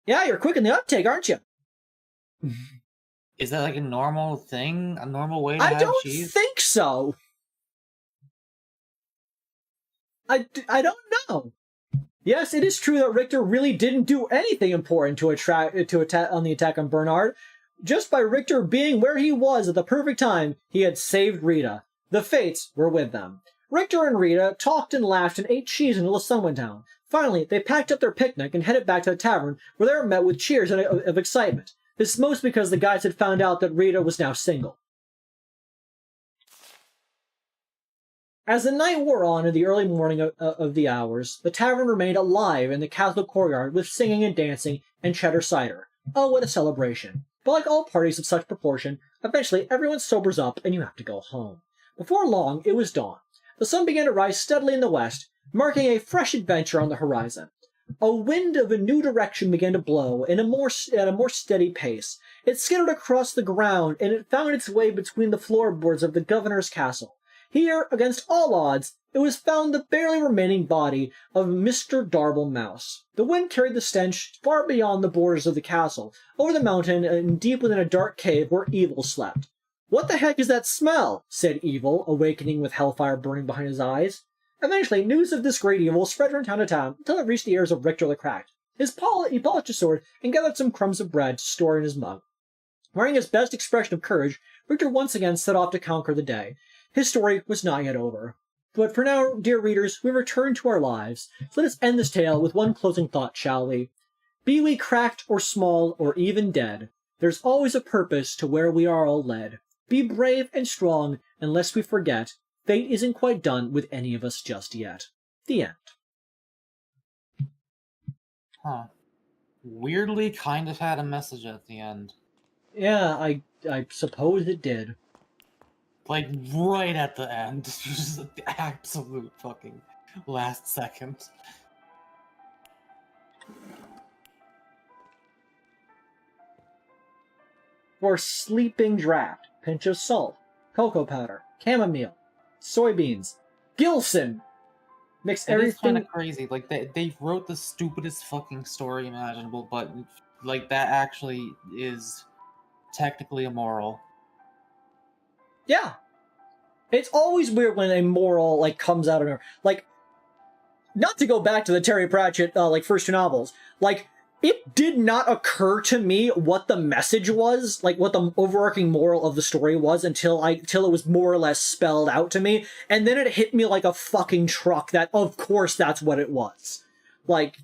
Speaker 1: Yeah, you're quick in the uptake, aren't you?
Speaker 2: Is that a normal thing? A normal way to have cheese?
Speaker 1: I don't think so. I don't know. Yes, it is true that Richter really didn't do anything important to attack on the attack on Bernard. Just by Richter being where he was at the perfect time, he had saved Rita. The fates were with them. Richter and Rita talked and laughed and ate cheese until the sun went down. Finally, they packed up their picnic and headed back to the tavern, where they were met with cheers of excitement. This most because the guys had found out that Rita was now single. As the night wore on in the early morning of the hours, the tavern remained alive in the castle courtyard with singing and dancing and cheddar cider. Oh, what a celebration. But like all parties of such proportion, eventually everyone sobers up and you have to go home. Before long, it was dawn. The sun began to rise steadily in the west, marking a fresh adventure on the horizon. A wind of a new direction began to blow at a more steady pace. It skittered across the ground, and it found its way between the floorboards of the governor's castle. Here, against all odds, it was found the barely remaining body of Mr. Darble Mouse. The wind carried the stench far beyond the borders of the castle, over the mountain and deep within a dark cave where Evil slept. "What the heck is that smell?" said Evil, awakening with hellfire burning behind his eyes. Eventually, news of this great evil spread from town to town until it reached the ears of Richter the Cracked. He polished his sword and gathered some crumbs of bread to store in his mug. Wearing his best expression of courage, Richter once again set off to conquer the day. His story was not yet over. But for now, dear readers, we return to our lives. So let us end this tale with one closing thought, shall we? Be we cracked or small or even dead, there's always a purpose to where we are all led. Be brave and strong, and lest we forget, fate isn't quite done with any of us just yet. The end.
Speaker 2: Huh. Weirdly kind of had a message at the end.
Speaker 1: Yeah, I suppose it did.
Speaker 2: Right at the end. Just the absolute fucking last second.
Speaker 1: for sleeping draft, pinch of salt, cocoa powder, chamomile, soybeans, Gilson. Mix
Speaker 2: It is kind
Speaker 1: everything.
Speaker 2: of crazy. Like they wrote the stupidest fucking story imaginable, but like that actually is technically immoral.
Speaker 1: Yeah. It's always weird when a moral, like, comes out of her. Like, not to go back to the Terry Pratchett, like, first two novels, like, it did not occur to me what the message was, like, what the overarching moral of the story was until it was more or less spelled out to me, and then it hit me like a fucking truck that, of course, that's what it was. Like,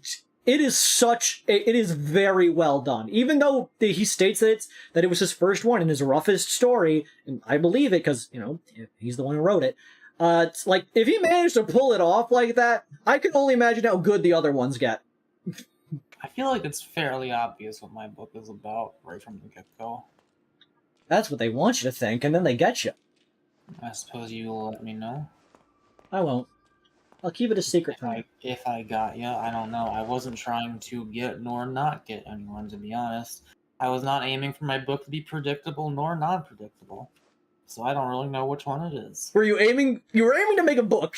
Speaker 1: it is very well done. Even though he states that it was his first one and his roughest story, and I believe it because, you know, he's the one who wrote it. It's like, if he managed to pull it off like that, I can only imagine how good the other ones get.
Speaker 2: I feel like it's fairly obvious what my book is about right from the get-go.
Speaker 1: That's what they want you to think, and then they get you.
Speaker 2: I suppose you will let me know.
Speaker 1: I won't. I'll keep it a secret from you.
Speaker 2: If I got you, I don't know. I wasn't trying to get nor not get anyone, to be honest. I was not aiming for my book to be predictable nor non-predictable. So I don't really know which one it is.
Speaker 1: Were you aiming? You were aiming to make a book.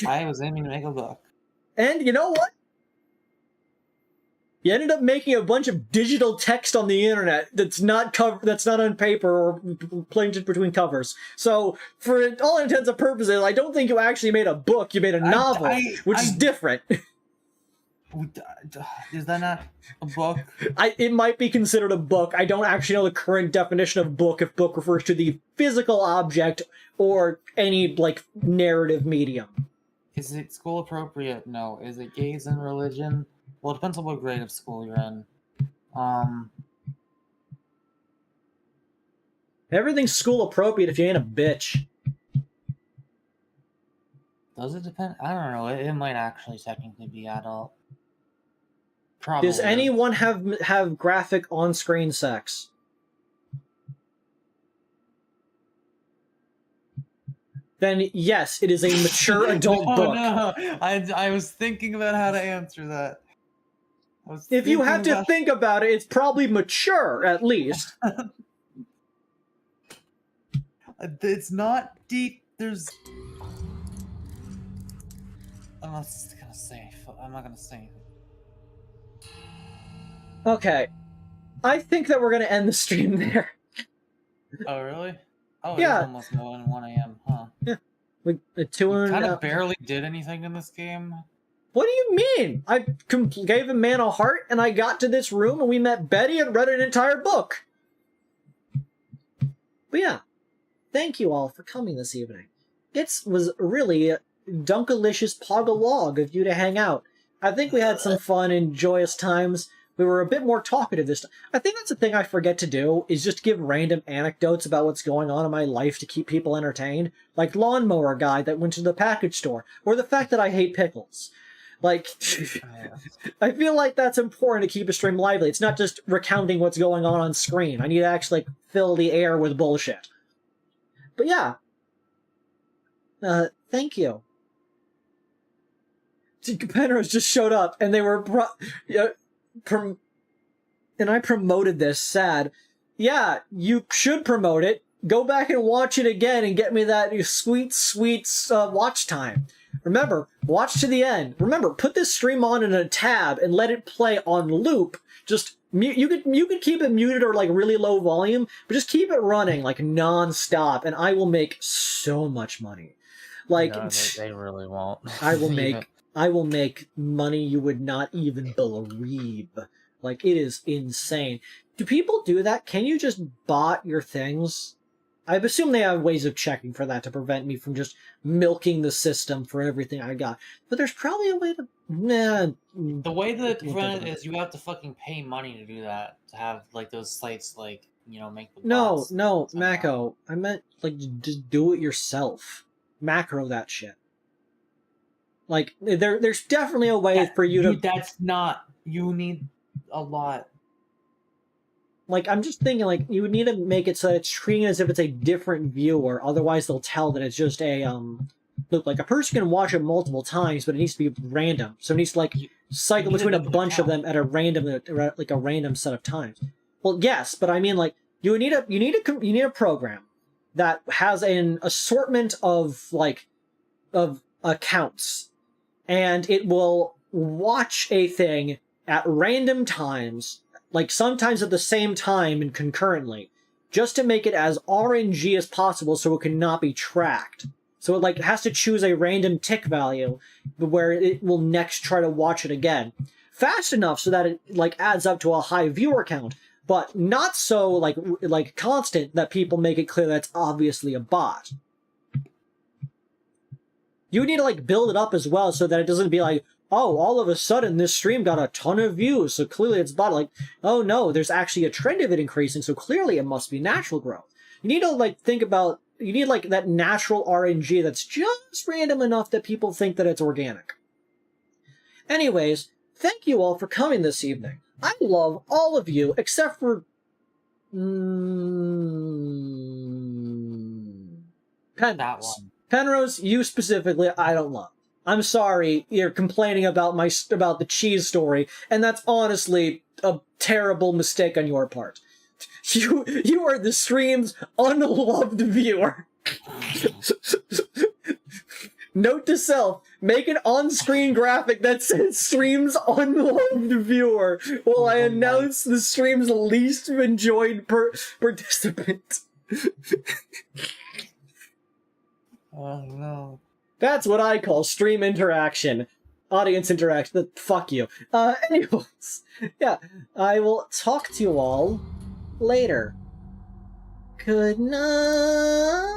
Speaker 2: I was aiming to make a book.
Speaker 1: And you know what? You ended up making a bunch of digital text on the internet that's not on paper or printed between covers. So, for all intents and purposes, I don't think you actually made a book. You made a novel, which is different.
Speaker 2: Is that not a book?
Speaker 1: It might be considered a book. I don't actually know the current definition of book, if book refers to the physical object or any, like, narrative medium.
Speaker 2: Is it school appropriate? No. Is it gays and religion? Well, it depends on what grade of school you're in.
Speaker 1: Everything's school appropriate if you ain't a bitch.
Speaker 2: Does it depend? I don't know. It might actually technically be adult. Probably.
Speaker 1: Does anyone have graphic on-screen sex? Then yes, it is a mature adult book.
Speaker 2: No, I was thinking about how to answer that.
Speaker 1: If you have to think about it, it's probably mature, at least.
Speaker 2: It's not deep. There's... I'm not gonna say anything.
Speaker 1: Okay. I think that we're gonna end the stream there.
Speaker 2: Oh, really? Oh,
Speaker 1: yeah.
Speaker 2: It's almost 1 a.m., huh?
Speaker 1: Yeah. We kind
Speaker 2: of barely did anything in this game.
Speaker 1: What do you mean? I gave a man a heart, and I got to this room, and we met Betty and read an entire book. But yeah, thank you all for coming this evening. It was really a dunkalicious pogalog of you to hang out. I think we had some fun and joyous times. We were a bit more talkative this time. I think that's the thing I forget to do, is just give random anecdotes about what's going on in my life to keep people entertained. Like lawnmower guy that went to the package store, or the fact that I hate pickles. Like, I feel like that's important to keep a stream lively. It's not just recounting what's going on screen. I need to actually fill the air with bullshit. But yeah. Thank you. Penrose just showed up, and they were and I promoted this, sad. Yeah, you should promote it. Go back and watch it again and get me that sweet, sweet watch time. Remember, watch to the end. Remember, put this stream on in a tab and let it play on loop. Just you could keep it muted or like really low volume, but just keep it running like non-stop, and I will make so much money. Like,
Speaker 2: no, they really won't.
Speaker 1: I will make money you would not even believe. Like, it is insane. Do people do that? Can you just bot your things? I assume they have ways of checking for that to prevent me from just milking the system for everything I got. But there's probably a way to... Nah.
Speaker 2: The way that prevent it is you have to fucking pay money to do that. To have, like, those sites, like, you know, make the bots.
Speaker 1: No, Mako. I meant, like, just do it yourself. Macro that shit. Like, there's definitely a way for you to...
Speaker 2: That's not... You need a lot.
Speaker 1: Like, I'm just thinking, like, you would need to make it so that it's treating it as if it's a different viewer, otherwise they'll tell that it's just a, look, like, a person can watch it multiple times, but it needs to be random. So it needs to, like, cycle between a bunch of them at a random set of times. Well, yes, but I mean, like, You need a program that has an assortment of accounts, and it will watch a thing at random times, like sometimes at the same time and concurrently, just to make it as RNG as possible so it cannot be tracked. So it has to choose a random tick value where it will next try to watch it again. Fast enough so that it adds up to a high viewer count, but not so like constant that people make it clear that it's obviously a bot. You need to build it up as well so that it doesn't be like, oh, all of a sudden this stream got a ton of views, so clearly it's bot. Oh no, there's actually a trend of it increasing, so clearly it must be natural growth. You need to think about, you need that natural RNG that's just random enough that people think that it's organic. Anyways, thank you all for coming this evening. I love all of you, except for... Penrose.
Speaker 2: That one.
Speaker 1: Penrose, you specifically, I don't love. I'm sorry you're complaining about the cheese story, and that's honestly a terrible mistake on your part. You are the stream's unloved viewer. Note to self, make an on-screen graphic that says stream's unloved viewer while I announce the stream's least enjoyed participant.
Speaker 2: Oh no.
Speaker 1: That's what I call stream interaction. Audience interaction. Fuck you. Anyways, yeah, I will talk to you all later. Good night.